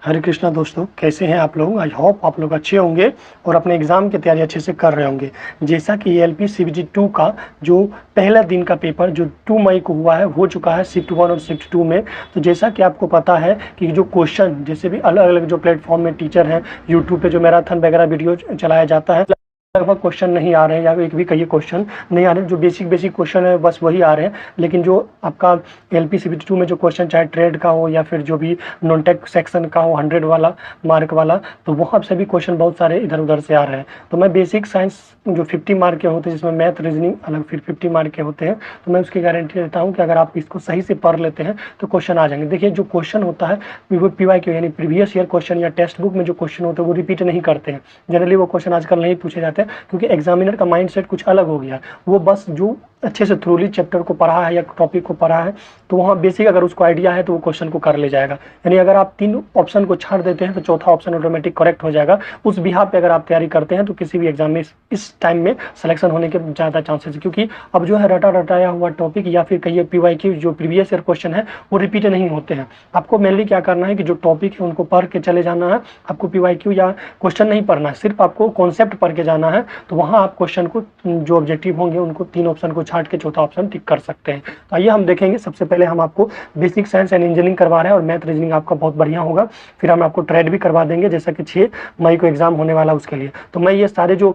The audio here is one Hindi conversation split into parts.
हरे कृष्णा दोस्तों, कैसे हैं आप लोग। आई होप आप लोग अच्छे होंगे और अपने एग्ज़ाम की तैयारी अच्छे से कर रहे होंगे। जैसा कि एएलपी सीबीटी 2 का जो पहला दिन का पेपर जो 2 मई को हुआ है हो चुका है शिफ्ट 1 और शिफ्ट 2 में। तो जैसा कि आपको पता है कि जो क्वेश्चन जैसे भी अलग अलग जो प्लेटफॉर्म में टीचर हैं, यूट्यूब पे जो मैराथन वगैरह वीडियो चलाया जाता है, लगभग क्वेश्चन नहीं आ रहे हैं या एक भी कई क्वेश्चन नहीं आ रहे हैं। जो बेसिक क्वेश्चन है बस वही आ रहे हैं। लेकिन जो आपका एलपी सीबीटी 2 में जो क्वेश्चन चाहे ट्रेड का हो या फिर जो भी नॉन टेक सेक्शन का हो 100 वाला मार्क वाला, तो वहाँ से भी क्वेश्चन बहुत सारे इधर उधर से आ रहे हैं। तो मैं बेसिक साइंस जो 50 मार्क के होते हैं, जिसमें मैथ रीजनिंग अलग फिर 50 मार्क के होते हैं, तो मैं उसकी गारंटी देता हूँ कि अगर आप इसको सही से पढ़ लेते हैं तो क्वेश्चन आ जाएंगे। देखिए, जो क्वेश्चन होता है वो PYQ यानी प्रीवियस ईयर क्वेश्चन या टेक्स्ट बुक में जो क्वेश्चन होते हैं वो रिपीट नहीं करते हैं। जनरली वो क्वेश्चन आजकल नहीं पूछे जाते हैं क्योंकि एग्जामिनर का माइंडसेट कुछ अलग हो गया। वो बस जो अच्छे से थ्रूली चैप्टर को पढ़ा है या टॉपिक को पढ़ा है तो वहाँ बेसिक अगर उसको आइडिया है तो वो क्वेश्चन को कर ले जाएगा। यानी अगर आप 3 ऑप्शन को छाड़ देते हैं तो चौथा ऑप्शन ऑटोमेटिक करेक्ट हो जाएगा। उस बिहाफ पे अगर आप तैयारी करते हैं तो किसी भी एग्जाम में इस टाइम में सिलेक्शन होने के ज़्यादा चांसेस है, क्योंकि अब जो है रटाया हुआ टॉपिक या फिर कहिए PYQ जो प्रीवियस ईयर क्वेश्चन है वो रिपीट नहीं होते हैं। आपको मेनली क्या करना है कि जो टॉपिक है उनको पढ़ के चले जाना है। आपको PYQ या क्वेश्चन नहीं पढ़ना है, सिर्फ आपको कॉन्सेप्ट पढ़ के जाना है। तो वहाँ आप क्वेश्चन को जो ऑब्जेक्टिव होंगे उनको 3 ऑप्शन को छाट के चौथा ऑप्शन टिक कर सकते हैं। तो आइए हम देखेंगे। सबसे पहले हम आपको बेसिक साइंस एंड इंजीनियरिंग करवा रहे हैं और मैथ रीजनिंग आपका बहुत बढ़िया होगा। फिर हम आपको ट्रेड भी करवा देंगे, जैसा कि 6 मई को एग्जाम होने वाला उसके लिए। तो मैं ये सारे जो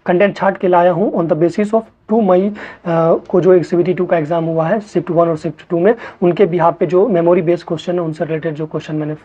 कंटेंट छाट के लाया हूँ ऑन द बेसिस ऑफ 2 मई को जो सीबीटी 2 का एग्जाम हुआ है शिफ्ट 1 और शिफ्ट 2 में, उनके बिहाफ पे जो मेमोरी बेस्ड क्वेश्चन है उनसे रिलेटेड जो क्वेश्चन मैंने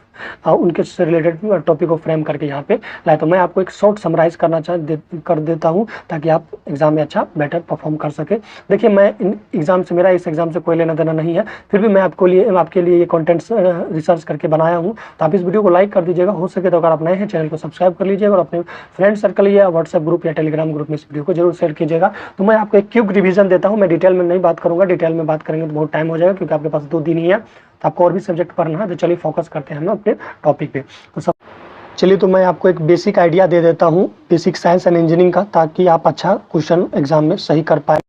उनके से रिलेटेड टॉपिक को फ्रेम करके यहाँ पे लाया। तो मैं आपको एक शॉर्ट समराइज कर देता हूँ ताकि आप एग्जाम में अच्छा बेटर परफॉर्म कर सके। देखिए, मैं इन एग्जाम से मेरा इस एग्जाम से कोई लेना देना नहीं है, फिर भी मैं आपके लिए ये कॉन्टेंट्स रिसर्च करके बनाया हूँ। तो आप इस वीडियो को लाइक कर दीजिएगा, हो सके तो अगर आप नए हैं चैनल को सब्सक्राइब कर लीजिएगा और अपने फ्रेंड सर्कल या व्हाट्सएप ग्रुप या टेलीग्राम ग्रुप में इस वीडियो को जरूर शेयर कीजिएगा। तो मैं आपको एक क्विक रिवीजन देता हूं। मैं डिटेल में नहीं बात करूंगा, डिटेल में बात करेंगे तो बहुत टाइम हो जाएगा क्योंकि आपके पास 2 दिन ही है, तो आपको और भी सब्जेक्ट पढ़ना है। तो चलिए फोकस करते हैं हम अपने टॉपिक पे। तो मैं आपको एक बेसिक आइडिया दे देता हूं बेसिक साइंस एंड इंजीनियरिंग का, ताकि आप अच्छा क्वेश्चन एग्जाम में सही कर पाए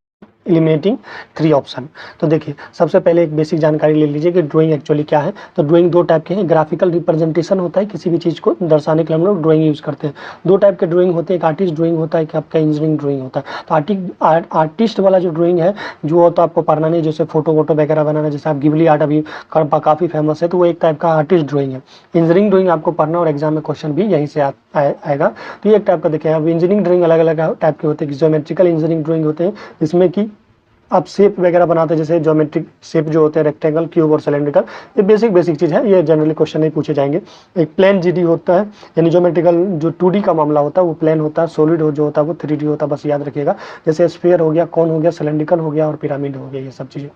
एलिमिनेटिंग 3 ऑप्शन। तो देखिए, सबसे पहले एक बेसिक जानकारी ले लीजिए कि ड्राइंग एक्चुअली क्या है। तो ड्राइंग 2 टाइप के हैं। ग्राफिकल रिप्रेजेंटेशन होता है, किसी भी चीज़ को दर्शाने के लिए हम लोग ड्राइंग यूज़ करते हैं। 2 टाइप के ड्राइंग होते हैं, एक आर्टिस्ट ड्राइंग होता है, एक आपका इंजीनियरिंग ड्राइंग होता है। तो आर्टिस्ट वाला जो ड्राइंग है जो तो आपको पढ़ना नहीं, जैसे फोटो वगैरह बनाना, जैसे आप गिबली आर्ट अभी काफ़ी फेमस है, तो वो एक टाइप का आर्टिस्ट ड्राइंग है। इंजीनियरिंग ड्राइंग आपको पढ़ना और एग्जाम में क्वेश्चन भी यहीं से आएगा। तो ये एक टाइप का देखिए, अब इंजीनियरिंग ड्राइंग अलग अलग टाइप के होते हैं। ज्योमेट्रिकल इंजीनियरिंग ड्राइंग होते हैं जिसमें कि आप शेप वगैरह बनाते हैं, जैसे ज्योमेट्रिक शेप जो होते हैं रेक्टेंगल, क्यूब और सिलेंड्रिकल। ये बेसिक चीज़ है, ये जनरली क्वेश्चन नहीं पूछे जाएंगे। एक प्लेन जीडी होता है, यानी ज्योमेट्रिकल जो 2D का मामला होता है वो प्लेन होता है। सॉलिड जो होता है वो 3D होता है, बस याद रखिएगा। जैसे स्फीयर हो गया, कौन हो गया, सिलेंड्रिकल हो गया और पिरामिड हो गया, ये सब चीज़ें।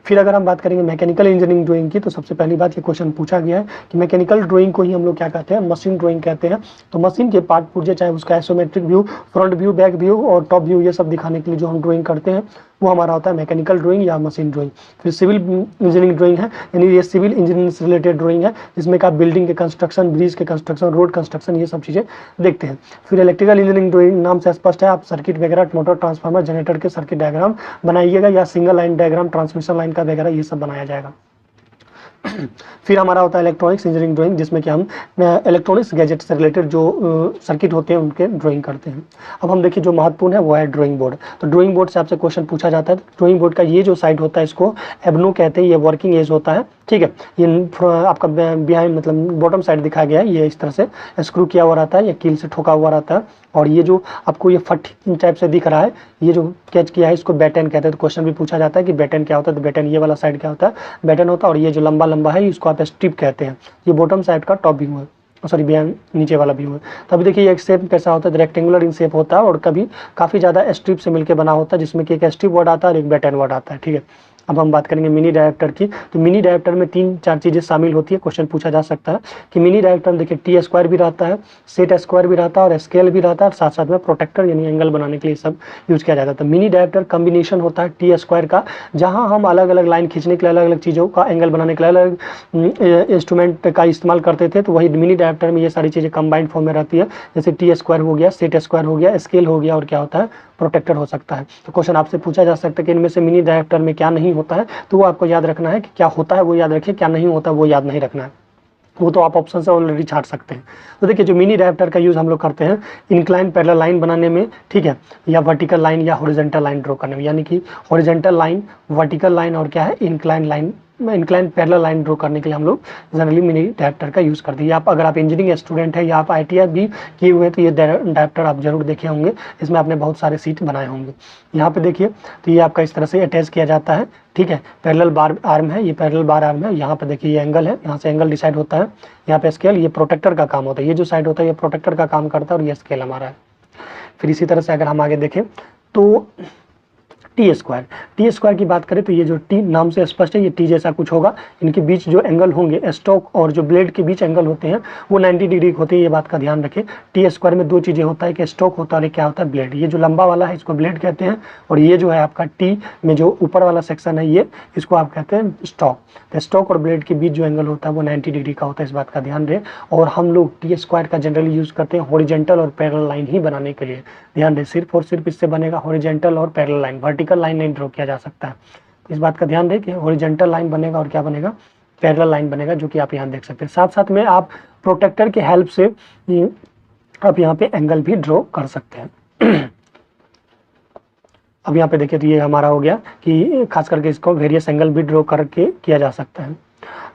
फिर अगर हम बात करेंगे मैकेनिकल इंजीनियरिंग ड्राइंग की, तो सबसे पहली बात ये क्वेश्चन पूछा गया है कि मैकेनिकल ड्राइंग को ही हम लोग क्या कहते हैं, मशीन ड्राइंग कहते हैं। तो मशीन के पार्ट पुर्जे, चाहे उसका isometric view, front view, back view और टॉप व्यू, ये सब दिखाने के लिए जो हम ड्राइंग करते हैं वो हमारा होता है मैकेनिकल ड्राइंग या मशीन ड्राइंग। फिर सिविल इंजीनियरिंग ड्राइंग है, यानी ये सिविल इंजीनियरिंग से रिलेटेड ड्राइंग है, जिसमें का बिल्डिंग के कंस्ट्रक्शन, ब्रिज के कंस्ट्रक्शन, रोड कंस्ट्रक्शन, ये सब चीज़ें देखते हैं। फिर इलेक्ट्रिकल इंजीनियरिंग ड्राइंग नाम से स्पष्ट है, आप सर्किट वगैरह, मोटर, ट्रांसफार्मर, जनरेटर के सर्किट डायग्राम बनाइएगा या single line diagram, transmission line का वगैरह ये सब बनाया जाएगा। फिर हमारा होता है इलेक्ट्रॉनिक्स इंजीनियरिंग ड्राइंग, जिसमें कि हम इलेक्ट्रॉनिक्स गैजेट से रिलेटेड जो सर्किट होते हैं उनके ड्राइंग करते हैं। अब हम देखिए, जो महत्वपूर्ण है वो है ड्राइंग बोर्ड। तो ड्राइंग बोर्ड से आपसे क्वेश्चन पूछा जाता है। ड्राइंग बोर्ड का ये जो साइड होता है इसको एबनो कहते हैं, ये वर्किंग एज होता है, ठीक है। ये आपका बिहाइंड मतलब बॉटम साइड दिखाया गया है, ये इस तरह से स्क्रू किया हुआ रहता है, ये कील से ठोका हुआ रहता है। और ये जो आपको ये फट्टी टाइप से दिख रहा है, ये जो कैच किया है इसको बैटन कहते हैं। तो क्वेश्चन भी पूछा जाता है कि बैटन क्या होता है, तो बैटन ये वाला साइड क्या होता है, बैटन होता है। और ये जो लंबा लंबा है इसको आप स्ट्रिप कहते हैं। ये बॉटम साइड का टॉप व्यू है, सॉरी बिहाइंड नीचे वाला व्यू है। तो अभी देखिए, एक शेप कैसा होता है, रेक्टेंगुलर इन शेप होता है और कभी काफ़ी ज़्यादा स्ट्रिप से मिलकर बना होता है, जिसमें कि एक स्ट्रिप वर्ड आता है और एक बैटन वर्ड आता है, ठीक है। अब हम बात करेंगे मिनी डायरेक्टर की। तो मिनी डायरेक्टर में 3-4 चीज़ें शामिल होती है। क्वेश्चन पूछा जा सकता है कि मिनी डायरेक्टर में देखिए टी स्क्वायर भी रहता है, सेट स्क्वायर भी रहता है और स्केल भी रहता है, और साथ साथ में प्रोटेक्टर यानी एंगल बनाने के लिए सब यूज़ किया जाता है। तो मिनी डायरेक्टर कम्बिनेशन होता है टी स्क्वायर का, जहाँ हम अलग अलग लाइन खींचने के लिए, अलग अलग चीज़ों का एंगल बनाने के लिए अलग इंस्ट्रूमेंट का इस्तेमाल करते थे। तो वही मिनी डायरेक्टर में ये सारी चीज़ें कंबाइंड फॉर्म में रहती है, जैसे टी स्क्वायर हो गया, सेट स्क्वायर हो गया, स्केल हो गया और क्या होता है, प्रोटेक्टर हो सकता है। तो क्वेश्चन आपसे पूछा जा सकता है कि इनमें से मिनी डायरेक्टर में क्या नहीं होता है, तो वो आपको याद रखना है कि क्या होता है वो याद रखिए, क्या नहीं होता वो याद नहीं रखना है। वो तो आप ऑप्शन से ऑलरेडी छाट सकते हैं। तो देखिए जो मिनी डायप्टर का यूज़ हम लोग करते हैं इंक्लाइन पैरेलल लाइन बनाने में, ठीक है, या वर्टिकल लाइन या हॉरिजॉन्टल लाइन ड्रॉ करने में, यानी कि हॉरिजॉन्टल लाइन, वर्टिकल लाइन और क्या है incline line, incline parallel line draw करने के लिए हम लोग जनरली मिनी डायप्टर का यूज़ करते हैं। आप अगर आप इंजीनियरिंग स्टूडेंट है या आप ITI भी किए हुए हैं तो ये डायप्टर आप जरूर देखे होंगे, इसमें आपने बहुत सारे सीट बनाए होंगे। यहाँ पे देखिए तो ये आपका इस तरह से अटैच किया जाता है, ठीक है, पैरेलल बार आर्म है, ये पैरेलल बार आर्म है। यहाँ पे देखिए ये एंगल है, यहाँ से एंगल डिसाइड होता है, यहाँ पे स्केल, ये प्रोटेक्टर का काम होता है, ये जो साइड होता है ये प्रोटेक्टर का काम करता है और ये स्केल हमारा है। फिर इसी तरह से अगर हम आगे देखें तो टी स्क्वायर की बात करें तो ये जो टी नाम से स्पष्ट है, ये टी जैसा कुछ होगा। इनके बीच जो एंगल होंगे स्टॉक और जो ब्लेड के बीच एंगल होते हैं वो 90 डिग्री होते हैं, ये बात का ध्यान रखें। टी स्क्वायर में दो चीज़ें होता है कि स्टॉक होता है और क्या होता है ब्लेड। ये जो लंबा वाला है इसको ब्लेड कहते हैं और ये जो है आपका टी में जो ऊपर वाला सेक्शन है ये इसको आप कहते हैं स्टॉक। तो स्टॉक और ब्लेड के बीच जो एंगल होता है वो 90 डिग्री का होता है, इस बात का ध्यान रहे। और हम लोग टी स्क्वायर का जनरली यूज़ करते हैं हॉरिजॉन्टल और पैरेलल लाइन ही बनाने के लिए, ध्यान रहे, सिर्फ और सिर्फ इससे बनेगा हॉरिजॉन्टल और पैरेलल लाइन, वर्टिकल लाइन नहीं ड्रॉ किया जा सकता है। इस बात का ध्यान रहे कि हॉरिजॉन्टल लाइन बनेगा और क्या बनेगा, पैरेलल लाइन बनेगा, जो कि आप यहाँ देख सकते हैं। साथ साथ में आप प्रोटेक्टर के हेल्प से आप यहाँ पे एंगल भी ड्रॉ कर सकते हैं। अब यहाँ पे देखिए तो ये हमारा हो गया कि खास करके इसको वेरियस एंगल भी ड्रॉ करके किया जा सकता है।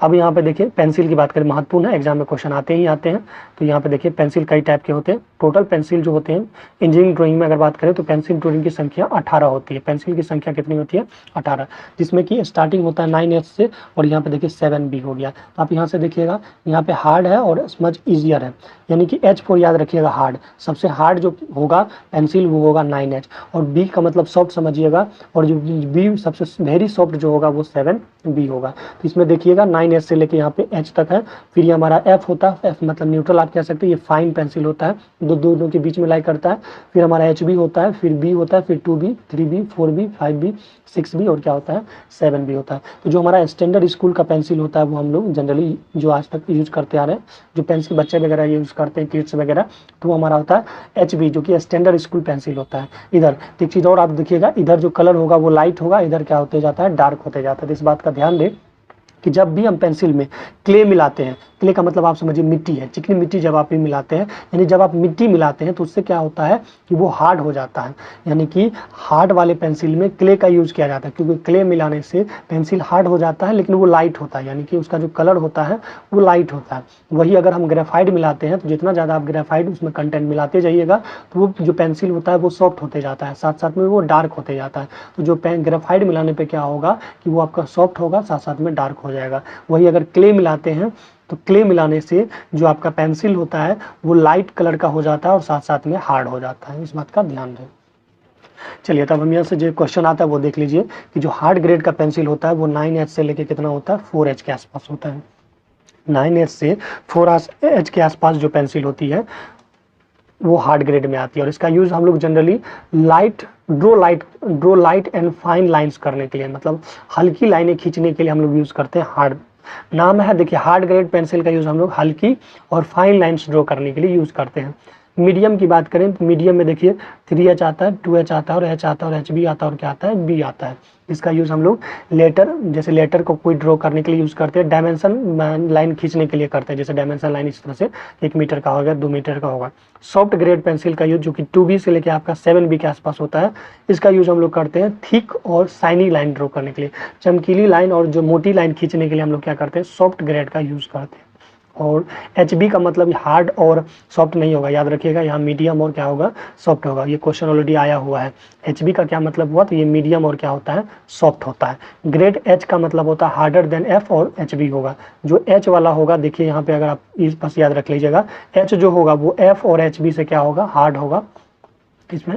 अब यहाँ पे देखिए पेंसिल की बात करें, महत्वपूर्ण है, एग्जाम में क्वेश्चन आते ही आते हैं। तो यहाँ पे देखिए पेंसिल कई टाइप के होते हैं। टोटल पेंसिल जो होते हैं इंजीनियरिंग ड्राइंग में अगर बात करें तो पेंसिल ड्राइंग की संख्या 18 होती है। पेंसिल की संख्या कितनी होती है, 18, जिसमें कि स्टार्टिंग होता है 9H से और यहाँ पे देखिए 7B हो गया। तो आप यहाँ से देखिएगा यहाँ पे हार्ड है और स्मच ईजियर है, यानी कि H4 याद रखिएगा हार्ड, सबसे हार्ड जो होगा पेंसिल वो होगा 9H और B का मतलब सॉफ्ट समझिएगा, और जो B सबसे वेरी सॉफ्ट जो होगा वो 7B होगा। तो इसमें देखिएगा 9H से लेके यहाँ पे H तक है। फिर ये हमारा F होता है, F मतलब न्यूट्रल आप कह सकते हैं, ये फाइन पेंसिल होता है, दोनों के बीच में लाई करता है। फिर हमारा HB होता है, फिर B होता है, फिर 2B, 3B, 4B, 5B, 6B और क्या होता है 7B होता है। तो जो हमारा स्टैंडर्ड स्कूल का पेंसिल होता है वो हम लोग जनरली जो आज तक यूज करते आ रहे हैं, जो पेंसिल बच्चे वगैरह यूज करते हैं किड्स वगैरह, तो वो हमारा होता है HB जो कि स्टैंडर्ड स्कूल पेंसिल होता है। इधर एक चीज़ और आप देखिएगा, इधर जो कलर होगा वो लाइट होगा, इधर क्या होते जाता है डार्क होते जाता है। तो इस बात का ध्यान दें कि जब भी हम पेंसिल में क्ले मिलाते हैं, क्ले का मतलब आप समझिए मिट्टी है, चिकनी मिट्टी जब आप भी मिलाते हैं, यानी जब आप मिट्टी मिलाते हैं तो उससे क्या होता है कि वो हार्ड हो जाता है, यानी कि हार्ड वाले पेंसिल में क्ले का यूज़ किया जाता है, क्योंकि क्ले मिलाने से पेंसिल हार्ड हो जाता है लेकिन वो लाइट होता है, यानी कि उसका जो कलर होता है वो लाइट होता है। वही अगर हम ग्रेफाइट मिलाते हैं तो जितना ज़्यादा आप ग्रेफाइट उसमें कंटेंट मिलाते जाइएगा तो वो जो पेंसिल होता है वो सॉफ्ट होते जाता है, साथ साथ में वो डार्क होते जाता है। तो जो ग्रेफाइट मिलाने पर क्या होगा कि वो आपका सॉफ्ट होगा, साथ साथ में डार्क हो जाएगा। वही अगर क्ले मिलाते हैं तो क्ले मिलाने से जो आपका पेंसिल होता है वो लाइट कलर का हो जाता है और साथ साथ में हार्ड हो जाता है, इस बात का ध्यान रहे। चलिए तब हम यहाँ से जो क्वेश्चन आता है वो देख लीजिए कि जो हार्ड ग्रेड का पेंसिल होता है वो 9H से लेके कितना होता है 4H के आसपास होता है। 9H से 4H के आसपास जो पेंसिल होती है वो हार्ड ग्रेड में आती है और इसका यूज़ हम लोग generally draw light and fine lines करने के लिए, मतलब हल्की लाइनें खींचने के लिए हम लोग यूज़ करते हैं। हार्ड नाम है, देखिए हार्ड ग्रेड पेंसिल का यूज़ हम लोग हल्की और फाइन लाइंस ड्रॉ करने के लिए यूज़ करते हैं। मीडियम की बात करें तो मीडियम में देखिए 3H आता है, 2H आता है और H आता है और HB आता है और क्या आता है B आता है। इसका यूज़ हम लोग लेटर, जैसे लेटर को कोई ड्रॉ करने के लिए यूज़ करते हैं, डायमेंशन लाइन खींचने के लिए करते हैं, जैसे डायमेंशन लाइन इस तरह से 1 मीटर का होगा, 2 मीटर का होगा। सॉफ्ट ग्रेड पेंसिल का यूज़ जो कि 2B से लेकर आपका 7B के आसपास होता है, इसका यूज़ हम लोग करते हैं थिक और शाइनी लाइन ड्रॉ करने के लिए, चमकीली लाइन और जो मोटी लाइन खींचने के लिए हम लोग क्या करते हैं सॉफ्ट ग्रेड का यूज़ करते हैं। और HB का मतलब हार्ड और सॉफ्ट नहीं होगा, याद रखिएगा, यहाँ मीडियम और क्या होगा सॉफ्ट होगा। ये क्वेश्चन ऑलरेडी आया हुआ है। HB का क्या मतलब हुआ, तो ये मीडियम और क्या होता है सॉफ्ट होता है। ग्रेड H का मतलब होता है हार्डर देन F और HB होगा। जो H वाला होगा देखिए यहाँ पे, अगर आप इस बस याद रख लीजिएगा, H जो होगा वो F और HB से क्या होगा हार्ड होगा इसमें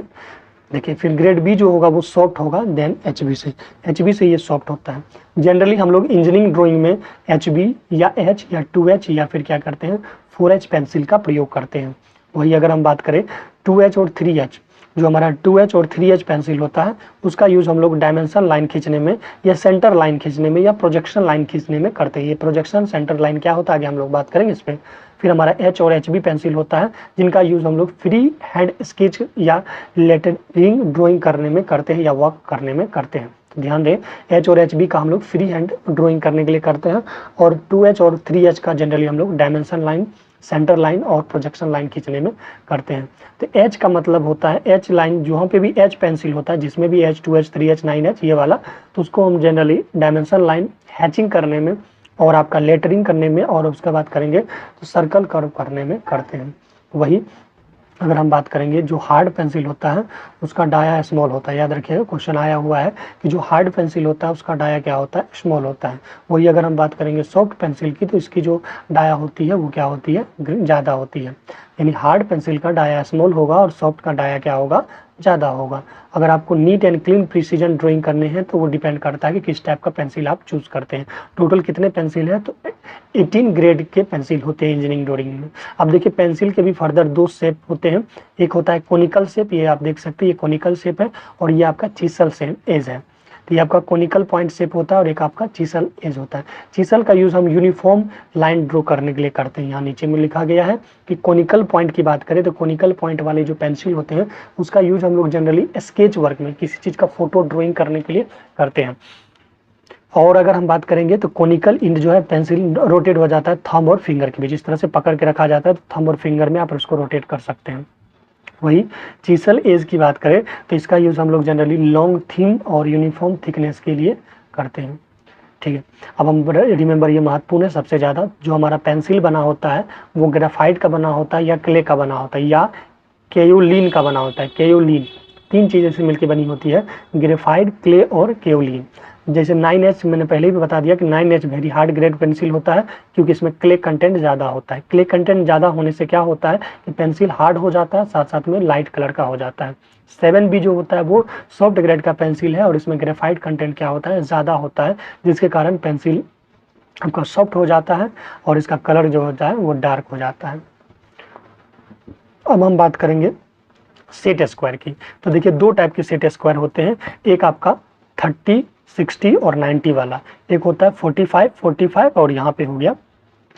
देखिए। फिर ग्रेड B जो होगा वो सॉफ्ट होगा देन HB से ये सॉफ्ट होता है। जनरली हम लोग इंजीनियरिंग ड्राइंग में HB या H या 2H या फिर क्या करते हैं 4H पेंसिल का प्रयोग करते हैं। वही अगर हम बात करें 2H और 3H, जो हमारा 2H और 3H पेंसिल होता है उसका यूज़ हम लोग डायमेंशन लाइन खींचने में या सेंटर लाइन खींचने में या प्रोजेक्शन लाइन खींचने में करते हैं। ये प्रोजेक्शन सेंटर लाइन क्या होता है आगे हम लोग बात करेंगे इस पर। फिर हमारा H और HB पेंसिल होता है जिनका यूज़ हम लोग फ्री हैंड स्केच या लेटरिंग ड्राइंग करने में करते हैं या वर्क करने में करते हैं। तो ध्यान दें एच और एच बी का हम लोग फ्री हैंड ड्राइंग करने के लिए करते हैं, और 2H और 3H का जनरली हम लोग डायमेंशन लाइन, सेंटर लाइन और प्रोजेक्शन लाइन खींचने में करते हैं। तो एच का मतलब होता है एच लाइन, जहाँ पे भी एच पेंसिल होता है, जिसमें भी एच, 2H, 3H, 9H ये वाला, तो उसको हम जनरली डायमेंशन लाइन हैचिंग करने में और आपका लेटरिंग करने में और उसके बाद करेंगे तो सर्कल कर्व करने में करते हैं। वही अगर हम बात करेंगे जो हार्ड पेंसिल होता है उसका डाया स्मॉल होता है। याद रखिएगा क्वेश्चन आया हुआ है कि जो हार्ड पेंसिल होता है उसका डाया क्या होता है, स्मॉल होता है। वही अगर हम बात करेंगे सॉफ्ट पेंसिल की, तो इसकी जो डाया होती है वो क्या होती है, ज़्यादा होती है। यानी हार्ड पेंसिल का डाया स्मॉल होगा और सॉफ्ट का डाया क्या होगा, ज़्यादा होगा। अगर आपको neat and clean precision drawing करने हैं तो वो डिपेंड करता है कि किस टाइप का पेंसिल आप चूज़ करते हैं। टोटल कितने पेंसिल है, तो 18 ग्रेड के पेंसिल होते हैं इंजीनियरिंग ड्राइंग में। अब देखिए पेंसिल के भी फर्दर 2 शेप होते हैं, एक होता है कोनिकल शेप, ये आप देख सकते हैं ये कोनिकल शेप है, और ये आपका चीसल शेप एज है। तो ये आपका कोनिकल पॉइंट शेप होता है और एक आपका चीसल एज होता है। चीसल का यूज़ हम यूनिफॉर्म लाइन ड्रॉ करने के लिए करते हैं। यहाँ नीचे में लिखा गया है कि कोनिकल पॉइंट की बात करें तो कोनिकल पॉइंट वाले जो पेंसिल होते हैं उसका यूज़ हम लोग जनरली स्केच वर्क में, किसी चीज़ का फोटो ड्राइंग करने के लिए करते हैं। और अगर हम बात करेंगे तो कोनिकल इंड जो है पेंसिल रोटेट हो जाता है थंब और फिंगर के बीच, इस तरह से पकड़ के रखा जाता है, तो थंब और फिंगर में आप उसको रोटेट कर सकते हैं। वही चीसल एज की बात करें तो इसका यूज़ हम लोग जनरली लॉन्ग थिन और यूनिफॉर्म थिकनेस के लिए करते हैं। ठीक है, अब हम रिमेंबर ये महत्वपूर्ण है सबसे ज़्यादा, जो हमारा पेंसिल बना होता है वो ग्रेफाइट का बना होता है या क्ले का बना होता है या केयोलिन का बना होता है। केयोलिन 3 चीज़ों से मिलकर बनी होती है, ग्रेफाइट, क्ले और केयोलिन। जैसे 9H मैंने पहले भी बता दिया कि 9H very hard grade pencil होता है क्योंकि इसमें क्ले कंटेंट ज़्यादा होता है। क्ले कंटेंट ज़्यादा होने से क्या होता है कि पेंसिल हार्ड हो जाता है, साथ साथ में लाइट कलर का हो जाता है। 7B जो होता है वो सॉफ्ट ग्रेड का पेंसिल है और इसमें ग्रेफाइट कंटेंट क्या होता है, ज़्यादा होता है, जिसके कारण पेंसिल आपका सॉफ्ट हो जाता है और इसका कलर जो होता है वो डार्क हो जाता है। अब हम बात करेंगे सेट स्क्वायर की। तो देखिए 2 टाइप के सेट स्क्वायर होते हैं, एक आपका 30, 60 और 90 वाला, एक होता है 45, 45 और यहाँ पे हो गया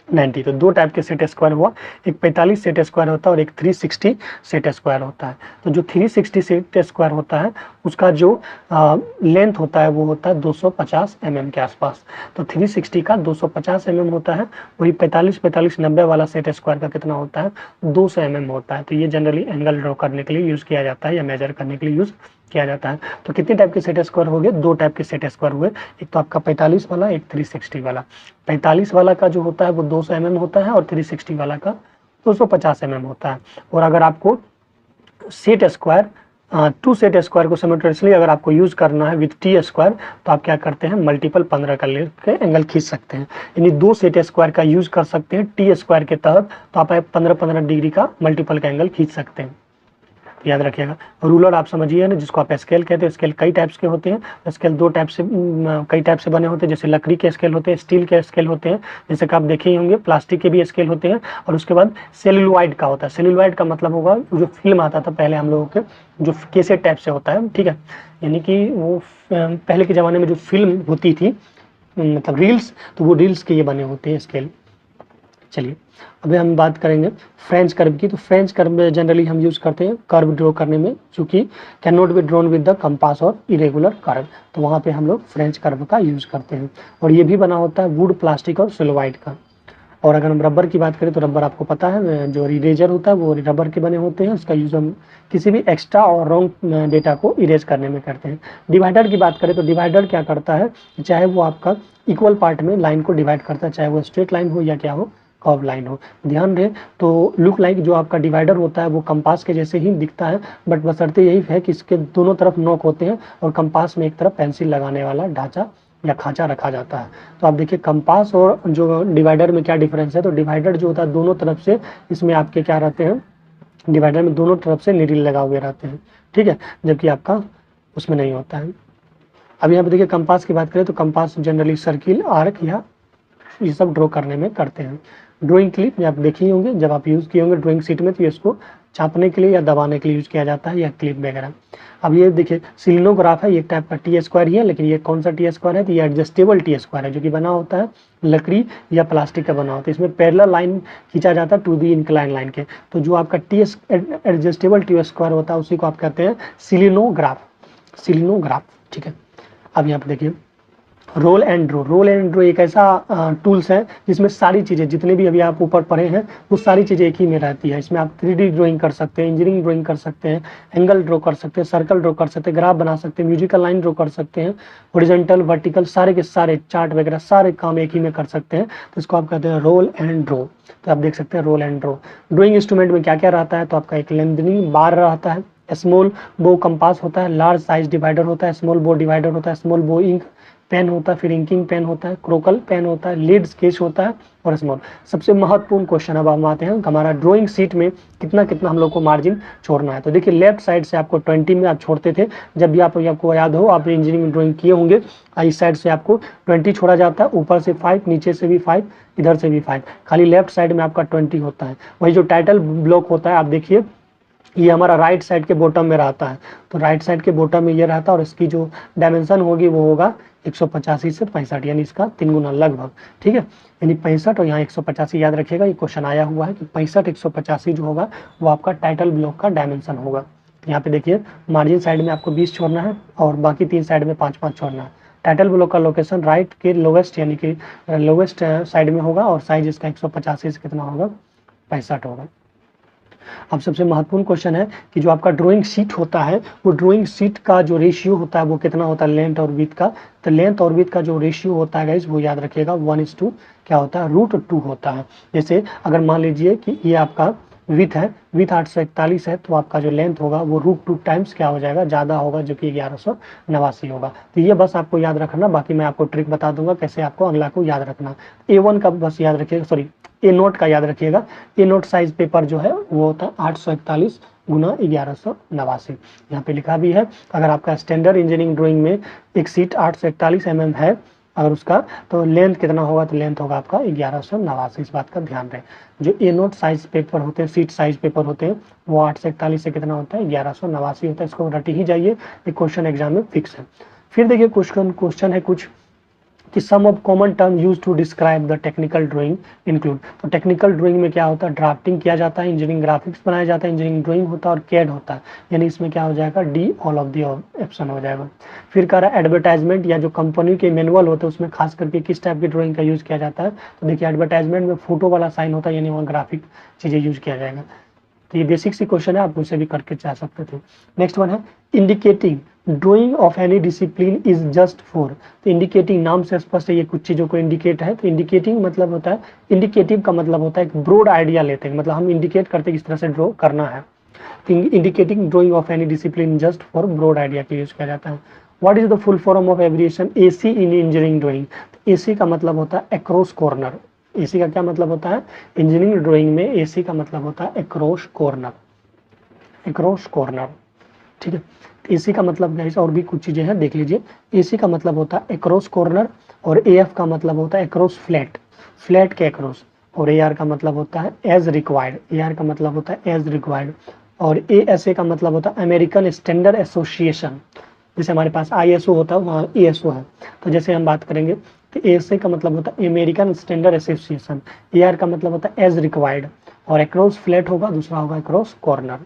90। तो 2 टाइप के सेट स्क्वायर हुआ, एक 45 सेट स्क्वायर होता है और एक 360 सेट स्क्वायर होता है। तो जो 360 सेट स्क्वायर होता है उसका जो लेंथ होता है वो होता है 250 mm के आसपास। तो 360 का 250 mm होता है, वही 45, 45, 90 वाला सेट स्क्वायर का कितना होता है, 200 mm होता है। तो ये जनरली एंगल ड्रॉ करने के लिए यूज़ किया जाता है या मेजर करने के लिए यूज़ किया जाता है। तो कितने टाइप के सेट स्क्वायर हो गए, 2 टाइप के सेट स्क्वायर हुए, एक तो आपका 45 वाला, एक 360 वाला। 45 वाला का जो होता है वो 200 mm होता है और 360 वाला का 250 mm होता है। और अगर आपको सेट स्क्वायर 2 सेट स्क्वायर को सिमेट्रिकली अगर आपको यूज़ करना है विथ टी स्क्वायर, तो आप क्या करते हैं मल्टीपल 15 का लेके एंगल खींच सकते हैं। यानी 2 सेट स्क्वायर का यूज़ कर सकते हैं टी स्क्वायर के तहत, तो आप 15-15 डिग्री का मल्टीपल का एंगल खींच सकते हैं। याद रखिएगा। रूलर आप समझिए ना, जिसको आप स्केल कहते हैं। स्केल कई टाइप्स के होते हैं, स्केल 2 टाइप से कई टाइप से बने होते हैं, जैसे लकड़ी के स्केल होते हैं, स्टील के स्केल होते हैं, जैसे कि आप देखे ही होंगे, प्लास्टिक के भी स्केल होते हैं, और उसके बाद सेलुलॉइड का होता है। सेलुलॉइड का मतलब होगा जो फिल्म आता था पहले हम लोगों के, जो कैसेट टाइप से होता है, ठीक है, यानी कि वो पहले के ज़माने में जो फिल्म होती थी मतलब रील्स, तो वो रील्स के ये बने होते हैं स्केल। चलिए अभी हम बात करेंगे फ्रेंच कर्व की। तो फ्रेंच कर्व में जनरली हम यूज़ करते हैं कर्व ड्रॉ करने में, चूँकि can not be drawn with the compass और इरेगुलर कर्व, तो वहाँ पे हम लोग फ्रेंच कर्व का यूज़ करते हैं। और ये भी बना होता है वुड, प्लास्टिक और सिल्वाइड का। और अगर हम रबर की बात करें तो रबर आपको पता है जो इरेजर होता है वो रबर के बने होते हैं, उसका यूज़ हम किसी भी एक्स्ट्रा और रॉन्ग डेटा को इरेज करने में करते हैं। डिवाइडर की बात करें तो डिवाइडर क्या करता है, चाहे वो आपका इक्वल पार्ट में लाइन को डिवाइड करता है, चाहे वो स्ट्रेट लाइन हो या क्या हो, कर्व लाइन हो। ध्यान रहे तो लुक लाइक जो आपका डिवाइडर होता है वो कंपास के जैसे ही दिखता है, बट बशर्ते यही है कि इसके दोनों तरफ नोक होते हैं और कंपास में एक तरफ पेंसिल लगाने वाला ढांचा या खांचा रखा जाता है। तो आप देखिए कंपास और जो डिवाइडर में क्या डिफरेंस है, तो डिवाइडर जो होता है दोनों तरफ से इसमें आपके क्या रहते हैं, डिवाइडर में दोनों तरफ से निडिल लगा हुए रहते हैं, ठीक है, जबकि आपका उसमें नहीं होता है। अब यहाँ पे देखिए कंपास की बात करें तो कंपास जनरली सर्किल, आर्क या ये सब ड्रॉ करने में करते हैं। ड्राइंग क्लिप आप देखे ही होंगे, जब आप यूज़ किए होंगे ड्राइंग शीट में, तो इसको छापने के लिए या दबाने के लिए यूज़ किया जाता है, या क्लिप वगैरह। अब ये देखिए सिलिनोग्राफ है, ये टाइप का टी स्क्वायर ही है, लेकिन ये कौन सा टी स्क्वायर है, तो ये एडजस्टेबल टी स्क्वायर है, जो कि बना होता है लकड़ी या प्लास्टिक का बना होता है। इसमें पैरेलल लाइन खींचा जाता है टू दी इंक्लाइन लाइन के। तो जो आपका एडजस्टेबल टी स्क्वायर होता है उसी को आप कहते हैं सिलिनोग्राफ, सिलिनोग्राफ, ठीक है। अब यहाँ पे देखिए roll and draw. Roll and draw एक ऐसा टूल्स है जिसमें सारी चीज़ें जितने भी अभी आप ऊपर पढ़े हैं वो सारी चीज़ें एक ही में रहती है। इसमें आप 3D ड्राइंग कर सकते हैं, इंजीनियरिंग ड्राइंग कर सकते हैं, एंगल ड्रॉ कर सकते हैं, सर्कल ड्रॉ कर सकते हैं, ग्राफ बना सकते हैं, म्यूजिकल लाइन ड्रॉ कर सकते हैं, हॉरिजॉन्टल वर्टिकल सारे के सारे चार्ट वगैरह सारे काम एक ही में कर सकते हैं। तो इसको आप कहते हैं रोल एंड ड्रो। तो आप देख सकते हैं roll and draw. Drawing instrument में क्या क्या रहता है, तो आपका एक लेंथनिंग बार रहता है, स्मॉल बो कंपास होता है, लार्ज साइज डिवाइडर होता है, स्मॉल बो डिवाइडर होता है, स्मॉल बो इंक पेन होता है, फिर इंकिंग पेन होता है, क्रोकल पेन होता है, लीड स्केच होता है और स्मॉल। सबसे महत्वपूर्ण क्वेश्चन अब हम आते हैं हमारा ड्राइंग शीट में कितना कितना हम लोग को मार्जिन छोड़ना है। तो देखिए लेफ्ट साइड से आपको 20 में आप छोड़ते थे, जब भी आपको याद हो आप इंजीनियरिंग ड्राइंग किए होंगे, इस साइड से आपको 20 छोड़ा जाता है, ऊपर से 5, नीचे से भी 5, इधर से भी 5, खाली लेफ्ट साइड में आपका 20 होता है। वही जो टाइटल ब्लॉक होता है आप देखिए ये हमारा राइट साइड के बॉटम में रहता है, तो राइट साइड के बॉटम में ये रहता है और इसकी जो डायमेंशन होगी वो होगा 185 से 65, यानी इसका 3 गुना लगभग, ठीक है। यानी 65 और यहाँ 185 याद रखिएगा, ये क्वेश्चन आया हुआ है कि 65 185 जो होगा वो आपका टाइटल ब्लॉक का डायमेंशन होगा। यहाँ पे देखिए मार्जिन साइड में आपको 20 छोड़ना है और बाकी 3 साइड में 5-5 छोड़ना है। टाइटल ब्लॉक का लोकेशन राइट के लोवेस्ट यानी कि लोवेस्ट साइड में होगा और साइज इसका 185 से कितना होगा, 65 होगा। अब सबसे महत्वपूर्ण क्वेश्चन है कि जो आपका ड्राइंग शीट होता है वो ड्राइंग शीट का जो रेशियो होता है वो कितना होता है लेंथ और विड्थ का। तो लेंथ और विड्थ का जो रेशियो होता है गाइस वो याद रखिएगा 1:2 क्या होता है, √2 होता है। जैसे अगर मान लीजिए कि ये आपका विथ है, विथ 841 है, तो आपका जो लेंथ होगा वो √2 टाइम्स क्या हो जाएगा, ज़्यादा होगा, जो कि 1189 होगा। तो ये बस आपको याद रखना, बाकी मैं आपको ट्रिक बता दूंगा कैसे आपको अगला को याद रखना। A1 का बस याद रखिएगा, सॉरी ए नोट का याद रखिएगा। ए नोट साइज पेपर जो है वो होता है 841 गुना 1189। यहाँ पे लिखा भी है, अगर आपका स्टैंडर्ड इंजीनियरिंग ड्राइंग में एक सीट 841 mm है अगर उसका, तो लेंथ कितना होगा, तो लेंथ होगा आपका 1189। इस बात का ध्यान रहे। जो ए नोट साइज पेपर होते हैं, सीट साइज पेपर होते हैं, वो 841 से कितना होता है, 1189 होता है। इसको रट ही जाइए, ये क्वेश्चन एग्जाम में फिक्स है। फिर देखिए क्वेश्चन है कुछ कि some of common term use to describe the technical drawing include. तो टेक्निकल ड्राइंग में क्या होता है, ड्राफ्टिंग किया जाता है, इंजीनियरिंग ग्राफिक्स बनाया जाता है, इंजीनियरिंग ड्राइंग होता है और कैड होता है, यानी इसमें क्या हो जाएगा, D all of the option हो जाएगा। फिर कह रहा है एडवर्टाइजमेंट या जो कंपनी के मैनुअल होते हैं उसमें खास करके किस टाइप की ड्राइंग का यूज किया जाता है। तो देखिए एडवर्टाइजमेंट में फोटो वाला साइन होता है, यानी वहाँ ग्राफिक चीज़ें यूज किया जाएगा। तो ये बेसिक सी क्वेश्चन है, आप उसे भी करके जा सकते थे। नेक्स्ट वन है indicating drawing of any discipline is just for. तो इंडिकेटिंग नाम से स्पष्ट है ये कुछ चीज़ों को इंडिकेट है। तो इंडिकेटिंग मतलब होता है, इंडिकेटिव का मतलब होता है एक ब्रॉड आइडिया लेते हैं, मतलब हम इंडिकेट करते हैं किस तरह से ड्रॉ करना है। Indicating drawing of any discipline just for broad idea के यूज किया जाता है। What is the full form of abbreviation AC in engineering drawing. AC का मतलब होता है अक्रॉस कॉर्नर। AC का क्या मतलब होता है, इंजीनियरिंग ड्राइंग में AC का मतलब होता है अक्रॉस कॉर्नर, अक्रॉस कॉर्नर, ठीक है। AC का मतलब गाइस और भी कुछ चीजें हैं, देख लीजिए। AC का मतलब होता है अक्रॉस कॉर्नर और AF का मतलब होता है अक्रॉस फ्लैट, फ्लैट के अक्रॉस, और AR का मतलब होता है एज रिक्वायर्ड, AR का मतलब होता है एज रिक्वायर्ड, और ASA का मतलब होता है अमेरिकन स्टैंडर्ड एसोसिएशन। जैसे हमारे पास ISO होता है वहाँ ASO है, तो जैसे हम बात करेंगे तो ASA का मतलब होता है अमेरिकन स्टैंडर्ड एसोसिएशन, AR का मतलब होता है एज रिक्वायर्ड, और अक्रॉस फ्लैट होगा, दूसरा होगा across corner.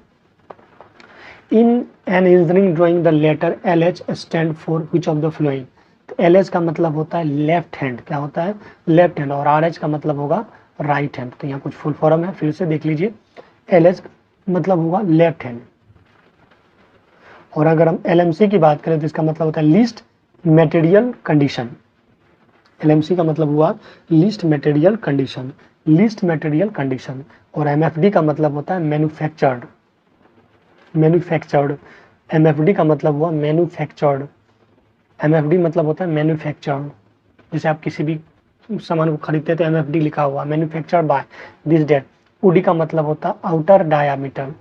In an engineering drawing the letter LH stand for which of the following. तो LH का मतलब होता है लेफ्ट हैंड, क्या होता है, लेफ्ट हैंड, और RH का मतलब होगा राइट हैंड। तो यहाँ कुछ फुल फॉर्म है, फिर से देख लीजिए। LH मतलब होगा लेफ्ट हैंड, और अगर हम LMC की बात करें तो इसका मतलब होता है लीस्ट मटेरियल कंडीशन। LMC का मतलब हुआ least material condition, least material condition, और MFD का मतलब होता है मैन्युफैक्चर्ड, मैन्युफैक्चर्ड। MFD का मतलब हुआ मैन्युफैक्चर्ड, MFD मतलब होता है मैन्युफैक्चर्ड। जैसे आप किसी भी सामान को खरीदते हैं तो MFD लिखा हुआ, manufactured by this date. OD का मतलब होता है outer diameter,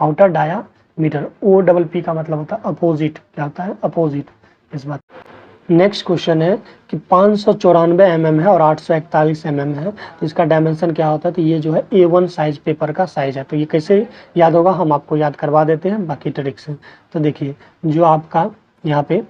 outer diameter. OPP का मतलब होता है अपोजिट, क्या होता है, अपोजिट, इस बात। नेक्स्ट क्वेश्चन है कि 594 mm है और 841 mm है, तो इसका डायमेंशन क्या होता है। तो ये जो है A1 साइज पेपर का साइज है। तो ये कैसे याद होगा, हम आपको याद करवा देते हैं बाकी ट्रिक से। तो देखिए जो आपका यहाँ पे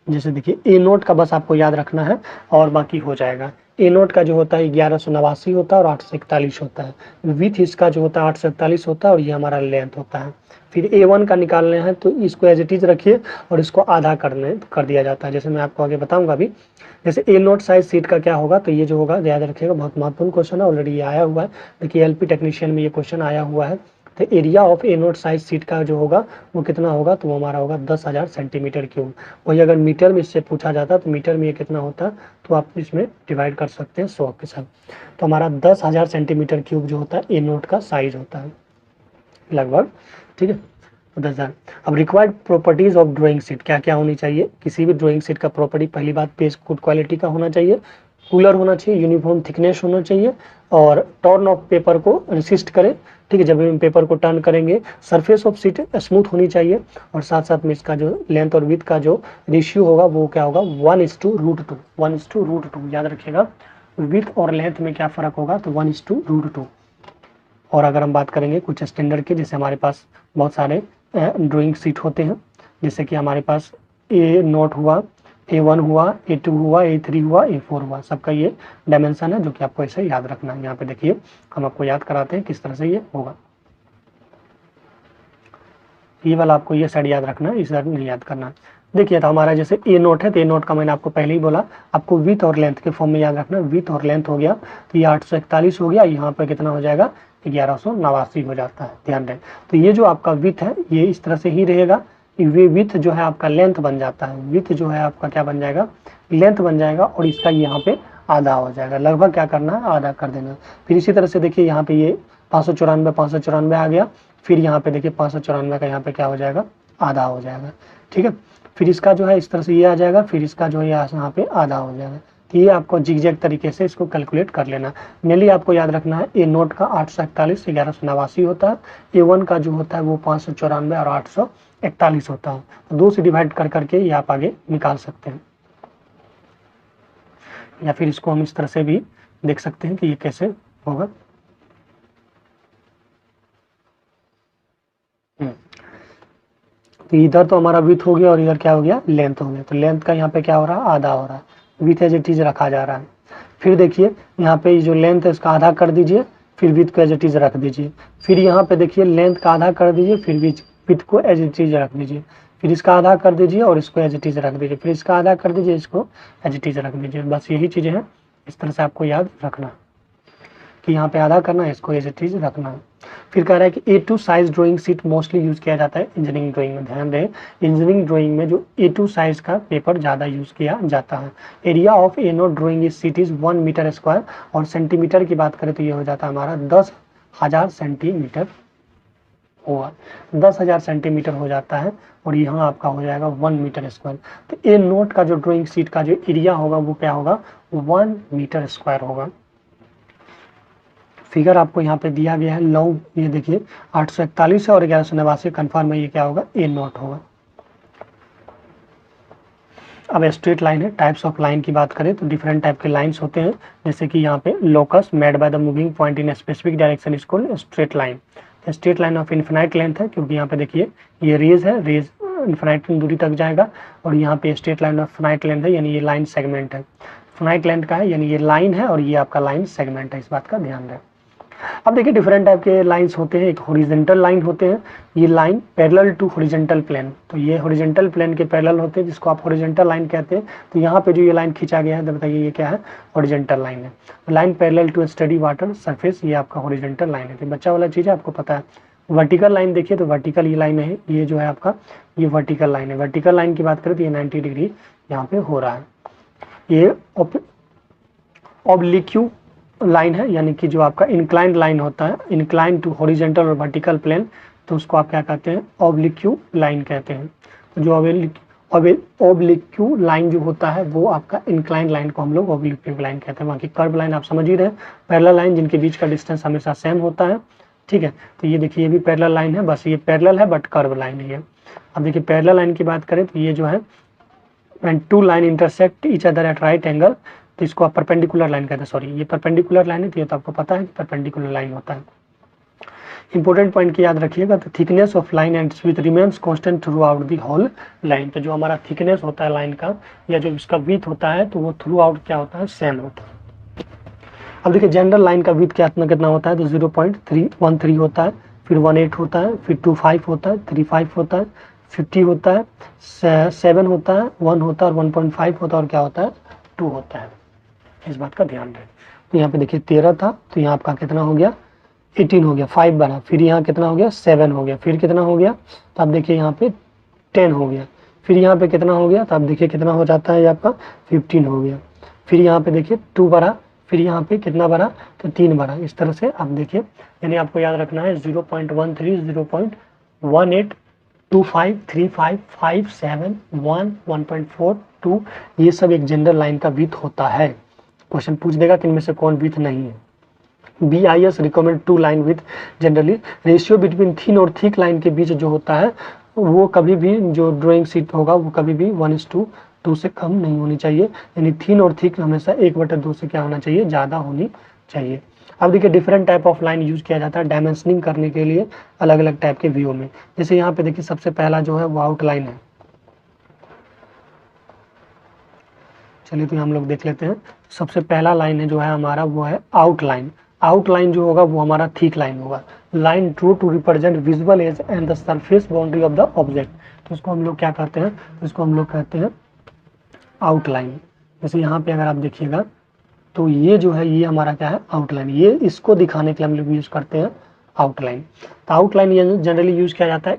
जैसे देखिए A नोट का बस आपको याद रखना है और बाकी हो जाएगा। ए नोट का जो होता है 1189 होता है और 841 होता है। विथ इसका जो होता है 841 होता है और ये हमारा लेंथ होता है। फिर A1 का निकालना है तो इसको एज इट इज रखिए और इसको आधा कर दिया जाता है। जैसे मैं आपको आगे बताऊंगा अभी। जैसे ए नोट साइज सीट का क्या होगा, तो ये जो होगा याद रखिएगा, बहुत महत्वपूर्ण क्वेश्चन है, ऑलरेडी ये आया हुआ है। देखिए LP टेक्नीशियन में ये क्वेश्चन आया हुआ है। तो area of A note size seat का जो होगा वो कितना होगा, तो वो हमारा होगा 10,000 सेंटीमीटर क्यूब। वही अगर मीटर में इससे पूछा जाता तो मीटर में ये कितना होता, तो आप इसमें डिवाइड कर सकते हैं 100 के साथ। तो हमारा 10,000 सेंटीमीटर क्यूब जो होता है ए नोट का साइज होता है लगभग। ठीक है, तो 10,000। अब required properties of drawing sheet क्या क्या होनी चाहिए। किसी भी ड्राइंग शीट का प्रॉपर्टी, पहली बात पेज गुड क्वालिटी का होना चाहिए, कूलर होना चाहिए, यूनिफॉर्म थिकनेस होना चाहिए और टर्न ऑफ पेपर को रेसिस्ट करे। ठीक है, जब हम पेपर को टर्न करेंगे सरफेस ऑफ शीट स्मूथ होनी चाहिए और साथ साथ में इसका जो लेंथ और विड्थ का जो रेशियो होगा वो क्या होगा 1:√2। 1:√2 याद रखिएगा। विड्थ और लेंथ में क्या फ़र्क होगा, तो 1:√2। और अगर हम बात करेंगे कुछ स्टैंडर्ड के, जैसे हमारे पास बहुत सारे ड्राइंग शीट होते हैं, जैसे कि हमारे पास ए नोट हुआ, A1 हुआ, A2 हुआ, A3 हुआ, A4 हुआ, सबका ये डायमेंशन है जो कि आपको ऐसे याद रखना है। यहाँ पे देखिए हम आपको याद कराते हैं किस तरह से ये होगा। ये वाला आपको ये साइड याद रखना है, इस साइड नहीं याद करना है। देखिए तो हमारा जैसे ए नोट है, तो ए नोट का मैंने आपको पहले ही बोला, आपको विथ और लेंथ के फॉर्म में याद रखना। विथ और लेंथ हो गया तो ये 841 हो गया, यहाँ पर कितना हो जाएगा 1189 हो जाता है, ध्यान रहे। तो ये जो आपका विथ है ये इस तरह से ही रहेगा, ये विथ जो है आपका लेंथ बन जाता है। विथ जो है आपका क्या बन जाएगा, लेंथ बन जाएगा और इसका यहाँ पे आधा हो जाएगा। लगभग क्या करना है, आधा कर देना। फिर इसी तरह से देखिए यहाँ पे ये 594 आ गया, फिर यहाँ पे देखिए 594 का यहाँ पे क्या हो जाएगा, आधा हो जाएगा। ठीक है, फिर इसका जो है इस तरह से ये आ जाएगा, फिर इसका जो है यहाँ पे आधा हो जाएगा। तो ये आपको जिगजैग तरीके से इसको कैलकुलेट कर लेना। मेनली आपको याद रखना है ए नोट का 841 1189 होता है, A1 का जो होता है वो 594 और 841 होता है। तो 2 से डिवाइड कर करके ये आप आगे निकाल सकते हैं, या फिर इसको हम इस तरह से भी देख सकते हैं कि ये कैसे होगा। तो इधर तो हमारा विथ हो गया और इधर क्या हो गया, लेंथ हो गया। तो लेंथ का यहाँ पे क्या हो रहा है, आधा हो रहा है, विथ एज इट इज रखा जा रहा है। फिर देखिए यहाँ पे जो लेंथ है इसका आधा कर दीजिए, फिर विथ को एज इट इज रख दीजिए। फिर यहाँ पे देखिए लेंथ का आधा कर दीजिए, फिर विथ को एज इट इज रख दीजिए। फिर इसका आधा कर दीजिए और इसको एज इट इज रख दीजिए। फिर इसका आधा कर दीजिए, इसको एज इट इज रख दीजिए। बस यही चीज़ें हैं, इस तरह से आपको याद रखना कि यहाँ पे आधा करना है, इसको एज इट इज रखना है। फिर कह रहा है कि A2 size drawing sheet mostly use किया जाता है इंजीनियरिंग ड्राइंग में। ध्यान दें, इंजीनियरिंग ड्राइंग में जो A2 साइज का पेपर ज़्यादा यूज किया जाता है। Area of A nought drawing sheet is 1 metre square, और सेंटीमीटर की बात करें तो ये हो जाता है हमारा 10,000 सेंटीमीटर होगा, 10,000 सेंटीमीटर हो जाता है। और यहाँ आपका हो जाएगा 1 मीटर स्क्वायर। तो ए नोट का जो ड्राइंग शीट का जो एरिया होगा वो क्या होगा, 1 मीटर स्क्वायर होगा। फिगर आपको यहाँ पे दिया गया है, लॉन्ग ये देखिए 841 है और 1189 कन्फर्म है, ये क्या होगा, ए नोट होगा। अब स्ट्रेट लाइन है, टाइप्स ऑफ लाइन की बात करें तो डिफरेंट टाइप के लाइंस होते हैं, जैसे कि यहाँ पे locus made by the moving point in specific direction is called straight line. Straight line of infinite length है, क्योंकि यहाँ पे देखिए ये रेज है, रेज इन्फिनाइट दूरी तक जाएगा। और यहाँ पे straight line of finite length है, यानी ये लाइन सेगमेंट है, फिनाइट लेंथ का है, यानी ये लाइन है और ये आपका लाइन सेगमेंट है, इस बात का ध्यान रखें। अब देखिए डिफरेंट टाइप के लाइंस होते हैं। एक हॉरिजॉन्टल लाइन होते हैं, ये line parallel to horizontal plane, तो ये हॉरिजॉन्टल प्लेन के पैरेलल होते हैं, जिसको आप हॉरिजॉन्टल लाइन कहते हैं। तो यहाँ पे जो ये लाइन खींचा गया है, तो बताइए ये क्या है, हॉरिजॉन्टल लाइन है। Line parallel to steady water surface, ये आपका हॉरिजॉन्टल लाइन है। तो बच्चा वाला चीज़ है, आपको पता है। वर्टिकल लाइन देखिए तो वर्टिकल ये लाइन है, ये जो है आपका ये वर्टिकल लाइन है। वर्टिकल लाइन की बात करें तो ये 90 डिग्री यहाँ पे हो रहा है। ये ऑब्लिक्यू लाइन है, यानी कि जो आपका इंक्लाइंड लाइन होता है, इंक्लाइन टू हॉरिजॉन्टल और वर्टिकल प्लेन, तो उसको आप क्या कहते हैं, ऑब्लिक्यू लाइन कहते हैं। तो जो ऑब्लिक्यू लाइन जो होता है वो आपका इंक्लाइंड लाइन को हम लोग ऑब्लिक्यू लाइन कहते हैं। बाकी कर्व लाइन आप समझ ही रहे हैं, पैरेलल लाइन जिनके बीच का डिस्टेंस हमेशा सेम होता है। ठीक है, तो ये देखिए ये भी पैरेलल लाइन है, बस ये पैरेलल है बट कर्व लाइन है ये। अब देखिए पैरेलल लाइन की बात करें तो ये जो है when two line intersect each other at right angle, तो इसको आप परपेंडिकुलर लाइन कहते हैं। सॉरी, ये परपेंडिकुलर लाइन है, तो ये तो आपको पता है कि परपेंडिकुलर लाइन होता है। इंपॉर्टेंट पॉइंट की याद रखिएगा, तो thickness of line and width remains constant throughout the whole line. तो जो हमारा थिकनेस होता है लाइन का, या जो इसका विथ होता है, तो वो थ्रू आउट क्या होता है, सेम होता है। अब देखिए जनरल लाइन का विड्थ कितना कितना होता है, तो 0.313 होता है, फिर 18 होता है, फिर 25 होता है, 35 होता है, 50 होता है, 7 होता है, 1 होता है और 1.5 होता है और क्या होता है 2 होता है। इस बात का ध्यान रखें। तो यहाँ पे देखिए 13 था, तो यहाँ आपका कितना हो गया 18 हो गया, 5 बना, फिर यहाँ कितना हो गया 7 हो गया, फिर कितना हो गया, तो आप देखिए यहाँ पे 10 हो गया, फिर यहाँ पे कितना हो गया, तो आप देखिए कितना हो जाता है आपका 15 हो गया, फिर यहाँ पे देखिए 2 बढ़ा, फिर यहाँ पे कितना बढ़ा, तो 3 बढ़ा। इस तरह से आप देखिए, यानी आपको याद रखना है 0.13, 0.18, 25, 35, 5, 7, 1, 1.4, 2, ये सब एक जनरल लाइन का विड्थ होता है। क्वेश्चन पूछ देगा कि इनमें से कौन विड्थ नहीं है। BIS recommend 2 line with generally ratio between thin और थिक लाइन के बीच जो होता है वो कभी भी, जो ड्राइंग शीट होगा वो कभी भी 1:2 से कम नहीं होनी चाहिए, यानी थिन और थिक हमेशा 1/2 से क्या होना चाहिए, ज़्यादा होनी चाहिए। अब देखिए different type of line use किया जाता है डायमेंशनिंग करने के लिए अलग अलग टाइप के व्यू में। जैसे यहाँ पे देखिए सबसे पहला जो है वो आउटलाइन है। चलिए तो हम लोग देख लेते हैं। सबसे पहला लाइन है जो है हमारा वो है आउटलाइन। आउटलाइन जो होगा वो हमारा थिक लाइन होगा। Line drew to represent visual edge and the surface boundary of the object, तो इसको हम लोग क्या कहते हैं, तो इसको हम लोग कहते हैं आउटलाइन। जैसे यहाँ पे अगर आप देखिएगा तो ये जो है ये हमारा क्या है आउटलाइन, ये इसको दिखाने के लिए हम लोग यूज करते हैं आउटलाइन। तो आउटलाइन ये जनरली यूज किया जाता है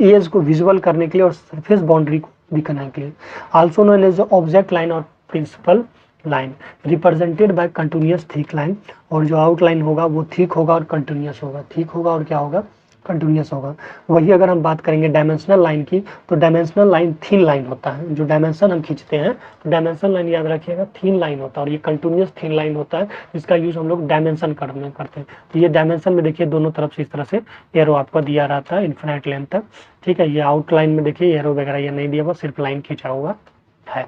एज को विजुअल करने के लिए और सरफेस बाउंड्री को दिखाने के लिए। Also known as object line और principal line represented by continuous thick line, और जो आउटलाइन होगा वो थिक होगा और कंटिन्यूअस होगा, थिक होगा और क्या होगा कंटिन्यूअस होगा। वही अगर हम बात करेंगे डायमेंशनल लाइन की, तो डायमेंशनल लाइन थिन लाइन होता है। जो डायमेंशन हम खींचते हैं तो डायमेंशनल लाइन याद रखिएगा थिन लाइन होता है, और ये कंटिन्यूअस थिन लाइन होता है जिसका यूज हम लोग डायमेंशन करने करते हैं। तो ये डायमेंशन में देखिए दोनों तरफ से इस तरह से एरो आपका दिया रहता है इन्फिनाइट लेंथ तक, ठीक है। ये आउटलाइन में देखिए एरो वगैरह ये नहीं दिया हुआ, सिर्फ लाइन खींचा हुआ है।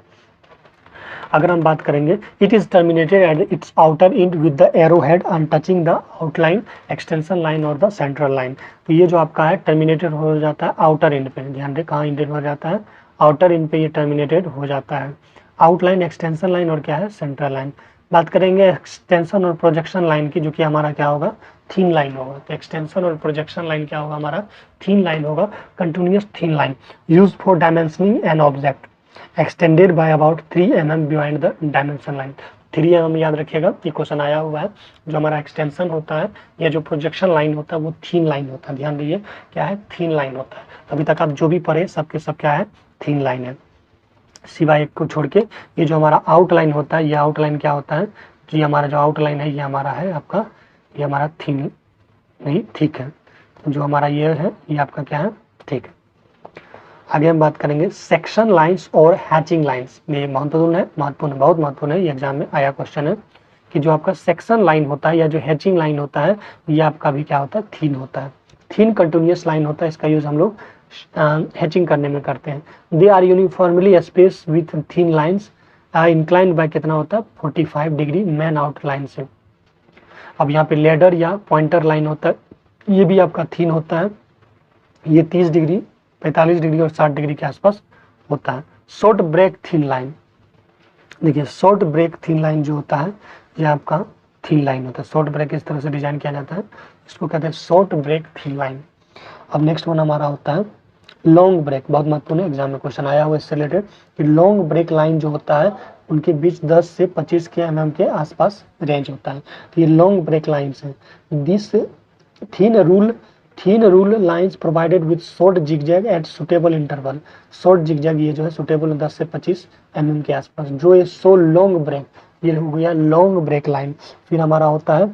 अगर हम बात करेंगे, it is terminated at its outer and with the arrow head on touching the outline, extension line और द सेंट्रल लाइन। तो ये जो आपका है टर्मिनेटेड हो जाता है आउटर एंड पे, ध्यान दें कहाँ इंडेड हो जाता है, आउटर एंड पे ये टर्मिनेटेड हो जाता है। आउटलाइन, एक्सटेंशन लाइन और क्या है सेंट्रल लाइन। बात करेंगे एक्सटेंशन और प्रोजेक्शन लाइन की, जो कि हमारा क्या होगा थीन लाइन होगा। तो एक्सटेंशन और प्रोजेक्शन लाइन क्या होगा हमारा थीन लाइन होगा, continuous thin line use for dimensioning an object extended by about 3 mm behind the dimension line. 3 mm याद रखिएगा, ये क्वेश्चन आया हुआ है। जो हमारा एक्सटेंशन होता है या जो प्रोजेक्शन लाइन होता है वो थीन लाइन होता है, ध्यान दीजिए क्या है थीन लाइन होता है। अभी तक आप जो भी पढ़े सबके सब क्या है थीन लाइन है, सिवाय एक को छोड़ के। ये जो हमारा आउटलाइन होता है, ये आउटलाइन क्या होता है, ये हमारा जो आउटलाइन है ये हमारा है आपका, ये हमारा थीन नहीं ठीक है। जो हमारा ये है ये आपका क्या है ठीक है। आगे हम बात करेंगे सेक्शन लाइंस और हैचिंग लाइंस। ये महत्वपूर्ण है, महत्वपूर्ण बहुत महत्वपूर्ण है, ये एग्जाम में आया क्वेश्चन है कि जो आपका सेक्शन लाइन होता है या जो हैचिंग लाइन होता है ये आपका भी क्या होता है थीन होता है। थीन कंटिन्यूअस लाइन होता है, इसका यूज हम लोग हैचिंग करने में करते हैं। They are uniformly space with thin lines incline by कितना होता है 45 डिग्री मैन आउट लाइन से। अब यहाँ पे लेडर या पॉइंटर लाइन होता है, ये भी आपका थीन होता है, ये 30 डिग्री 45 डिग्री और 60 डिग्री के आसपास होता है। शॉर्ट ब्रेक थीन लाइन, देखिए शॉर्ट ब्रेक थीन लाइन जो होता है ये आपका थीन लाइन होता है। शॉर्ट ब्रेक इस तरह से डिजाइन किया जाता है, इसको कहते हैं शॉर्ट ब्रेक थीन लाइन। अब नेक्स्ट वन हमारा होता है लॉन्ग ब्रेक, बहुत महत्वपूर्ण है, एग्जाम में क्वेश्चन आया हुआ इससे रिलेटेड कि लॉन्ग ब्रेक लाइन जो होता है उनके बीच 10 से 25 के mm के आसपास रेंज होता है। तो ये लॉन्ग ब्रेक लाइन्स हैं। This thin rule lines provided with short zigzag at suitable interval. Short zigzag ये जो है सुटेबल 10 से 25 mm के आसपास, जो ये सो लॉन्ग ब्रेक, ये हो गया लॉन्ग ब्रेक लाइन। फिर हमारा होता है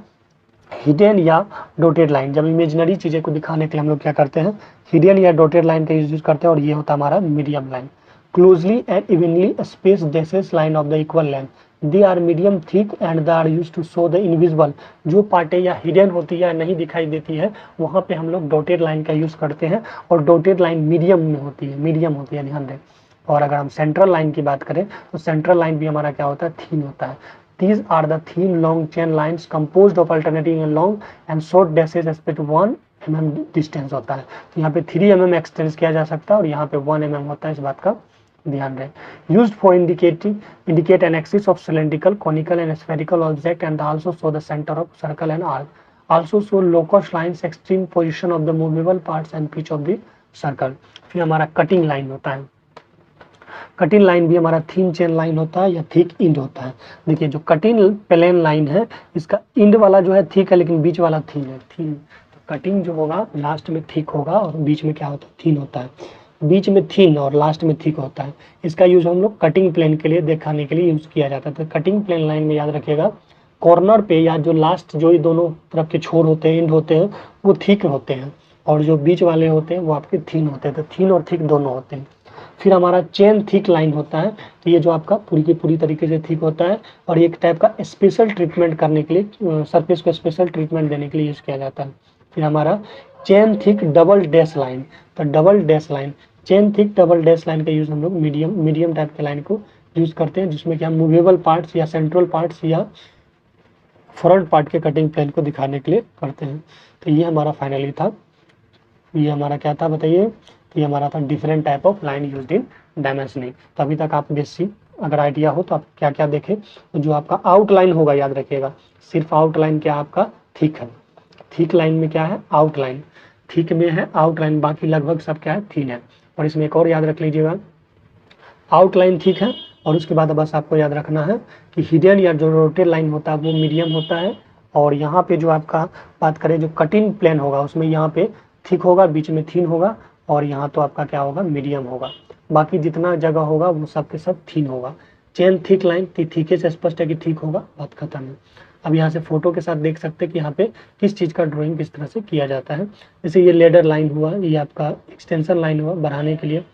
हिडन या डॉटेड लाइन। जब इमेजिनरी चीज़ें को दिखाने के लिए हम लोग क्या करते हैं हिडन या डॉटेड लाइन का यूज करते हैं, और ये होता है हमारा medium line. Closely and evenly space dashes line of the equal length, they are medium thick and they are use to show the invisible. जो पार्टें या हिडन होती है या नहीं दिखाई देती है वहाँ पे हम लोग डॉटेड लाइन का यूज करते हैं, और डॉटेड लाइन मीडियम में होती है, मीडियम होती है, ध्यान दें। और अगर हम सेंट्रल लाइन की बात करें तो सेंट्रल लाइन भी हमारा क्या होता है थीन होता है। These are the thin long chain lines composed of alternating long and short dashes respect 1 mm distance होता है। तो यहाँ पे 3 mm एक्सटेंड किया जा सकता है और यहाँ पे 1 mm होता है, इस बात का ध्यान रहे। Used for indicate an axis of cylindrical, conical and spherical object and also show the center of circle and arc. Also show locus lines, extreme position of the movable parts and pitch of the circle. फिर हमारा कटिंग लाइन होता है। कटिंग लाइन भी हमारा थीन चेन लाइन होता है या थिक इंड होता है। देखिए जो कटिंग प्लेन लाइन है इसका इंड वाला जो है थिक है लेकिन बीच वाला थीन है। थीन तो कटिंग जो होगा लास्ट में थिक होगा और बीच में क्या होता है, थीन होता है। बीच में थीन और लास्ट में थिक होता है। इसका यूज हम लोग कटिंग प्लेन के लिए दिखाने के लिए यूज किया जाता है। तो कटिंग प्लेन लाइन में याद रखिएगा कॉर्नर पे या जो लास्ट जो दोनों तरफ के छोर होते हैं, इंड होते हैं, वो थिक होते हैं और जो बीच वाले होते हैं वो आपके थीन होते हैं। तो थीन और थिक दोनों होते हैं। फिर हमारा चेन थिक लाइन होता है। तो ये जो आपका पूरी की पूरी तरीके से थिक होता है और एक टाइप का स्पेशल ट्रीटमेंट करने के लिए, सरफेस को स्पेशल ट्रीटमेंट देने के लिए यूज किया जाता है। फिर हमारा chain thick double dash line. तो double dash line, chain thick double dash line का यूज हम लोग मीडियम टाइप के लाइन को यूज करते हैं जिसमें कि हम मूवेबल पार्ट्स या सेंट्रल पार्ट्स या फ्रंट पार्ट के कटिंग प्लेन को दिखाने के लिए करते हैं। तो ये हमारा फाइनली था, ये हमारा क्या था बताइए, ये हमारा था different type of line used in dimensioning. तो अभी तक आप बेसिक अगर आइडिया हो तो आप क्या क्या देखें। तो जो आपका आउटलाइन होगा याद रखिएगा, सिर्फ आउटलाइन क्या आपका थिक है। थिक लाइन में क्या है, आउटलाइन। थिक में है आउटलाइन, बाकी लगभग सब क्या है, थीन है। और इसमें एक और याद रख लीजिएगा, आउटलाइन ठीक है और उसके बाद बस आपको याद रखना है कि हिडन या जो रोटेड लाइन होता है वो मीडियम होता है। और यहाँ पे जो आपका बात करें जो कटिंग प्लेन होगा उसमें यहाँ पे थिक होगा, बीच में थीन होगा और यहाँ तो आपका क्या होगा, मीडियम होगा। बाकी जितना जगह होगा वो सब के सब थीन होगा। चेन थिक लाइन थिके से स्पष्ट है कि ठीक होगा, बात खत्म है। अब यहाँ से फोटो के साथ देख सकते हैं कि यहाँ पे किस चीज़ का ड्राइंग किस तरह से किया जाता है। जैसे ये लेडर लाइन हुआ, ये आपका एक्सटेंशन लाइन हुआ बढ़ाने के लिए,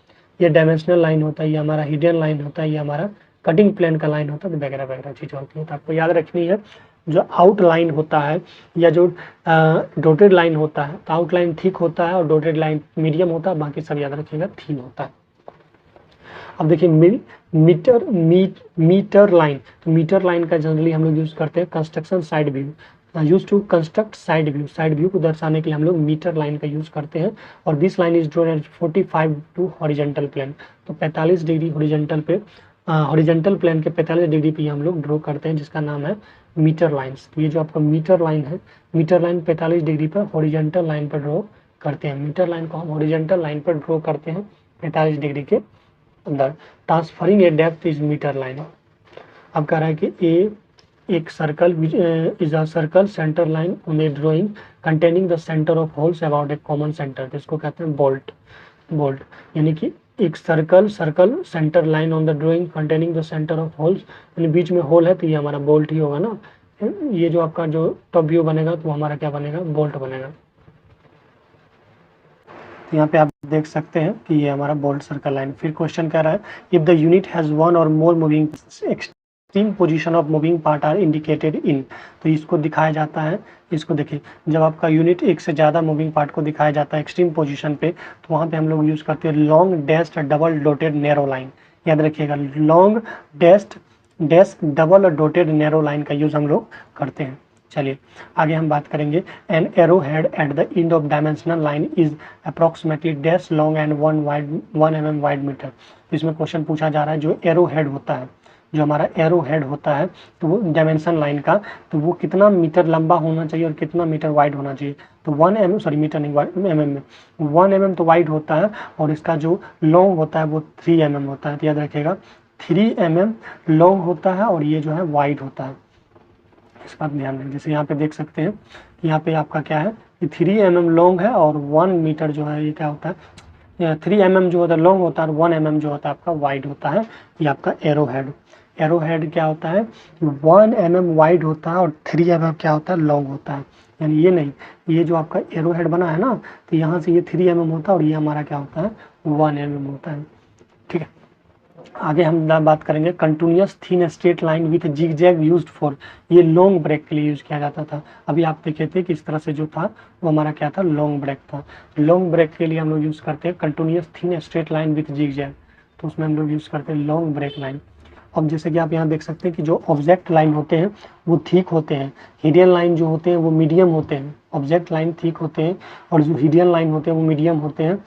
ये डायमेंशनल लाइन होता है, ये हमारा हिडन लाइन होता है, ये हमारा कटिंग प्लेन का लाइन होता है, तो वगैरह वगैरह चीज़ होती है। तो आपको याद रखनी है जो आउट लाइन होता है या जो डॉटेड लाइन होता है, तो आउट लाइन थिक होता है और डॉटेड लाइन मीडियम होता है, बाकी सब याद रखिएगा थीन होता है। अब देखिए मीटर लाइन, तो मीटर लाइन का जनरली हम लोग यूज करते हैं construction side view, use to construct side view. Side view को दर्शाने के लिए हम लोग मीटर लाइन का यूज करते हैं। और this line is drawn at 45 to horizontal plane, तो 45 डिग्री हॉरिजॉन्टल पे, हॉरिजॉन्टल प्लेन के 45 डिग्री पे हम लोग ड्रॉ करते हैं जिसका नाम है मीटर लाइन्स। तो ये जो आपका मीटर लाइन है, मीटर लाइन 45 डिग्री पर हॉरिजॉन्टल लाइन पर ड्रॉ करते हैं। मीटर लाइन को हम हॉरिजॉन्टल लाइन पर ड्रॉ करते हैं 45 डिग्री के अंदर। Transferring a depth is mitre line. अब कह रहा है कि ए एक circle is a circle centre line on a drawing containing the centre of holes about a common centre, जिसको कहते हैं बोल्ट। बोल्ट यानी कि एक circle centre line on the drawing containing the centre of holes, यानी बीच में होल है तो ये हमारा बोल्ट ही होगा ना। ये जो आपका जो टॉप व्यू बनेगा तो हमारा क्या बनेगा, बोल्ट बनेगा। तो यहाँ पे आप देख सकते हैं कि ये हमारा बोल्ट सर्कल लाइन। फिर क्वेश्चन कह रहा है if the unit has one or more moving extreme position of moving part are indicated in, तो इसको दिखाया जाता है। इसको देखिए जब आपका यूनिट एक से ज़्यादा मूविंग पार्ट को दिखाया जाता है एक्सट्रीम पोजीशन पे, तो वहाँ पे हम लोग यूज़ करते हैं long dashed double dotted narrow line. याद रखिएगा लॉन्ग डैश डबल और डॉटेड नैरो लाइन का यूज़ हम लोग करते हैं। चलिए आगे हम बात करेंगे। An arrow head at the end of dimensional line is approximately dash long and 1 mm wide metre. इसमें क्वेश्चन पूछा जा रहा है जो एरो हेड होता है, जो हमारा एरो हेड होता है तो वो डायमेंशन लाइन का, तो वो कितना मीटर लंबा होना चाहिए और कितना मीटर वाइड होना चाहिए। तो 1 mm, सॉरी मीटर नहीं mm में, 1 mm तो वाइड होता है और इसका जो लॉन्ग होता है वो 3 mm होता है। तो याद रखिएगा 3 mm लॉन्ग होता है और ये जो है वाइड होता है, इस बात ध्यान दें। जैसे यहाँ पे देख सकते हैं यहाँ पे आपका क्या है, ये 3 mm लॉन्ग है और 1 मीटर जो है ये क्या होता है, 3 mm जो होता है लॉन्ग होता है और 1 mm जो होता है आपका वाइड होता है। ये आपका एरो हेड। एरो हेड क्या होता है, 1 mm वाइड होता है और 3 mm क्या होता है, लॉन्ग होता है। यानी ये नहीं, ये जो आपका एरो हेड बना है ना, तो यहाँ से ये 3 mm होता है और ये हमारा क्या होता है, 1 mm होता है। ठीक है, आगे हम बात करेंगे continuous thin straight line with zigzag used for, ये लॉन्ग ब्रेक के लिए यूज किया जाता था। अभी आप देखे थे कि इस तरह से जो था वो हमारा क्या था, लॉन्ग ब्रेक था। लॉन्ग ब्रेक के लिए हम लोग यूज करते हैं continuous thin straight line with zigzag, तो उसमें हम लोग यूज करते हैं लॉन्ग ब्रेक लाइन। अब जैसे कि आप यहाँ देख सकते हैं कि जो ऑब्जेक्ट लाइन होते हैं वो थिक होते हैं, हिडन लाइन जो होते हैं वो मीडियम होते हैं। ऑब्जेक्ट लाइन थिक होते हैं और जो हिडन लाइन होते हैं वो मीडियम होते हैं।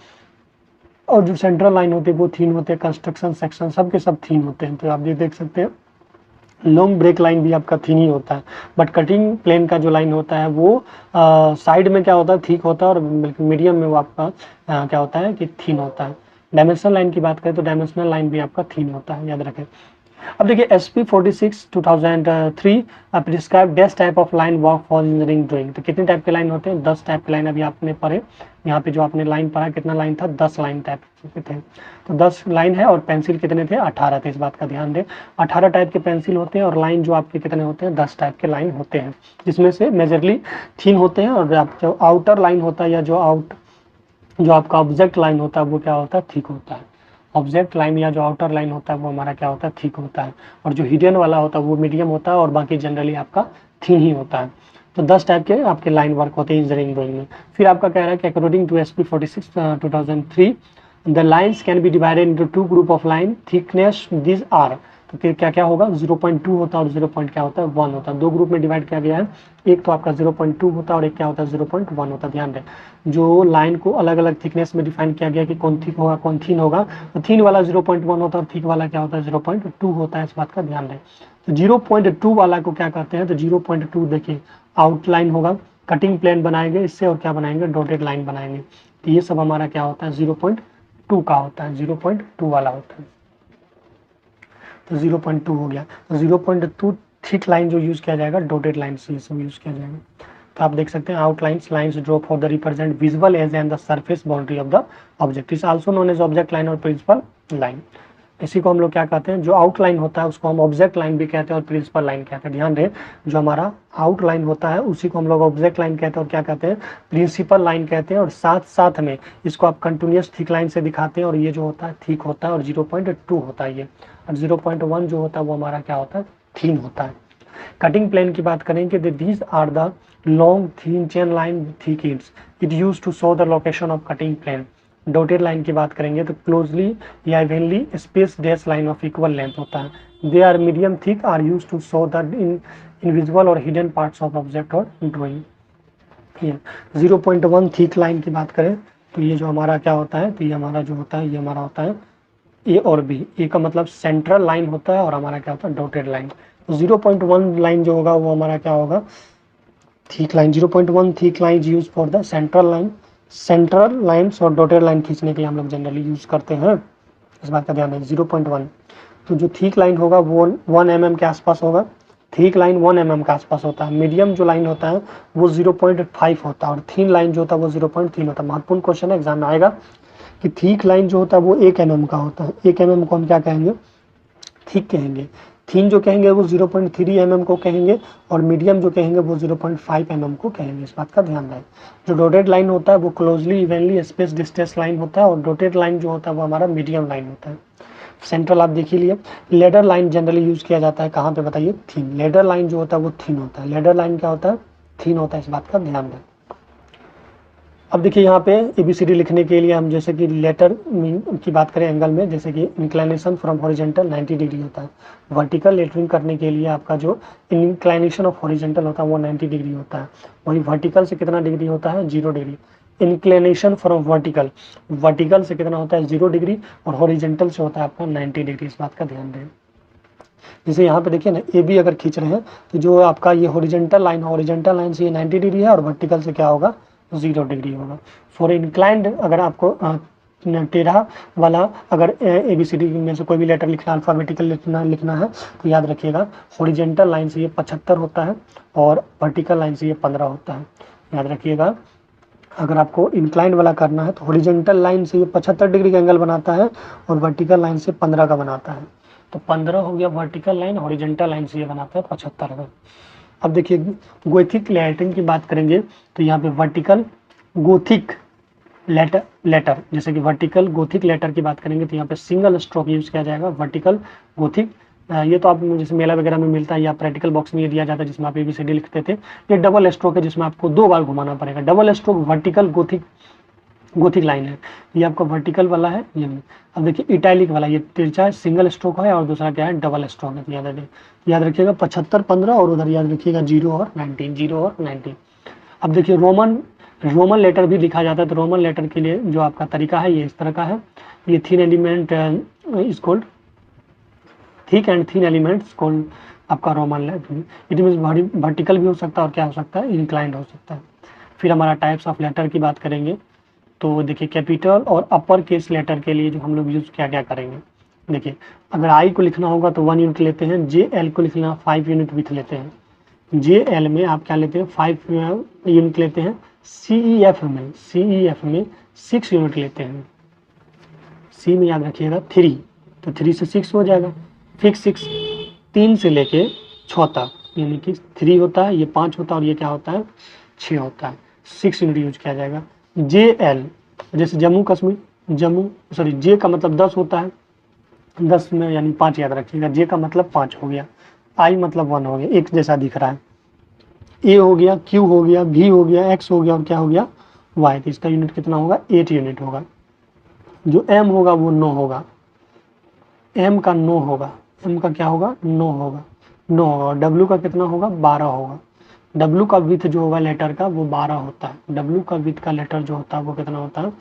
और जो सेंट्रल लाइन होती है वो थीन होते हैं, कंस्ट्रक्शन सेक्शन सब के सब थीन होते हैं। तो आप ये देख सकते हैं लॉन्ग ब्रेक लाइन भी आपका थीन ही होता है, बट कटिंग प्लेन का जो लाइन होता है वो साइड में क्या होता है थिक होता है, और मीडियम में वो आपका क्या होता है कि थीन होता है। डायमेंशनल लाइन की बात करें तो डायमेंशनल लाइन भी आपका थीन होता है, याद रखें। अब देखिए SP 46 2003 prescribe 10 type of line work for engineering drawing. तो कितने टाइप के लाइन होते हैं? 10 टाइप के लाइन अभी आपने पढ़े। यहाँ पे जो आपने लाइन पढ़ा कितना लाइन था? 10 लाइन टाइप के थे। तो 10 लाइन है और पेंसिल कितने थे? 18 थे। इस बात का ध्यान दें, 18 टाइप के पेंसिल होते हैं और लाइन जो आपके कितने होते हैं? 10 टाइप के लाइन होते हैं, जिसमें से मेजरली थीन होते हैं, और जो आउटर लाइन होता है या जो आपका ऑब्जेक्ट लाइन होता है वो क्या होता है? थिक होता है। ऑब्जेक्ट लाइन या जो आउटर लाइन होता है वो हमारा क्या होता है? थिक होता है। और जो हिडन वाला होता है वो मीडियम होता है, और बाकी जनरली आपका थिन ही होता है। तो 10 टाइप के आपके लाइन वर्क होते हैं इंजीनियरिंग ड्राइंग में। फिर आपका कह रहा है कि according to SP 46 2003 the lines can be divided into 2 group of line, thickness this are. तो फिर क्या क्या होगा? 0.2 होता है और 0. क्या होता है? 1 होता है। 2 ग्रुप में डिवाइड किया गया है, एक तो आपका 0.2 होता है और एक क्या होता है? 0.1 होता है। ध्यान दें, जो लाइन को अलग अलग थिकनेस में डिफाइन किया गया कि कौन थिक होगा कौन थीन होगा। तो थीन वाला 0.1 होता है और थिक वाला क्या होता है? 0.2 होता है। इस बात का ध्यान दें। तो 0.2 वाला को क्या कहते हैं? तो 0.2 देखिए आउटलाइन होगा, कटिंग प्लेन बनाएंगे इससे, और क्या बनाएंगे? डॉटेड लाइन बनाएंगे। तो ये सब हमारा क्या होता है? 0.2 का होता है, 0.2 वाला होता है। तो 0.2 हो गया। तो 0.2 थिक लाइन जो यूज किया जाएगा डॉटेड लाइन से ये सब यूज किया जाएगा। तो आप देख सकते हैं outlines lines draw for the represent visual edge and the surface boundary of the object is also known as object line और प्रिंसिपल लाइन। इसी को हम लोग क्या कहते हैं? जो आउटलाइन होता है उसको हम ऑब्जेक्ट लाइन भी कहते हैं और प्रिंसिपल लाइन कहते हैं। ध्यान दें, जो हमारा आउटलाइन होता है उसी को हम लोग ऑब्जेक्ट लाइन कहते हैं और क्या कहते हैं? प्रिंसिपल लाइन कहते हैं। और साथ साथ में इसको आप कंटिन्यूस थिक लाइन से दिखाते हैं, और ये जो होता है थिक होता है और 0.2 होता है ये, और 0.1 जो होता है वो हमारा क्या होता है? थीन होता है। कटिंग प्लेन की बात करेंगे तो these are the long thin chain line thick its it use to show the location of cutting plane. Dotted line की बात करेंगे तो क्लोजली या evenly space dash line of equal length होता है। They are medium thick, are use to show the invisible और हिडन पार्ट्स ऑफ ऑब्जेक्ट और ड्राइंग। 0.1 थिक लाइन की बात करें तो ये जो हमारा क्या होता है? तो ये हमारा जो होता है ये हमारा होता है ए और बी। ए का मतलब सेंट्रल लाइन होता है और हमारा क्या होता है? Dotted line. तो 0.1 लाइन जो होगा वो हमारा क्या होगा? Thick line. 0.1 thick line use for the central line. Central lines और डॉटेड लाइन खींचने के लिए हम लोग जनरली यूज करते हैं, इस बात का ध्यान है। 0.1 तो जो थिक लाइन होगा वो 1 mm के आसपास होगा। थिक लाइन 1 mm के आसपास होता है। मीडियम जो लाइन होता है वो 0.5 होता है और थिन लाइन जो होता है वो 0.3 होता है। महत्वपूर्ण क्वेश्चन है, एग्जाम में आएगा कि थिक लाइन जो होता है वो 1 mm का होता है। 1 mm को हम क्या कहेंगे? थिक कहेंगे। थीन जो कहेंगे वो 0.3 mm को कहेंगे, और मीडियम जो कहेंगे वो 0.5 mm को कहेंगे। इस बात का ध्यान रहे। जो डॉटेड लाइन होता है वो closely evenly space distance line होता है, और डॉटेड लाइन जो होता है वो हमारा मीडियम लाइन होता है। सेंट्रल आप देख ही लिए। लेडर लाइन जनरली यूज किया जाता है कहाँ पे बताइए? थीन। लेडर लाइन जो होता है वो थीन होता है। लेडर लाइन क्या होता है? थीन होता है। इस बात का ध्यान रहे। अब देखिए यहाँ पे ABCD लिखने के लिए हम जैसे कि लेटर की बात करें एंगल में, जैसे कि इंक्लाइनेशन फ्रॉम हॉरिजॉन्टल 90 डिग्री होता है। वर्टिकल लेटरिंग करने के लिए आपका जो इंक्लाइनेशन ऑफ हॉरिजॉन्टल होता है वो 90 डिग्री होता है। वही वर्टिकल से कितना डिग्री होता है? 0 डिग्री। इंक्लिनेशन फ्रॉम वर्टिकल से कितना होता है? 0 डिग्री, और हॉरिजॉन्टल से होता है आपका 90 डिग्री। इस बात का ध्यान दें। जैसे यहाँ पे देखिए ना AB अगर खींच रहे हैं तो जो आपका ये हॉरिजॉन्टल लाइन से ये 90 डिग्री है, और वर्टिकल से क्या होगा? 0 डिग्री होगा। फॉर इंक्लाइंड अगर आपको टेढ़ा वाला अगर ABCD में से कोई भी लेटर लिखना अल्फाबेटिकल लिखना है तो याद रखिएगा हॉरिजॉन्टल लाइन से ये 75 होता है और वर्टिकल लाइन से ये 15 होता है। याद रखिएगा अगर आपको इंक्लाइंड वाला करना है तो हॉरिजॉन्टल लाइन से ये 75 डिग्री का एंगल बनाता है और वर्टिकल लाइन से 15 का बनाता है। तो 15 हो गया वर्टिकल लाइन, हॉरिजॉन्टल लाइन से ये बनाता है 75 का। अब देखिए गोथिक लेटरिंग की बात करेंगे तो यहाँ पे वर्टिकल गोथिक लेटर जैसे कि वर्टिकल गोथिक लेटर की बात करेंगे तो यहाँ पे सिंगल स्ट्रोक यूज किया जाएगा। वर्टिकल गोथिक ये तो आप जैसे मेला वगैरह में मिलता है या प्रैक्टिकल बॉक्स में ये दिया जाता है जिसमें आप ABCD लिखते थे। ये डबल स्ट्रोक है जिसमें आपको 2 बार घुमाना पड़ेगा। Double stroke vertical Gothic line है, ये आपका वर्टिकल वाला है। ये अब देखिए इटैलिक वाला ये तिरछा सिंगल स्ट्रोक है और दूसरा क्या है? डबल स्ट्रोक है। याद रखिएगा 75 15 और उधर याद रखिएगा 0 और 19। अब देखिए रोमन रोमन लेटर भी लिखा जाता है, तो रोमन लेटर के लिए जो आपका तरीका है ये इस तरह का है। ये thin element is called thick and thin elements called आपका Roman letter. It means vertical भी हो सकता है और क्या हो सकता है, इंक्लाइंड हो सकता है। फिर हमारा टाइप्स ऑफ लेटर की बात करेंगे, तो देखिए कैपिटल और अपर केस लेटर के लिए जो हम लोग यूज़ क्या क्या करेंगे। देखिए अगर आई को लिखना होगा तो 1 यूनिट लेते हैं, जे एल को लिखना 5 यूनिट विथ लेते हैं। जे एल में आप क्या लेते हैं, 5 यूनिट लेते हैं। सी ई एफ में 6 यूनिट लेते हैं। सी में याद रखिएगा 3, तो 3 से 6 हो जाएगा। फिक्स 6 3 से लेके 6 तक, यानी कि 3 होता है, ये 5 होता है और ये क्या होता है 6 होता है। 6 यूनिट यूज किया जाएगा। जे एल जैसे जम्मू कश्मीर, जे का मतलब 10 होता है, 10 में यानी 5 याद रखिएगा। जे का मतलब 5 हो गया, आई मतलब 1 हो गया, एक जैसा दिख रहा है। ए हो गया, क्यू हो गया, भी हो गया, एक्स हो गया और क्या हो गया वाई। तो इसका यूनिट कितना होगा, 8 यूनिट होगा। जो एम होगा वो 9 होगा, एम का 9 होगा, एम का क्या होगा 9 होगा, 9 होगा। और डब्ल्यू का कितना होगा 12 होगा। डब्ल्यू का विथ जो होगा लेटर का वो 12 होता है। डब्ल्यू का विथ का लेटर जो होता है वो कितना होता है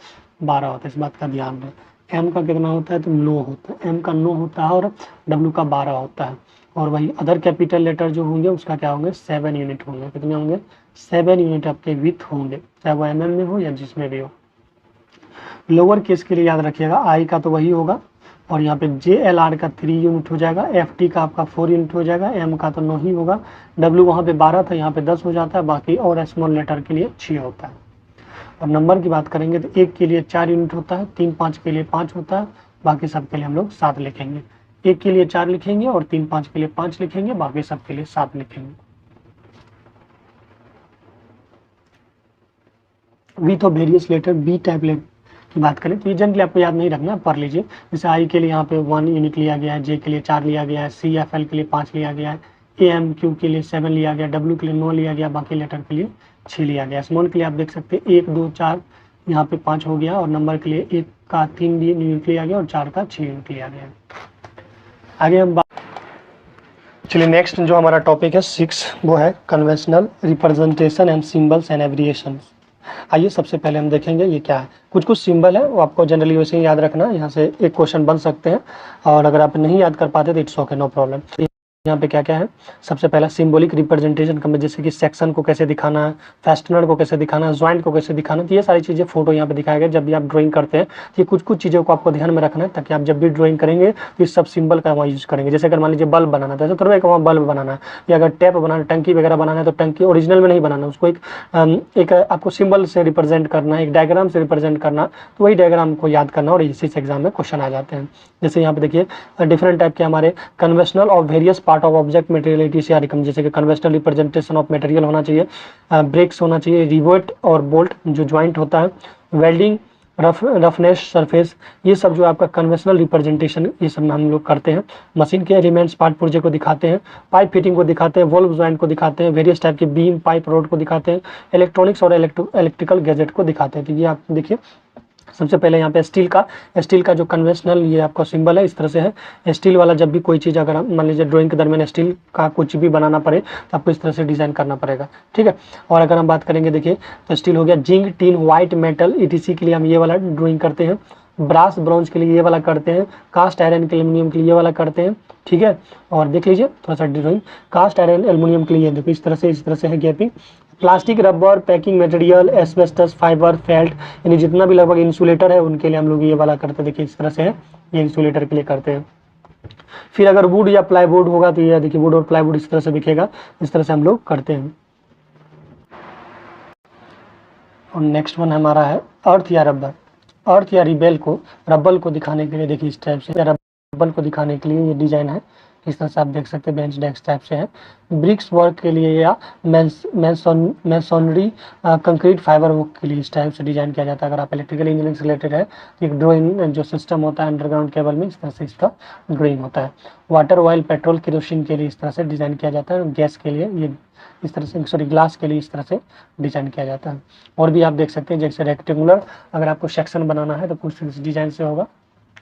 12 होता है, इस बात का ध्यान रहे। एम का कितना होता है तो 9 होता है, एम का 9 होता है और डब्ल्यू का 12 होता है। और वही अदर कैपिटल लेटर जो होंगे उसका क्या होंगे 7 यूनिट होंगे। कितने होंगे 7 यूनिट आपके विथ होंगे, चाहे वो एम में हो या जिसमें भी हो। लोअर केस के लिए याद रखिएगा, आई का तो वही होगा और यहाँ पे जे एल आर का 3 यूनिट हो जाएगा, एफ टी का आपका 4 यूनिट हो जाएगा, एम का तो 9 ही होगा, डब्ल्यू वहाँ पे 12 था यहाँ पे 10 हो जाता है, बाकी और स्मॉल लेटर के लिए 6 होता है। और नंबर की बात करेंगे तो एक के लिए 4 यूनिट होता है, 3 5 के लिए 5 होता है, बाकी सब के लिए हम लोग 7 लिखेंगे। एक के लिए 4 लिखेंगे और 3 5 के लिए 5 लिखेंगे, बाकी सब के लिए 7 लिखेंगे। Width of various letter B type letter की बात करें तो ये जनरली आपको याद नहीं रखना, पढ़ लीजिए। जैसे आई के लिए यहाँ पे 1 यूनिट लिया गया है, जे के लिए 4 लिया गया है, सी एफ एल के लिए 5 लिया गया है, ए एम क्यू के लिए 7 लिया गया, डब्ल्यू के लिए 9 लिया गया, बाकी लेटर के लिए 6 लिया गया। स्मॉल के लिए आप देख सकते हैं 1 2 4 यहाँ पे 5 हो गया, और नंबर के लिए 1 का 3 यूनिट लिया गया और 4 का 6 यूनिट लिया गया। आगे हम चलिए नेक्स्ट जो हमारा टॉपिक है 6 वो है conventional representation and symbols and abbreviations. आइए सबसे पहले हम देखेंगे ये क्या है। कुछ कुछ सिंबल है वो आपको जनरली वैसे ही याद रखना, यहाँ से एक क्वेश्चन बन सकते हैं, और अगर आप नहीं याद कर पाते तो इट्स ओके, नो प्रॉब्लम। यहाँ पे क्या क्या है, सबसे पहला सिंबॉलिक रिप्रेजेंटेशन का, जैसे कि सेक्शन को कैसे दिखाना है, फेस्टनर को कैसे दिखाना है, ज्वाइंट को कैसे दिखाना है, तो ये सारी चीज़ें फोटो यहाँ पे दिखाया गया। जब भी आप ड्राइंग करते हैं तो ये कुछ कुछ चीज़ों को आपको ध्यान में रखना है, ताकि आप जब भी ड्राइंग करेंगे तो इस सब सिंबल का वहाँ यूज करेंगे। जैसे अगर मान लीजिए बल्ब बनाना था तो करो एक वहाँ बल्ब बनाना है, या अगर टैप बनाना, टंकी वगैरह बनाना है तो टंकी ओरिजिनल में नहीं बनाना, उसको एक आपको सिंबल से रिप्रेजेंट करना है, एक डायग्राम से रिप्रेजेंट करना, तो वही डायग्राम को याद करना और इसी से एग्जाम में क्वेश्चन आ जाते हैं। जैसे यहाँ पे देखिए डिफरेंट टाइप के हमारे कन्वेंशनल और various part of object materiality से आरिकम, जैसे कि कन्वेंशनल रिप्रेजेंटेशन ऑफ मटेरियल होना चाहिए, ब्रेक्स होना चाहिए, रिवेट और बोल्ट जो ज्वाइंट होता है, वेल्डिंग, रफनेस सरफेस, ये सब जो आपका कन्वेंशनल रिप्रेजेंटेशन ये सब हम लोग करते हैं। मशीन के एलिमेंट्स पार्ट पुर्जे को दिखाते हैं, पाइप फिटिंग को दिखाते हैं, वॉल्व ज्वाइंट को दिखाते हैं, वेरियस टाइप के बीम पाइप रोड को दिखाते हैं, इलेक्ट्रॉनिक्स और इलेक्ट्रिकल गैजेट को दिखाते हैं। तो ये आप देखिए सबसे पहले यहाँ पे स्टील का जो कन्वेंशनल ये आपका सिंबल है इस तरह से है। स्टील वाला जब भी कोई चीज़ अगर मान लीजिए ड्राइंग के दरमियान स्टील का कुछ भी बनाना पड़े तो आपको इस तरह से डिज़ाइन करना पड़ेगा, ठीक है। और अगर हम बात करेंगे देखिए तो स्टील हो गया, zinc, tin, white metal etc के लिए हम ये वाला ड्राइंग करते हैं, ब्रास ब्रॉन्ज के लिए ये वाला करते हैं, कास्ट आयरन के एल्यूमिनियम के लिए ये वाला करते हैं, ठीक है। और देख लीजिए थोड़ा सा ड्राइंग, कास्ट आयरन एल्यूमिनियम के लिए देखो इस तरह से है gapping. Plastic, rubber, packing material, asbestos, fibre, felt, यानी जितना भी लगभग इंसुलेटर है उनके लिए हम लोग ये वाला करते हैं। देखिए इस तरह से है, ये इंसुलेटर के लिए करते हैं। फिर अगर वुड या प्लाईवुड होगा तो ये देखिए वुड और प्लाईवुड इस तरह से दिखेगा, इस तरह से हम लोग करते हैं। और नेक्स्ट वन हमारा है अर्थ या रबर। अर्थ या रिबेल को, रबल को दिखाने के लिए देखिए इस टाइप से, रबल को दिखाने के लिए ये डिजाइन है, इस तरह से आप देख सकते हैं, बेंच डेस्क टाइप से है। ब्रिक्स वर्क के लिए या मैसोनरी कंक्रीट फाइबर वर्क के लिए इस टाइप से डिजाइन किया जाता है। अगर आप इलेक्ट्रिकल इंजीनियरिंग से रिलेटेड है तो एक ड्राइंग जो सिस्टम होता है अंडरग्राउंड केबल में, इस तरह से इसका ड्राइंग होता है। वाटर, ऑयल, पेट्रोल, केरोसिन के लिए इस तरह से डिजाइन किया जाता है। गैस के लिए ये इस तरह से, सॉरी ग्लास के लिए इस तरह से डिजाइन किया जाता है। और भी आप देख सकते हैं जैसे रेक्टेंगुलर, अगर आपको सेक्शन बनाना है तो कुछ इस डिजाइन से होगा।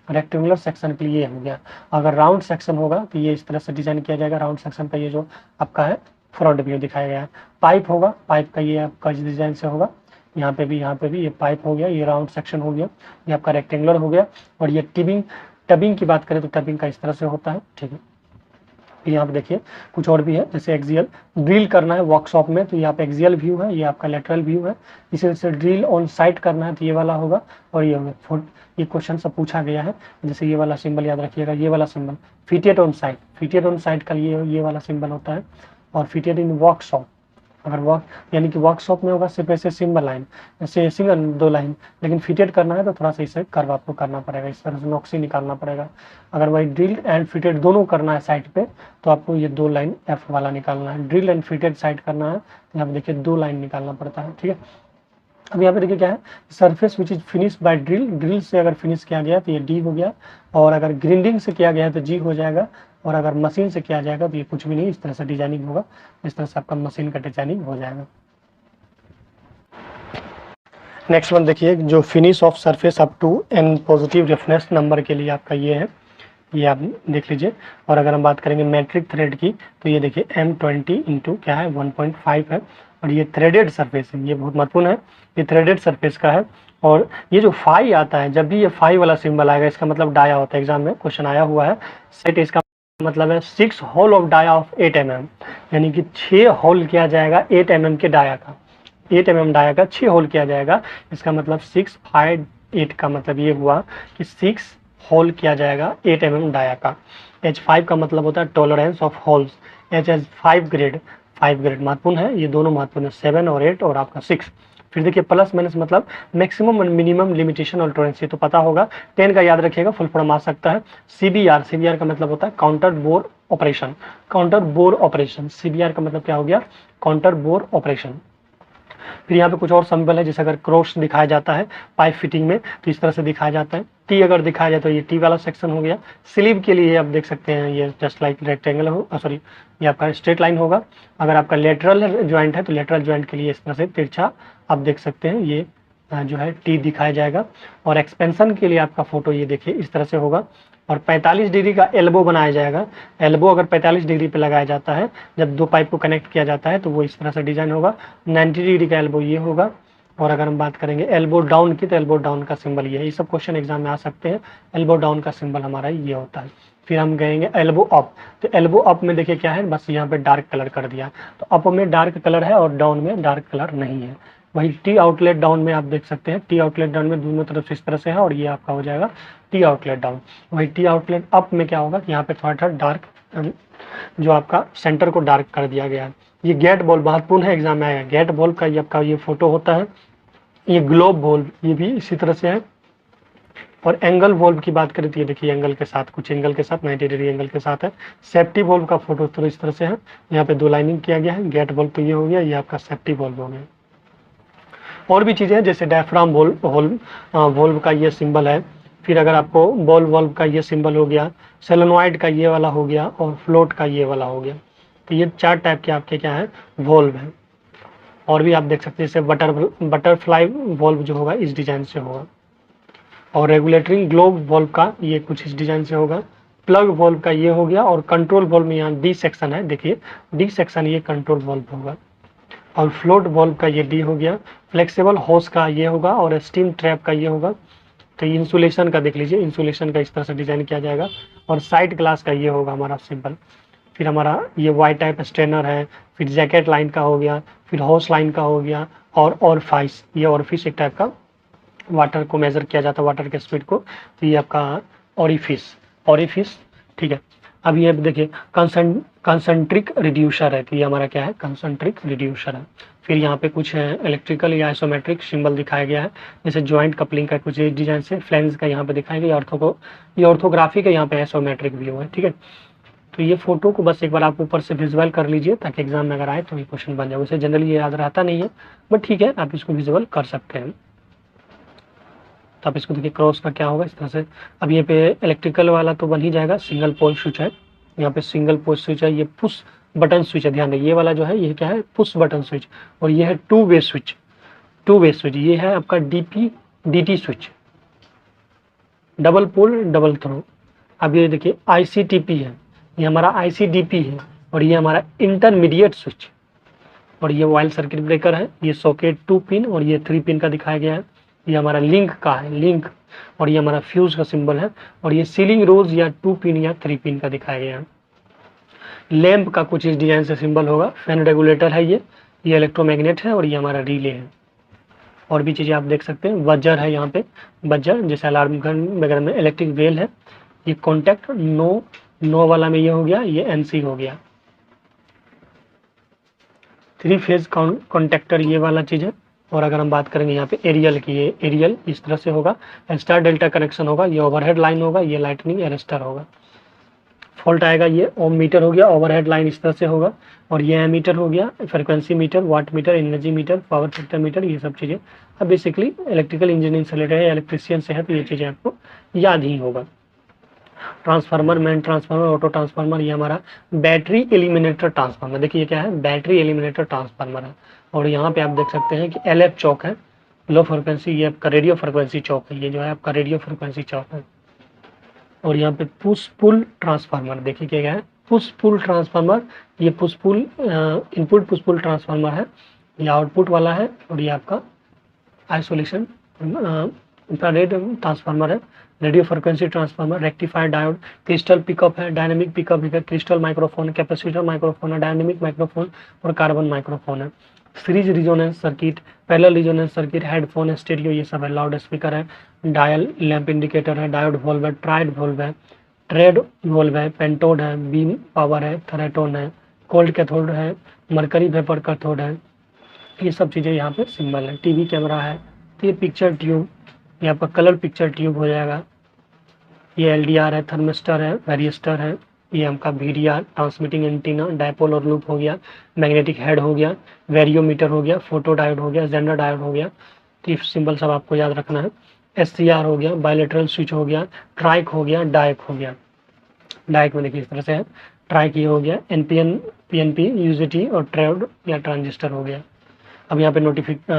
रेक्टेंगुलर सेक्शन के लिए हो गया। अगर राउंड सेक्शन होगा तो ये इस तरह से डिजाइन किया जाएगा। राउंड सेक्शन का ये जो आपका है फ्रंट व्यू दिखाया गया है। पाइप होगा, पाइप का ये आपका डिजाइन से होगा। यहाँ पे भी ये पाइप हो गया, ये राउंड सेक्शन हो गया, ये आपका रेक्टेंगुलर हो गया। और ये टबिंग की बात करें तो टबिंग का इस तरह से होता है, ठीक है। फिर यहाँ पे देखिए कुछ और भी है, जैसे एक्सियल ड्रिल करना है वर्कशॉप में तो यहाँ पे एक्सियल व्यू है, ये आपका लेटरल व्यू है। इसी तरह से ड्रिल ऑन साइट करना है तो ये वाला होगा। और ये होगा, ये क्वेश्चन सब पूछा गया है, जैसे ये वाला सिंबल याद रखिएगा, ये वाला सिंबल फिटेड ऑन साइट का ये वाला सिंबल होता है। और फिटेड इन वर्कशॉप, अगर वर्क यानी कि वर्कशॉप में होगा सिर्फ ऐसे सिंबल लाइन, ऐसे सिंगल 2 लाइन, लेकिन फिटेड करना है तो थोड़ा सा इसे कर्व आपको करना पड़ेगा, इस तरह से नॉक्सी निकालना पड़ेगा। अगर वही ड्रिल एंड फिटेड दोनों करना है साइड पे तो आपको ये 2 लाइन एफ वाला निकालना है। ड्रिल एंड फिटेड साइड करना है तो यहाँ पे देखिए 2 लाइन निकालना पड़ता है, ठीक है। अब यहाँ पे देखिए क्या है, surface which is finish by drill से अगर फिनिश किया गया तो ये डी हो गया, और अगर ग्रिंडिंग से किया गया है तो जी हो जाएगा, और अगर मशीन से किया जाएगा तो ये कुछ भी नहीं, इस तरह से डिजाइनिंग होगा, इस तरह से आपका मशीन का डिजाइनिंग हो जाएगा। नेक्स्ट वन देखिए, जो finish of surface up to an positive reference number के लिए आपका ये है, ये आप देख लीजिए। और अगर हम बात करेंगे मैट्रिक थ्रेड की तो ये देखिए M20 इंटू क्या है 1.5 है, और ये थ्रेडेड सरफेस है, ये बहुत महत्वपूर्ण है, ये थ्रेडेड सरफेस का है। और ये जो फाई आता है, जब भी ये फाई वाला सिंबल आएगा इसका मतलब डाया होता है, एग्जाम में क्वेश्चन आया हुआ है सेट, इसका मतलब है 6 hole of dia of 8 mm, यानी कि 6 होल किया जाएगा 8 mm के डाया का, 8 mm डाया का 6 होल किया जाएगा। इसका मतलब 6, 5, 8 का मतलब ये हुआ कि 6 होल किया जाएगा 8 mm डाया का। H5 का मतलब होता है tolerance of holes, H5 grade, 5 grade महत्वपूर्ण है, ये दोनों महत्वपूर्ण है, 7 और 8 और आपका 6। फिर देखिए प्लस माइनस मतलब मैक्सिमम और मिनिमम लिमिटेशन और टॉलरेंस, ये तो पता होगा, 10 का याद रखिएगा, फुल फॉर्म आ सकता है। CBR का मतलब होता है counter bore operation, counter bore operation, CBR का मतलब क्या हो गया, काउंटर बोर ऑपरेशन। फिर यहाँ पे कुछ और सिंबल है, जैसे अगर क्रॉस दिखाया जाता है पाइप फिटिंग में तो इस तरह से दिखाया जाता है, टी अगर दिखाया जाए तो ये टी वाला सेक्शन हो गया। स्लीव के लिए आप देख सकते हैं ये जस्ट लाइक रेक्टेंगल हो, सॉरी ये आपका स्ट्रेट लाइन होगा। अगर आपका लेटरल ज्वाइंट है तो लेटरल ज्वाइंट के लिए इस तरह से तिरछा आप देख सकते हैं, ये जो है टी दिखाया जाएगा। और एक्सपेंशन के लिए आपका फोटो ये देखिए इस तरह से होगा। और 45 डिग्री का एल्बो बनाया जाएगा, एल्बो अगर 45 डिग्री पे लगाया जाता है, जब 2 पाइप को कनेक्ट किया जाता है तो वो इस तरह से डिजाइन होगा। 90 डिग्री का एल्बो ये होगा। और अगर हम बात करेंगे एल्बो डाउन की तो एल्बो डाउन का सिंबल ये है, ये सब क्वेश्चन एग्जाम में आ सकते हैं। एल्बो डाउन का सिंबल हमारा ये होता है। फिर हम कहेंगे एल्बो अप, तो एल्बो अप में देखिए क्या है, बस यहाँ पे डार्क कलर कर दिया, तो अप में डार्क कलर है और डाउन में डार्क कलर नहीं है। वही टी आउटलेट डाउन में आप देख सकते हैं, टी आउटलेट डाउन में दोनों तरफ से इस तरह से है और ये आपका हो जाएगा टी आउटलेट डाउन। वही टी आउटलेट अप में क्या होगा कि यहाँ पे थोड़ा थोड़ा डार्क, जो आपका सेंटर को डार्क कर दिया गया है। ये गेट बॉल महत्वपूर्ण है, एग्जाम में आएगा, गेट बॉल का ये आपका ये फोटो होता है। ये ग्लोब वॉल्व ये भी इसी तरह से है। और एंगल वॉल्व की बात करें तो ये देखिए एंगल के साथ, कुछ एंगल के साथ 90 डिग्री एंगल के साथ है। सेफ्टी वॉल्व का फोटो तो इस तरह से है, यहाँ पे 2 लाइनिंग किया गया है। गेट वॉल्व तो ये हो गया, ये आपका सेफ्टी वॉल्व हो गया। और भी चीज़ें हैं जैसे डायफ्राम वॉल्व का ये सिंबल है। फिर अगर आपको बॉल वॉल्व का ये सिंबल हो गया, सेलेनॉइड का ये वाला हो गया और फ्लोट का ये वाला हो गया। तो ये 4 टाइप के आपके क्या है वॉल्व हैं। और भी आप देख सकते हैं जैसे बटरफ्लाई वॉल्व जो होगा इस डिजाइन से होगा। और रेगुलेटरी ग्लोब वॉल्व का ये कुछ इस डिजाइन से होगा। प्लग वॉल्व का ये हो गया। और कंट्रोल वॉल्व में यहाँ डी सेक्शन है, देखिए डी सेक्शन ये कंट्रोल वॉल्व होगा। और फ्लोट वॉल्व का ये डी हो गया। फ्लेक्सिबल होस का ये होगा और स्टीम ट्रैप का ये होगा। तो इंसुलेशन का देख लीजिए, इंसुलेशन का इस तरह से डिजाइन किया जाएगा। और साइड ग्लास का ये होगा हमारा सिंबल। फिर हमारा ये वाई टाइप स्ट्रेनर है। फिर जैकेट लाइन का हो गया, फिर होस लाइन का हो गया। और ऑरफाइस, ये ऑरफिस एक टाइप का वाटर को मेजर किया जाता है, वाटर के स्पीड को। तो ये आपका ऑरिफिस, ठीक है। अब ये देखिए कंसंट्रिक रिड्यूसर है, तो ये हमारा क्या है कंसंट्रिक रिड्यूसर है। फिर यहाँ पे कुछ इलेक्ट्रिकल या आइसोमेट्रिक सिंबल दिखाया गया है, जैसे ज्वाइंट कपलिंग का कुछ डिजाइन से फ्लेंस का यहाँ पे दिखाया गया। ये ऑर्थोग्राफी का यहाँ पे आइसोमेट्रिक व्यू है, ठीक है। तो ये फोटो को बस एक बार आप ऊपर से विजुअल कर लीजिए ताकि एग्जाम में अगर आए तो ये क्वेश्चन बन जाए। वैसे जनरली ये याद रहता नहीं है, बट ठीक है आप इसको विजुअल कर सकते हैं। तो आप इसको देखिए क्रॉस का क्या होगा इस तरह से। अब ये पे इलेक्ट्रिकल वाला तो बन ही जाएगा, सिंगल पोल स्विच है, यहाँ पे सिंगल पोल स्विच है। ये पुश बटन स्विच है, ध्यान दें ये वाला जो है ये क्या है पुश बटन स्विच। और ये है टू वे स्विच, ये है आपका DT switch, double pole double throw. अब ये देखिए ICTP है, ये हमारा ICDP है। और ये हमारा इंटरमीडिएट स्विच, और ये वाइल्ड सर्किट ब्रेकर है, ये सॉकेट 2 पिन और ये 3 पिन का दिखाया गया है। ये हमारा लिंक का है, लिंक, और ये हमारा फ्यूज का सिंबल है, और ये सीलिंग रोज या 2 पिन या 3 पिन का दिखाया गया है। लैंप का कुछ इस डिजाइन से सिंबल होगा। फैन रेगुलेटर है, ये इलेक्ट्रोमैग्नेट है, और ये हमारा रिले है। और भी चीज़ें आप देख सकते हैं। बजर है, यहाँ पे बजर जैसे अलार्म घन वगैरह में। इलेक्ट्रिक वेल है, ये कॉन्टैक्ट नो वाला में ये हो गया, ये एनसी हो गया। 3 फेज कॉन्टैक्टर ये वाला चीज़ है। और अगर हम बात करेंगे यहाँ पे एरियल की, ये एरियल इस तरह से होगा, स्टार डेल्टा कनेक्शन होगा, ये ओवरहेड लाइन होगा, ये लाइटनिंग अरेस्टर होगा। फॉल्ट आएगा, ये ओम मीटर हो गया, ओवरहेड लाइन इस तरह से होगा, और ये एमीटर हो गया, frequency meter, watt meter, energy meter, power factor meter, ये सब चीज़ें अब बेसिकली इलेक्ट्रिकल इंजीनियरिंग से रिलेटेड है, इलेक्ट्रिशियन से है, तो ये चीज़ें आपको याद ही होगा। Transformer, main transformer, auto transformer, ये हमारा बैटरी एलिमिनेटर ट्रांसफार्मर। देखिए ये क्या है, बैटरी एलिमिनेटर ट्रांसफार्मर है। और यहाँ पे आप देख सकते हैं कि LF चौक है, लो फ्रिक्वेंसी, ये आपका रेडियो फ्रिक्वेंसी चौक है, ये जो है आपका रेडियो फ्रिक्वेंसी चौक है। और यहाँ पे पुश पुल ट्रांसफार्मर, देखिए क्या है, पुश पुल ट्रांसफार्मर, ये push pull input push pull transformer है, ये आउटपुट वाला है, और ये आपका आइसोलेशन इंफ्रारेड ट्रांसफार्मर है। Radio frequency transformer, rectifier diode, crystal pickup है, डायनेमिक पिकअप है, क्रिस्टल माइक्रोफोन, कैपेसिटर माइक्रोफोन है, डायनेमिक माइक्रोफोन और कार्बन माइक्रोफोन है। Series resonance circuit, parallel resonance circuit, headphone, stereo, ये सब है। लाउड स्पीकर है, डायल लैंप इंडिकेटर है, डायोड वोल्व है, ट्राइड वोल्व है, ट्रेड वोल्व है, पेंटोड है, बीम पावर है, थेरेटोन है, कोल्ड कैथोड है, मरकरी वेपर कैथोड है। ये सब चीज़ें यहाँ पे सिंबल है। टीवी कैमरा है, तो ये पिक्चर ट्यूब, ये आपका कलर पिक्चर ट्यूब हो जाएगा। ये LDR है, थर्मिस्टर है, वेरिएस्टर है, ये आपका VDR ट्रांसमिटिंग एंटीना, डायपोल और लूप हो गया, मैग्नेटिक हेड हो गया, वेरियोमीटर हो गया, फोटो डायोड हो गया, जेंडर डायोड हो गया। तो ये सिंबल सब आपको याद रखना है। SCR हो गया, बायलेटरल स्विच हो गया, ट्राइक हो गया, डायक हो गया। डायक में देखिए इस तरह से है, ट्राइक ये हो गया, NPN, PNP, UJT और ट्रेड या ट्रांजिस्टर हो गया। अब यहाँ पे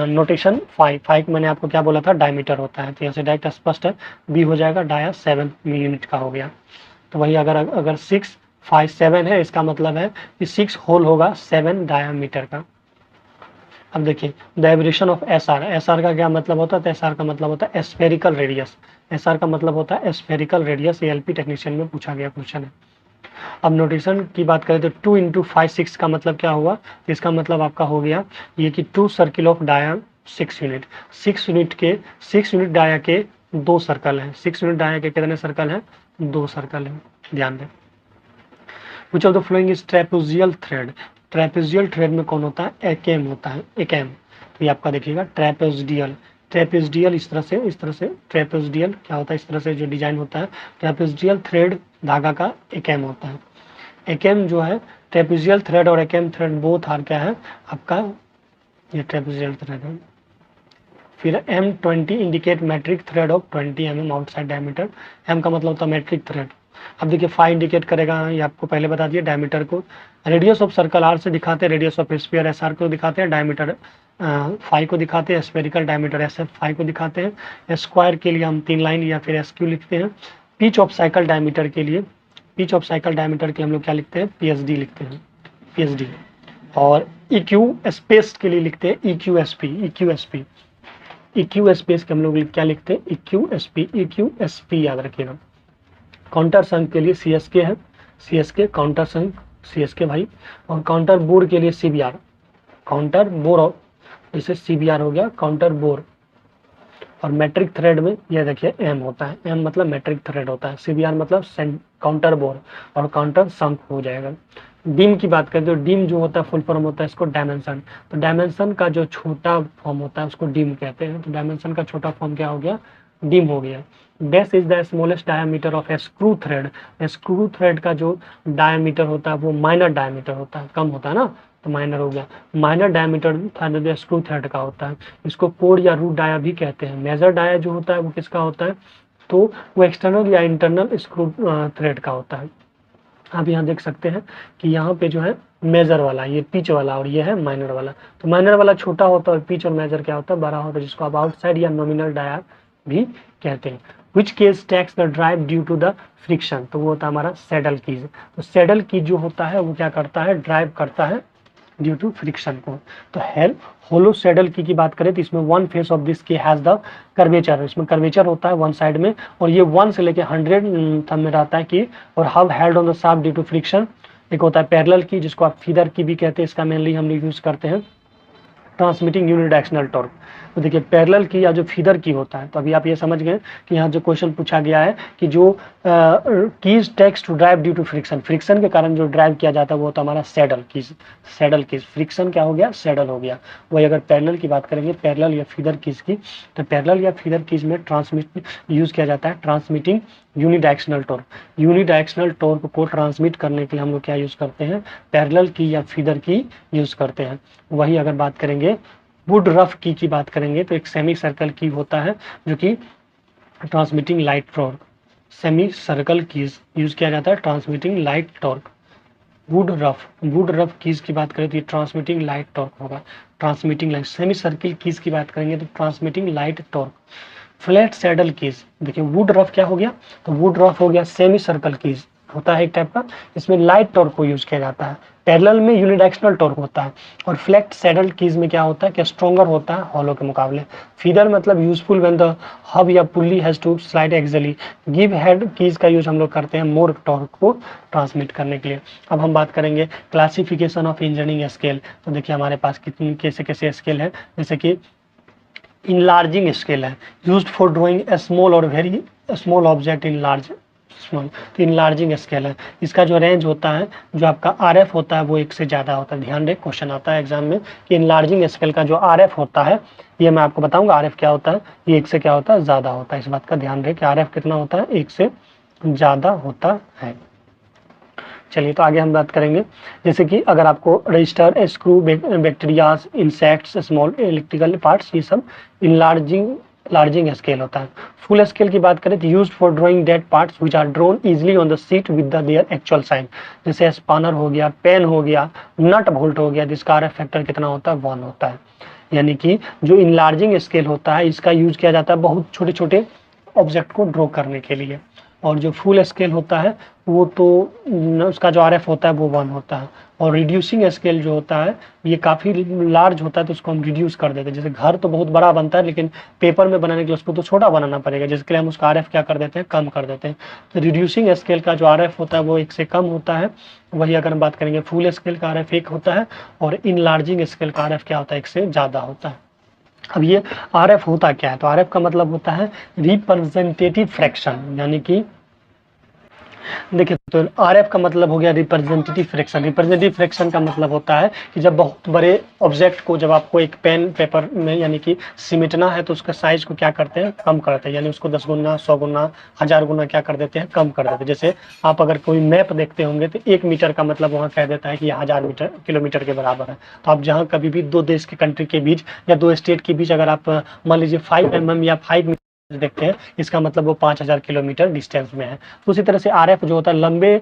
नोटेशन 5 मैंने आपको क्या बोला था, डायमीटर होता है, तो यहाँ से डायरेक्ट स्पष्ट है, B हो जाएगा, डाया 7 यूनिट का हो गया। तो वही अगर 6 5 7 है, इसका मतलब है कि 6 होल होगा 7 डायामीटर का। अब देखिए the abbreviation of SR, SR का क्या मतलब होता है, तो SR का मतलब होता है स्फेरिकल रेडियस, SR का मतलब होता है स्फेरिकल रेडियस। ये LP टेक्नीशियन में पूछा गया क्वेश्चन है। अब नोटेशन की बात करें तो 2 × 5 6 का मतलब क्या हुआ, तो इसका मतलब आपका हो गया ये कि 2 circle of dia 6 unit, 6 unit dia के 2 सर्कल हैं। 6 यूनिट डाया के कितने सर्कल हैं, 2 सर्कल हैं, ध्यान दें। Which of the following is trapezial thread, trapezial thread में कौन होता है, एकैम होता है, एकैम। तो ये आपका देखिएगा ट्रेपेजियल, ट्रेपेजियल इस तरह से ट्रेपेजियल क्या होता है, इस तरह से जो डिजाइन होता है, ट्रेपेजियल थ्रेड धागा का एकैम होता है। एकैम जो है, ट्रेपेजियल थ्रेड और एकैम थ्रेड बोथ आर क्या है आपका, ये ट्रेपेजियल थ्रेड है। फिर M20 indicate metric thread of 20 mm outside diameter, M का मतलब होता है मैट्रिक थ्रेड। अब देखिए 5 इंडिकेट करेगा, ये आपको पहले बता दिया, डायमीटर को रेडियस ऑफ सर्कल R से दिखाते हैं, रेडियस ऑफ स्फीयर SR को दिखाते हैं, डायमीटर 5 को दिखाते हैं, स्फेरिकल डायमीटर SF 5 को दिखाते हैं। स्क्वायर के लिए हम 3 लाइन या फिर SQ लिखते हैं। पिच ऑफ साइकिल डायमीटर के लिए, पिच ऑफ साइकिल डायमीटर के हम लोग क्या लिखते हैं, PSD लिखते हैं, PSD। और EQ स्पेस के लिए लिखते हैं EQSP, EQSP, EQ स्पेस के हम लोग क्या लिखते हैं, EQSP, EQSP याद रखिएगा। काउंटर संघ के लिए CSK है, CSK काउंटर संघ, CSK भाई। और काउंटर बोर के लिए CBR, काउंटर बोर, जैसे CBR हो गया काउंटर बोर। और मैट्रिक थ्रेड में यह देखिए M होता है, M मतलब मैट्रिक थ्रेड होता है, CBR मतलब काउंटर बोर और काउंटर संख हो जाएगा। डिम की बात करें तो डिम जो होता है फुल फॉर्म होता है इसको डायमेंशन, तो डायमेंशन का जो छोटा फॉर्म होता है उसको डिम कहते हैं। तो डायमेंशन का छोटा फॉर्म क्या हो गया, डिम हो गया। Dash is the smallest diameter of A screw thread, screw thread का जो डायमीटर होता है वो माइनर डायमीटर होता है, कम होता है ना, तो माइनर हो गया। माइनर डायमीटर स्क्रू थ्रेड का होता है, इसको कोर या रूट डाया भी कहते हैं। मेजर डाया जो होता है वो किसका होता है, तो वो एक्सटर्नल या इंटरनल स्क्रू थ्रेड का होता है। आप यहाँ देख सकते हैं कि यहाँ पे जो है मेजर वाला, ये पिच वाला और ये है माइनर वाला। तो माइनर वाला छोटा होता है, पिच और मेजर क्या होता है, बड़ा होता है, जिसको आप आउटसाइड या नॉमिनल डाया भी कहते हैं। Which case takes the drive due to the friction, तो वो होता है हमारा सैडल कीज। तो सैडल कीज जो होता है वो क्या करता है, ड्राइव करता है ड्यू टू फ्रिक्शन को। तो होलो सैडल की बात करें तो इसमें वन फेस ऑफ दिस की हैज़ द कर्वेचर, इसमें कर्वेचर होता है वन साइड में, और ये 1 से लेके 100 थंब में रहता है कि, और hub held on the shaft due to friction. एक होता है पैरेलल की जिसको आप फीदर की भी कहते हैं, इसका मेनली हम लोग यूज़ करते हैं। ट्रांसमिटिंग यूनिडायरेक्शनल टॉर्क, तो देखिए पैरेलल की या जो फीदर की होता है, तो अभी आप ये समझ गए कि यहाँ जो क्वेश्चन पूछा गया है कि जो keys takes to drive due to friction, friction के कारण जो ड्राइव किया जाता है वो होता है हमारा saddle keys, saddle keys, friction क्या हो गया, सैडल हो गया। वही अगर पैरेलल की बात करेंगे, पैरेलल या फीदर कीज की, तो पैरेलल या फीदर कीज में ट्रांसमिट यूज किया जाता है transmitting unidirectional torque. Unidirectional torque को ट्रांसमिट करने के लिए हम लोग क्या यूज करते हैं, पैरेलल की या फीदर की यूज करते हैं। वही अगर बात करेंगे वुड रफ की बात करेंगे तो एक सेमी सर्कल की होता है जो कि transmitting light torque, semi circle keys use किया जाता है transmitting light torque. Would rough keys की बात करें तो ये ट्रांसमिटिंग लाइट टॉर्क होगा, transmitting light. Semi circle keys की बात करेंगे तो transmitting light torque. Flat saddle keys, देखिए वुड रफ क्या हो गया, तो वुड रफ हो गया सेमी सर्कल कीज होता है एक टाइप का, इसमें लाइट टॉर्क को यूज किया जाता है। पैरेलल में यूनिडायरेक्शनल टॉर्क होता है, और फ्लैट सैडल कीज में क्या होता है कि स्ट्रॉन्गर होता है हॉलो के मुकाबले। फीदर मतलब यूजफुल व्हेन द हब या pulley has to slide axially. गिव हेड कीज का यूज हम लोग करते हैं मोर टॉर्क को ट्रांसमिट करने के लिए। अब हम बात करेंगे क्लासिफिकेशन ऑफ इंजीनियरिंग स्केल, तो देखिए हमारे पास कितनी कैसे कैसे स्केल है, जैसे कि इनलार्जिंग स्केल है, used for drawing a small or very small object in large small, तो इनलार्जिंग स्केल है। इसका जो रेंज होता है, जो आपका RF होता है वो 1 से ज़्यादा होता है। ध्यान दें, क्वेश्चन आता है एग्जाम में कि इनलार्जिंग स्केल का जो RF होता है, ये मैं आपको बताऊंगा RF क्या होता है, ये 1 से क्या होता है, ज़्यादा होता है। इस बात का ध्यान रखें कि RF कितना होता है, 1 से ज़्यादा होता है। चलिए तो आगे हम बात करेंगे, जैसे कि अगर आपको register, screw, bacterias, insects, small electrical parts, ये सब लार्जिंग स्केल होता है। फुल स्केल की बात करें तो used for drawing dead parts which are drawn easily on the sheet with their actual size, जैसे स्पानर हो गया, पेन हो गया, नट बोल्ट हो गया, जिसका RF फैक्टर कितना होता है, 1 होता है। यानी कि जो इनलार्जिंग स्केल होता है इसका यूज किया जाता है बहुत छोटे छोटे ऑब्जेक्ट को ड्रॉ करने के लिए, और जो फुल स्केल होता है वो तो उसका जो RF होता है वो 1 होता है। और रिड्यूसिंग स्केल जो होता है ये काफ़ी लार्ज होता है, तो उसको हम रिड्यूस कर देते हैं। जैसे घर तो बहुत बड़ा बनता है लेकिन पेपर में बनाने के लिए उसको तो छोटा बनाना पड़ेगा, जिसके लिए हम उसका RF क्या कर देते हैं, कम कर देते हैं। तो रिड्यूसिंग स्केल का जो RF होता है वो 1 से कम होता है। वही अगर हम बात करेंगे फुल स्केल का RF 1 होता है, और इनलार्जिंग स्केल का RF क्या होता है, 1 से ज़्यादा होता है। अब ये RF होता क्या है, तो RF का मतलब होता है रिप्रेजेंटेटिव फ्रैक्शन, यानी कि देखिए तो RF का मतलब हो गया रिप्रेजेंटेटिव फ्रैक्शन। रिप्रेजेंटेटिव फ्रैक्शन का मतलब होता है कि जब बहुत बड़े ऑब्जेक्ट को, जब आपको एक पेन पेपर में यानी कि सिमटना है तो उसका साइज को क्या करते हैं, कम करते हैं, यानी उसको 10 गुना, 100 गुना, 1000 गुना क्या कर देते हैं, कम कर देते हैं। जैसे आप अगर कोई मैप देखते होंगे तो 1 मीटर का मतलब वहाँ कह देता है कि 1000 किलोमीटर के बराबर है। तो आप जहाँ कभी भी 2 देश के कंट्री के बीच या 2 स्टेट के बीच अगर आप मान लीजिए 5 mm या 5 मीटर देखते हैं, इसका मतलब वो 5000 किलोमीटर डिस्टेंस में है। तो उसी तरह से RF जो होता है लंबे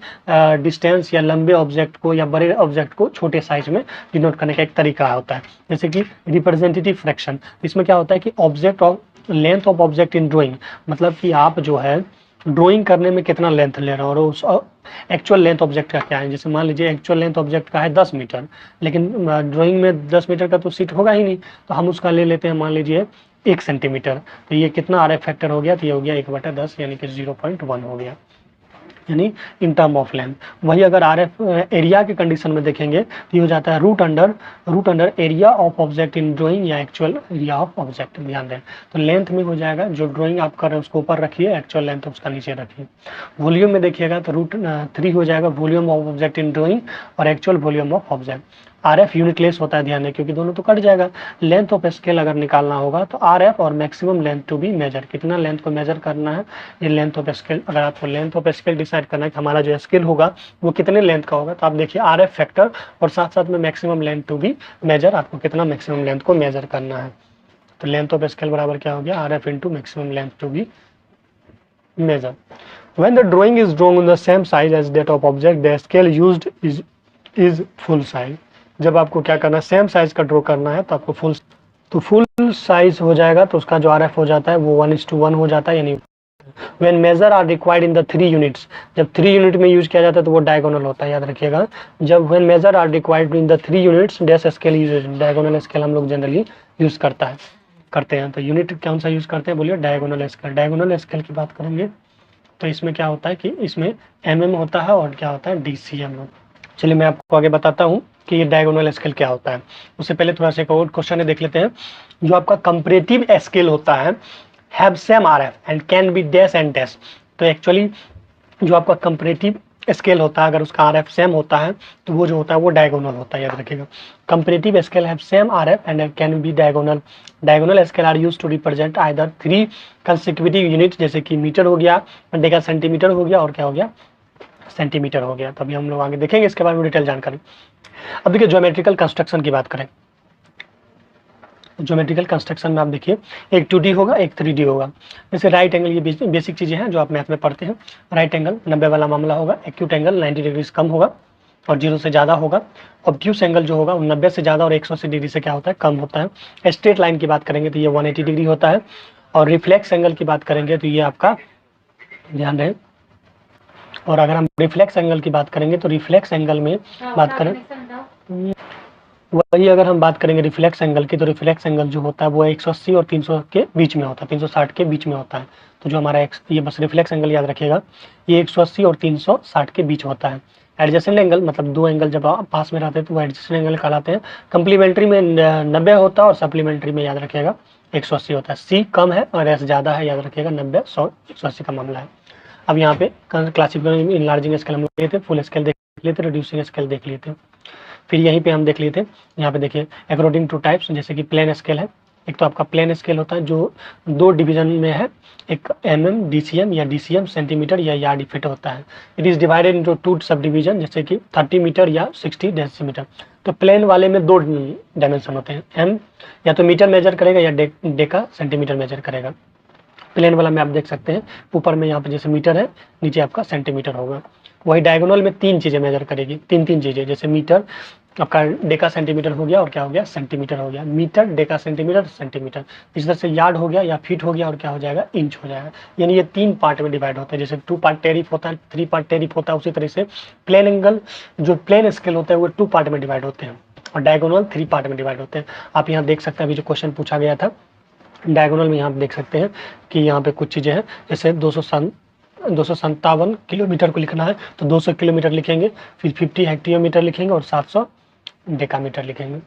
डिस्टेंस या लंबे ऑब्जेक्ट को या बड़े ऑब्जेक्ट को छोटे साइज में डिनोट करने का एक तरीका होता है। जैसे कि रिप्रेजेंटेटिव फ्रैक्शन, इसमें क्या होता है कि object of length of object in drawing, मतलब कि आप जो है ड्राइंग करने में कितना लेंथ ले रहे हो और उस एक्चुअल लेंथ ऑब्जेक्ट का क्या है। जैसे मान लीजिए एक्चुअल लेंथ ऑब्जेक्ट का है 10 मीटर, लेकिन ड्राइंग में 10 मीटर का तो सीट होगा ही नहीं, तो हम उसका ले लेते हैं मान लीजिए 1 सेंटीमीटर। तो ये कितना RF फैक्टर हो गया, तो ये हो गया 1/10 यानी कि 0.1 हो गया, यानी इन टर्म ऑफ लेंथ। वही अगर RF एरिया के कंडीशन में देखेंगे तो ये हो जाता है root under area of object in drawing या एक्चुअल एरिया ऑफ ऑब्जेक्ट। ध्यान दें, तो लेंथ में हो जाएगा, जो ड्राइंग आप कर रहे हैं उसको ऊपर रखिए, एक्चुअल लेंथ उसका नीचे रखिए। वॉल्यूम में देखिएगा तो √3 हो जाएगा volume of object in drawing और actual volume of object. RF unitless होता है, ध्यान दें, क्योंकि दोनों तो कट जाएगा। लेंथ ऑफ स्केल अगर निकालना होगा तो RF और maximum length to be measure, कितना लेंथ को मेजर करना है, ये लेंथ ऑफ स्केल। अगर आपको लेंथ ऑफ स्केल डिसाइड करना है कि हमारा जो स्केल होगा वो कितने लेंथ का होगा, तो आप देखिए RF फैक्टर और साथ साथ में maximum length to be measure, आपको कितना मैक्सिमम लेंथ को मेजर करना है। तो लेंथ ऑफ स्केल बराबर क्या हो गया, RF into maximum length to be measure. When the drawing is drawn on the same size as that of object, the scale used is full size. जब आपको क्या करना है, सेम साइज का ड्रॉ करना है तो आपको फुल साइज हो जाएगा, तो उसका जो RF हो जाता है वो 1:1 हो जाता है, यानी when measure are required in the 3 units, जब 3 यूनिट में यूज किया जाता है तो वो डायगोनल होता है, याद रखिएगा। जब when measure are required in the 3 units dash scale use, diagonal scale हम लोग जनरली यूज करते हैं। तो यूनिट कौन सा यूज करते हैं, बोलिए डायगोनल स्केल। डायगोनल स्केल की बात करेंगे तो इसमें क्या होता है कि इसमें mm होता है और क्या होता है DCM। चलिए मैं आपको आगे बताता हूँ कि ये डायगोनल स्केल क्या होता है। उससे पहले थोड़ा सा एक और क्वेश्चन है, देख लेते हैं। जो आपका कंपैरेटिव स्केल होता है have same RF and can B dash and dash. तो एक्चुअली जो आपका कंपैरेटिव स्केल होता है, अगर उसका RF सेम होता है तो वो जो होता है वो डायगोनल होता है, याद रखिएगा। Comparative scale have same RF and can be diagonal. Diagonal scale are used to represent either 3 consecutive unit, जैसे कि मीटर हो गया, डेका सेंटीमीटर हो गया और क्या हो गया, सेंटीमीटर हो गया। तो अभी हम लोग आगे देखेंगे इसके बारे में डिटेल जानकारी। अब देखिए ज्योमेट्रिकल कंस्ट्रक्शन की बात करें, ज्योमेट्रिकल कंस्ट्रक्शन में आप देखिए एक 2D होगा, एक 3D होगा। जैसे राइट एंगल, ये बेसिक चीज़ें हैं जो आप मैथ में पढ़ते हैं। राइट एंगल 90 वाला मामला होगा, एक्यूट एंगल 90 डिग्री से कम होगा और 0 से ज़्यादा होगा। ऑब्ट्यूस एंगल जो होगा 90 से ज़्यादा और 180 डिग्री से क्या होता है, कम होता है। स्ट्रेट लाइन की बात करेंगे तो ये 180 डिग्री होता है। और रिफ्लेक्स एंगल की बात करेंगे तो ये आपका ध्यान रहे। और अगर हम रिफ्लेक्स एंगल की बात करेंगे तो रिफ्लेक्स एंगल में बात करें, वही अगर हम बात करेंगे रिफ्लेक्स एंगल की, तो रिफ्लेक्स एंगल जो होता है वो 180 और 300 के बीच में होता है, 360 के बीच में होता है। तो जो हमारा ये बस रिफ्लेक्स एंगल याद रखिएगा, ये 180 और 360 के बीच होता है। एडजेसेंट एंगल मतलब दो एंगल जब पास में रहते हैं तो वो एडजेसेंट एंगल कहलाते हैं। कंप्लीमेंट्री में 90 होता है और सप्लीमेंट्री में याद रखिएगा 180 होता है। सी कम है और एस ज़्यादा है, याद रखिएगा 90 100 180 का मामला है। अब यहाँ पे क्लासिफिकेशन इनलार्जिंग स्केल हम लोग लेते, फुल स्केल देख लेते, रिड्यूसिंग स्केल देख लेते। फिर यहीं पे हम देख लेते हैं, यहाँ पे देखिए अकॉर्डिंग टू टाइप्स, जैसे कि प्लेन स्केल है। एक तो आपका प्लेन स्केल होता है जो 2 डिवीजन में है, एक mm DCM या DCM सेंटीमीटर या यार्ड फीट होता है। It is divided into 2 sub division, जैसे कि 30 मीटर या 60 डेसीमीटर। तो प्लेन वाले में 2 डायमेंशन होते हैं, m या तो मीटर मेजर करेगा या डेका सेंटीमीटर मेजर करेगा। प्लेन वाला में आप देख सकते हैं ऊपर में यहाँ पे जैसे मीटर है, नीचे आपका सेंटीमीटर होगा। वही डायगोनल में 3 चीज़ें मेजर करेगी, तीन चीज़ें, जैसे मीटर आपका डेका सेंटीमीटर हो गया और क्या हो गया, सेंटीमीटर हो गया। Metre, deca centimetre, centimetre. इस तरह से यार्ड हो गया या फीट हो गया और क्या हो जाएगा, इंच हो जाएगा। यानी ये 3 पार्ट में डिवाइड होता है, जैसे 2 पार्ट टेरिफ होता है, 3 पार्ट टेरिफ होता है। उसी तरह से प्लेन एंगल जो प्लेन स्केल होता है वो 2 पार्ट में डिवाइड होते हैं और डायगोनल 3 पार्ट में डिवाइड होते हैं। आप यहाँ देख सकते हैं, अभी जो क्वेश्चन पूछा गया था डायगोनल में, यहाँ देख सकते हैं कि यहाँ पे कुछ चीज़ें हैं, जैसे 257 किलोमीटर को लिखना है तो 200 किलोमीटर लिखेंगे, फिर 50 हेक्टियोमीटर लिखेंगे और 700 डेकामीटर लिखेंगे।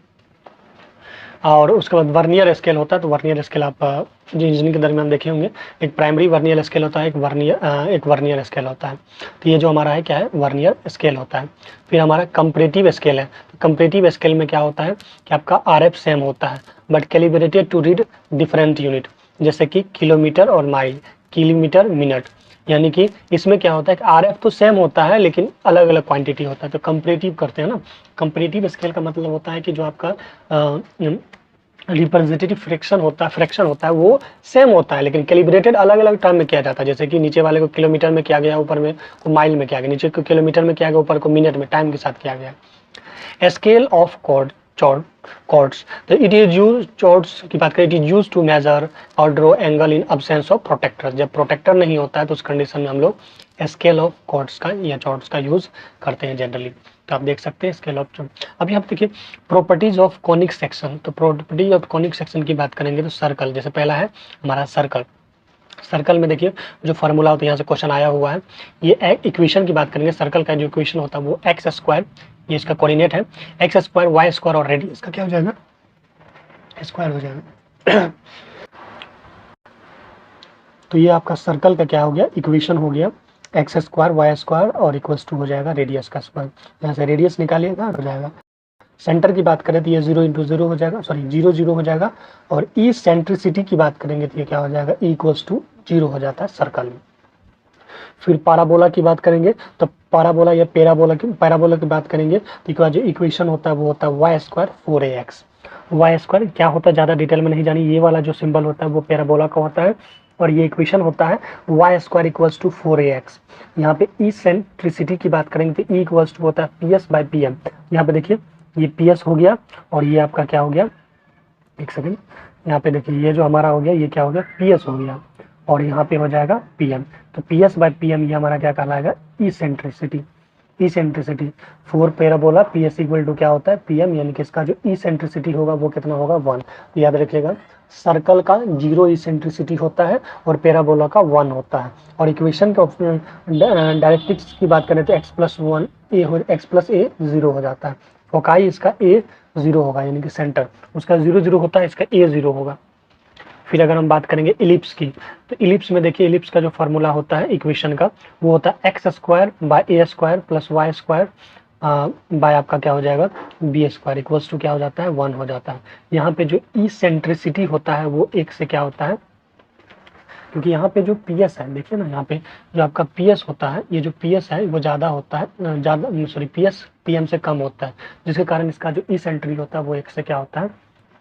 और उसके बाद वर्नियर स्केल होता है, तो वर्नियर स्केल आप जो इंजीनियरिंग के दरमियान देखे होंगे, एक प्राइमरी वर्नियर स्केल होता है, एक वर्नियर स्केल होता है। तो ये जो हमारा है क्या है, वर्नियर स्केल होता है। फिर हमारा कंपैरेटिव स्केल है। तो कंपैरेटिव स्केल में क्या होता है कि आपका RF सेम होता है but calibrated to read different unit, जैसे कि किलोमीटर और माइल, किलोमीटर मिनट। यानी कि इसमें क्या होता है कि RF तो सेम होता है लेकिन अलग अलग क्वांटिटी होता है। तो कंपैरेटिव करते हैं ना, कंपैरेटिव स्केल का मतलब होता है कि जो आपका रिप्रेजेंटेटिव फ्रैक्शन होता है वो सेम होता है लेकिन कैलिब्रेटेड अलग अलग टर्म में किया जाता है। जैसे कि नीचे वाले को किलोमीटर में किया गया, ऊपर में को माइल में किया गया, नीचे को किलोमीटर में किया गया, ऊपर को मिनट में, टाइम के साथ किया गया। स्केल ऑफ कॉर्ड्स, तो इट इज यूज, चॉर्ड्स की बात करें, it is use to measure और draw angle in absence of protractor. जब प्रोटेक्टर नहीं होता है तो उस कंडीशन में हम लोग स्केल ऑफ कॉर्ड्स का या चॉर्ड्स का यूज करते हैं जनरली। तो आप देख सकते हैं स्केल ऑफ। अभी आप देखिए प्रॉपर्टीज ऑफ कॉनिक सेक्शन। तो प्रॉपर्टीज ऑफ कॉनिक सेक्शन की बात करेंगे तो सर्कल, जैसे पहला है हमारा सर्कल। सर्कल में देखिए जो फार्मूला होता है, यहाँ से क्वेश्चन आया हुआ है। ये इक्वेशन की बात करेंगे, सर्कल का जो इक्वेशन होता है वो एक्स स्क्वायर, ये इसका कोऑर्डिनेट है, एक्स स्क्वायर वाई स्क्वायर और रेडियस का क्या हो जाएगा, स्क्वायर हो जाएगा। तो ये आपका सर्कल का क्या हो गया, इक्वेशन हो गया, एक्स स्क्वायर वाई स्क्वायर और इक्वल्स टू हो जाएगा रेडियस का स्क्वायर। यहाँ से रेडियस निकालिएगा हो जाएगा। सेंटर की बात करें तो ये 0 × 0 हो जाएगा, सॉरी 0 0 हो जाएगा। और ई सेंट्रिसिटी की बात करेंगे तो ये क्या हो जाएगा, इक्वल्स टू 0 हो जाता है सर्कल में। फिर पैराबोला की बात करेंगे तो पैराबोला या पैराबोला की बात करेंगे तो इसका जो इक्वेशन होता है वो होता है Y square 4ax। Y square क्या होता है ज़्यादा डिटेल में नहीं जानी, ये वाला जो सिंबल होता है वो पैराबोला का होता है और ये इक्वेशन होता है Y square equals to 4ax। यहाँ पे ई सेंट्रिसिटी की बात करेंगे तो ई इक्वल्स टू होता है PS/PM। यहाँ पे देखिए ये PS हो गया और ये आपका क्या हो गया, एक सेकेंड, यहाँ पे देखिए ये जो हमारा हो गया ये क्या हो गया, PS हो गया और यहाँ पे हो जाएगा PM। तो PS बाय PM ये हमारा क्या कहलाएगा, eccentricity. Eccentricity for parabola PS equal to क्या होता है PM, यानी कि इसका जो इसेंट्रिसिटी होगा वो कितना होगा 1। तो याद रखिएगा सर्कल का 0 इसेंट्रिसिटी होता है और पैराबोला का 1 होता है। और इक्वेशन के डायरेक्ट्रिक्स की बात करें तो x+1 x+a 0 हो जाता है। फोकाई इसका a 0 होगा, यानी कि सेंटर उसका 0 0 होता है, इसका a 0 होगा। फिर अगर हम बात करेंगे इलिप्स की, तो इलिप्स में देखिए इलिप्स का जो फार्मूला होता है इक्वेशन का वो होता है x² bye a² plus y² bye आपका क्या हो जाएगा b² इक्वल्स टू क्या हो जाता है 1 हो जाता है। यहाँ पे जो इसेंट्रिसिटी होता है वो 1 से क्या होता है, क्योंकि यहाँ पे जो PS है देखिए ना, यहाँ पे जो आपका PS होता है, ये जो PS है वो ज़्यादा होता है, PS PM से कम होता है, जिसके कारण इसका जो इसेंट्री होता है वो 1 से क्या होता है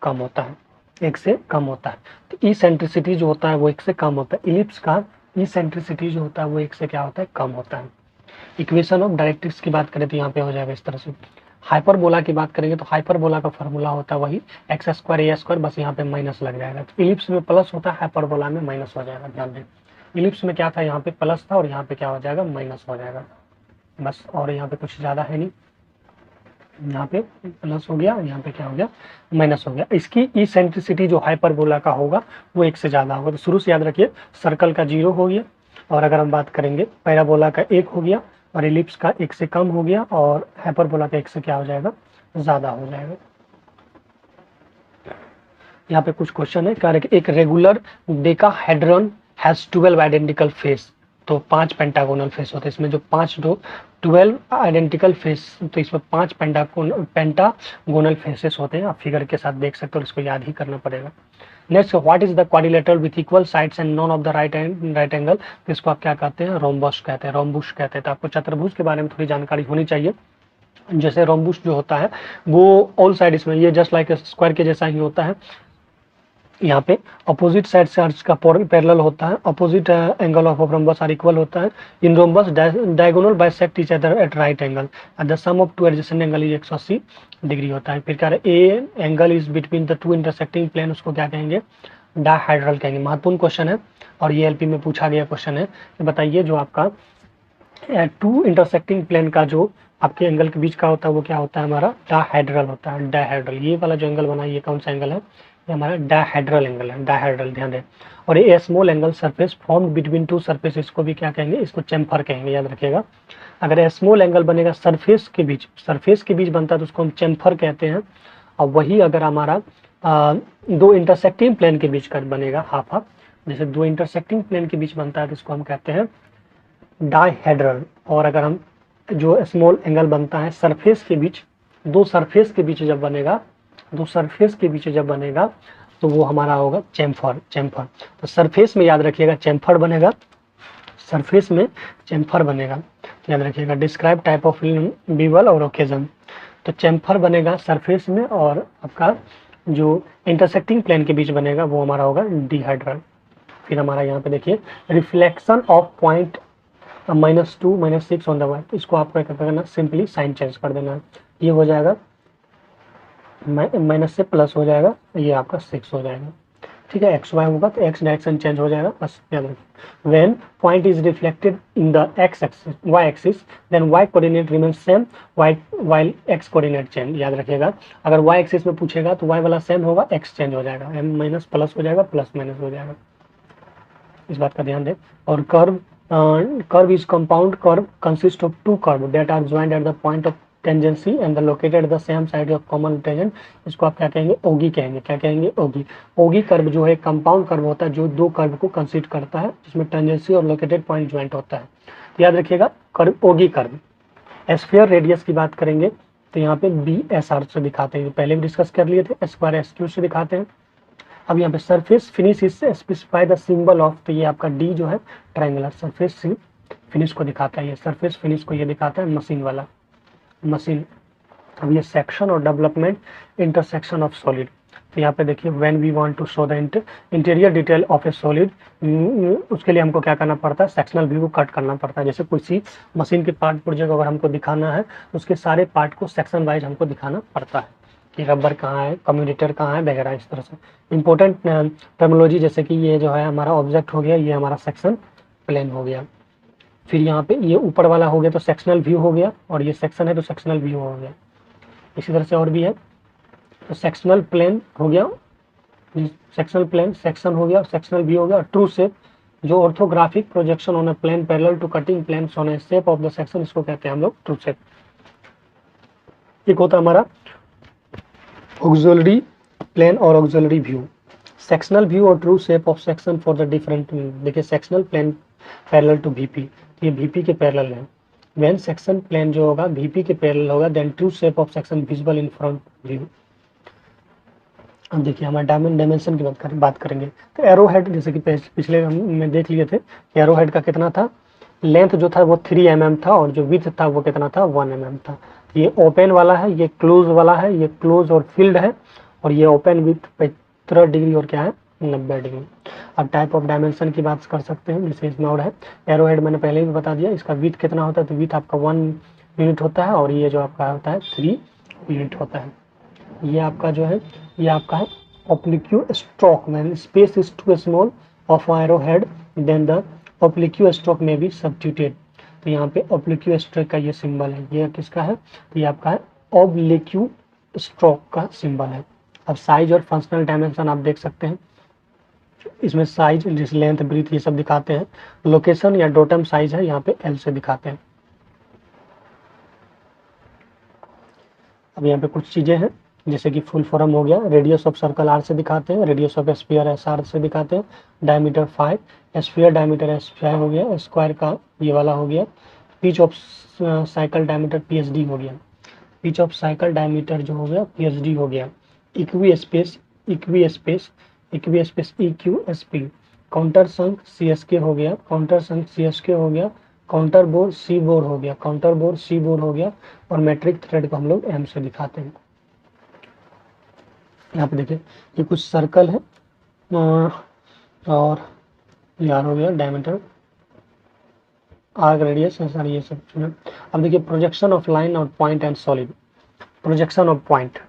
कम होता है, 1 से कम होता है। तो इसेंट्रिसिटी जो होता है वो 1 से कम होता है। इलिप्स का इसेंट्रिसिटी जो होता है वो 1 से क्या होता है कम होता है। इक्वेशन ऑफ डायरेक्ट्रिक्स की बात करें तो यहाँ पे हो जाएगा इस तरह से। हाइपरबोला की बात करेंगे तो हाइपरबोला का फार्मूला होता है वही x² a², बस यहाँ पे माइनस लग जाएगा। तो इलिप्स में प्लस होता है, हाइपरबोला में माइनस हो जाएगा। ध्यान दें इलिप्स में क्या था, यहाँ पे प्लस था और यहाँ पे क्या हो जाएगा माइनस हो जाएगा बस, और यहाँ पे कुछ ज़्यादा है नहीं, यहाँ पे प्लस हो गया, यहाँ पे क्या हो गया माइनस हो गया। इसकी इसेंट्रिसिटी जो हाइपरबोला का होगा वो 1 से ज़्यादा होगा। तो शुरू से याद रखिए सर्कल का 0 हो गया, और अगर हम बात करेंगे पैराबोला का 1 हो गया, और इलिप्स का 1 से कम हो गया, और हाइपरबोला का 1 से क्या हो जाएगा ज़्यादा हो जाएगा। यहाँ पे कुछ क्वेश्चन है, कह रहे कि एक रेगुलर डेकाहेड्रॉन हैज 12 आइडेंटिकल फेस, तो 5 पेंटागोनल फेस होते हैं। इसमें जो 12 आइडेंटिकल फेस, तो इसमें 5 पेंटागोनल फेसेस होते हैं। आप फिगर के साथ देख सकते हो, इसको याद ही करना पड़ेगा। Next, what is the quadrilateral with equal sides and none of the right angle, तो इसको आप क्या कहते हैं रोम्बस कहते हैं, रोम्बुश कहते हैं। तो आपको चतुर्भुज के बारे में थोड़ी जानकारी होनी चाहिए। जैसे रोम्बुश जो होता है वो ऑल साइड, इसमें ये जस्ट लाइक स्क्वायर के जैसा ही होता है। यहाँ पे अपोजिट साइड से अर्च का पैरेलल होता है, opposite angle of rhombus are equal होता है। In rhombus diagonal bisect each other at right angle and the sum of two adjacent angle is 180 degree होता है। फिर क्या है a angle is between the two intersecting plane, उसको क्या कहेंगे डायहेड्रल कहेंगे। महत्वपूर्ण क्वेश्चन है और ये LP में पूछा गया क्वेश्चन है कि बताइए जो आपका टू इंटरसेक्टिंग प्लेन का जो आपके एंगल के बीच का होता है वो क्या होता है हमारा डायहेड्रल होता है। डायहेड्रल ये वाला जो एंगल बना है ये कौन सा एंगल है, ये हमारा डायहेड्रल एंगल है, डायहेड्रल ध्यान दें। और ये small angle surface formed between two surface, इसको भी क्या कहेंगे, इसको चैम्फर कहेंगे, याद रखिएगा। अगर स्मॉल एंगल बनेगा सरफेस के बीच बनता है तो उसको हम चैम्फर कहते हैं। और वही अगर हमारा दो इंटरसेक्टिंग प्लेन के बीच का बनेगा हाफ हाफ, जैसे दो इंटरसेक्टिंग प्लेन के बीच बनता है तो इसको हम कहते हैं डायहेड्रल। और अगर हम जो स्मॉल एंगल बनता है सरफेस के बीच, दो सरफेस के बीच जब बनेगा तो वो हमारा होगा चैम्फर। तो सरफेस में याद रखिएगा चैम्फर बनेगा, सरफेस में चैम्फर बनेगा, तो याद रखिएगा। डिस्क्राइब टाइप ऑफ बीवल और ओकेजन, तो चैम्फर बनेगा सरफेस में, और आपका जो इंटरसेक्टिंग प्लेन के बीच बनेगा वो हमारा होगा डिहाइड्रल। फिर हमारा यहाँ पे देखिए reflection of point -2 -6 on the Y, इसको आपको क्या करना सिंपली साइन चेंज कर देना है, ये हो जाएगा माइनस से प्लस हो जाएगा, ये आपका 6 हो जाएगा। ठीक है, एक्स वाई होगा तो एक्स डायरेक्शन चेंज हो जाएगा, बस याद रखिए। When point is reflected in the X axis Y axis then Y coordinate remains same while X coordinate change, याद रखिएगा। अगर वाई एक्सिस में पूछेगा तो वाई वाला सेम होगा, एक्स चेंज हो जाएगा, एम माइनस प्लस हो जाएगा, प्लस माइनस हो जाएगा, इस बात का ध्यान दें। और curve is compound curve consist of two curve that are joined at the point of tangency and the located the same side of common tangent, इसको आप क्या कहेंगे ओगी कहेंगे। क्या कहेंगे ओगी। ओगी कर्व जो है कंपाउंड कर्व होता है जो दो कर्व को कंसिस्ट करता है, जिसमें टेंजेंसी और लोकेटेड पॉइंट ज्वाइंट होता है, तो याद रखिएगा कर्व ओगी कर्व। एस्फीयर रेडियस की बात करेंगे तो यहाँ पे BSR से दिखाते हैं, पहले भी डिस्कस कर लिए थे, स्क्वायर SQ से दिखाते हैं। अब यहाँ पे सरफेस फिनिश इससे स्पेसिफाई द सिंबल ऑफ, तो ये आपका D जो है ट्रायंगुलर सरफेस फिनिश को दिखाता है, ये सरफेस फिनिश को ये दिखाता है मशीन वाला, मशीन। अब ये सेक्शन और डेवलपमेंट इंटरसेक्शन ऑफ सॉलिड, तो यहाँ पे देखिए when we want to show the interior detail of a solid, उसके लिए हमको क्या करना पड़ता है सेक्शनल व्यू को कट करना पड़ता है। जैसे किसी मशीन के पार्ट प्रोजेक्ट अगर हमको दिखाना है तो उसके सारे पार्ट को सेक्शन वाइज हमको दिखाना पड़ता है। कि रबर कहाँ है, कम्यूटेटर कहाँ है वगैरह। इस तरह से इंपॉर्टेंट टर्मिनोलॉजी, जैसे कि ये जो है हमारा ऑब्जेक्ट हो गया, ये हमारा सेक्शन प्लेन हो गया। फिर यहाँ पे ये ऊपर वाला हो गया तो सेक्शनल व्यू हो गया, और ये सेक्शन है तो सेक्शनल व्यू हो गया। इसी तरह से और भी है, तो सेक्शनल प्लेन हो गया, सेक्शनल प्लेन सेक्शन हो गया, सेक्शनल व्यू हो गया। ट्रू शेप, जो orthographic projection on a plane parallel to cutting plane on a shape of the section, इसको कहते हैं हम लोग ट्रू शेप। एक होता है हमारा ऑक्सिलरी प्लेन और ऑक्सिलरी व्यू। सेक्शनल व्यू और true shape of section for the different, देखिए sectional plane parallel to VP, ये वीपी के पैरेलल है। व्हेन सेक्शन प्लेन जो होगा वीपी के पैरेलल होगा, then true shape of section visible in front view. अब देखिए हमारे डायमेंशन की बात करेंगे, तो एरो हेड, जैसे कि पिछले में देख लिए थे, एरो हेड का कितना था, लेंथ जो था वो 3 mm था, और जो विड्थ था वो कितना था, 1 mm था। ये ओपन वाला है, ये क्लोज वाला है, ये क्लोज और फील्ड है, और ये ओपन विथ 15 डिग्री और क्या है, 90 डिग्री। अब टाइप ऑफ डायमेंशन की बात कर सकते हैं, जैसे इसमें और है, एरो हेड मैंने पहले भी बता दिया, इसका विड्थ कितना होता है, तो विड्थ आपका 1 यूनिट होता है, और ये जो आपका होता है 3 यूनिट होता है। ये आपका जो है, ये आपका है oblique stroke, man space is too small of arrow head then the oblique stroke में भी सब्स्टिट्यूटेड। तो यहाँ पे ऑब्लिक्यू स्ट्रोक का ये सिंबल है, ये किसका है, तो ये आपका है ऑब्लिक्यू स्ट्रोक का सिंबल है। अब साइज और फंक्शनल डायमेंशन आप देख सकते हैं, इसमें साइज, जिस लेंथ ब्रीथ ये सब दिखाते हैं। लोकेशन या डोटम साइज है, यहाँ पे एल से दिखाते हैं। अब यहाँ पे कुछ चीजें हैं, जैसे कि फुल फॉर्म हो गया, रेडियस ऑफ सर्कल आर से दिखाते हैं, radius of sphere S R से दिखाते हैं, डायमीटर 5, स्फीयर डायमीटर एस 5 हो गया, स्क्वायर का ये वाला हो गया, pitch of cycle diameter PhD हो गया, पिच ऑफ साइकिल डायमीटर जो हो गया पीएचडी हो गया, equispace EQ S P, countersunk CSK हो गया, काउंटर संक सीएसके हो गया, काउंटर बोर सी बोर हो गया, काउंटर बोर सी बोर हो गया, और मैट्रिक थ्रेड को हम लोग एम से दिखाते हैं। यहाँ पे देखिए ये कुछ सर्कल है, और यार हो गया डायमीटर, आर्क रेडियस, सॉरी ये सब चुना। अब देखिए प्रोजेक्शन ऑफ लाइन और point and solid. Projection of point,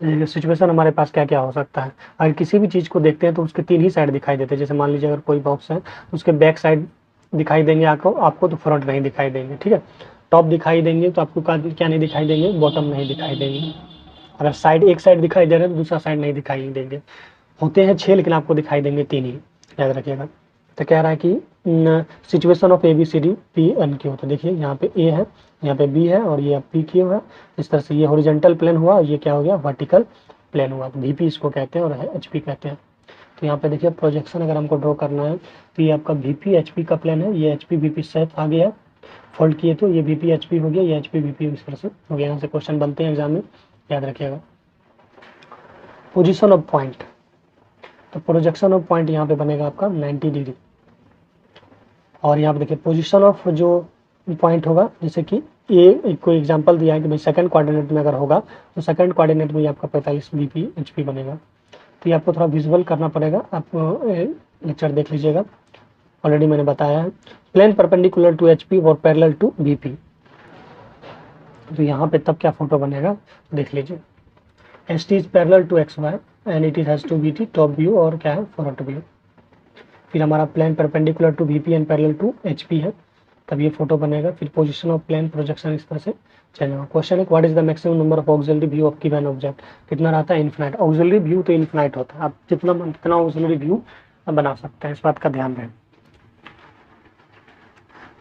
situation हमारे पास क्या क्या हो सकता है, अगर किसी भी चीज़ को देखते हैं तो उसके 3 ही साइड दिखाई देते हैं। जैसे मान लीजिए अगर कोई बॉक्स है तो उसके बैक साइड दिखाई देंगे आपको तो फ्रंट नहीं दिखाई देंगे, ठीक है। टॉप दिखाई देंगे तो आपको क्या नहीं दिखाई देंगे, बॉटम नहीं दिखाई देंगे। अगर साइड एक साइड दिखाई दे रहा है तो दूसरा साइड नहीं दिखाई देंगे। होते हैं 6 लेकिन आपको दिखाई देंगे 3 ही, याद रखिएगा। तो कह रहा है कि situation of ABCD PN Q, तो देखिए यहाँ पे A है, यहाँ पे B है, और ये PQ है। इस तरह से ये हॉरिजॉन्टल प्लेन हुआ, ये क्या हो गया, वर्टिकल प्लेन हुआ। तो VP इसको कहते हैं और HP कहते हैं। तो यहाँ पे देखिए प्रोजेक्शन अगर हमको ड्रॉ करना है तो ये आपका VP HP का प्लेन है, ये HP VP शेप आ गया, फोल्ड किए तो ये VP HP हो गया, ये HP VP इस तरह से हो गया। यहाँ से क्वेश्चन बनते हैं एग्जाम में, याद रखिएगा। पोजीशन ऑफ पॉइंट, तो प्रोजेक्शन ऑफ पॉइंट यहाँ पे बनेगा आपका 90 डिग्री। और यहाँ पे देखिए पोजीशन ऑफ जो पॉइंट होगा, जैसे कि कोई एग्जांपल दिया है कि भाई सेकंड कोऑर्डिनेट में अगर होगा तो सेकंड कोऑर्डिनेट में आपका 45 VP HP बनेगा। तो ये आपको थोड़ा विजुअल करना पड़ेगा, आप लेक्चर देख लीजिएगा, ऑलरेडी मैंने बताया है। प्लेन परपेंडिकुलर टू HP और पैरेलल टू VP, तो यहाँ पे तब क्या फोटो बनेगा देख लीजिए। ST is parallel to XY and it has to BT top view और क्या है फ्रंट व्यू। फिर हमारा plane perpendicular to VP and parallel to HP है, तब ये फोटो बनेगा। फिर पोजीशन ऑफ प्लेन प्रोजेक्शन इस तरह से चलेगा। क्वेश्चन है what is the maximum number of auxiliary view of given object, कितना रहता है, इन्फिनाइट। ऑक्सिलरी व्यू तो इन्फिनाइट होता है, आप जितना ऑक्सिलरी व्यू बना सकते हैं, इस बात का ध्यान रहे।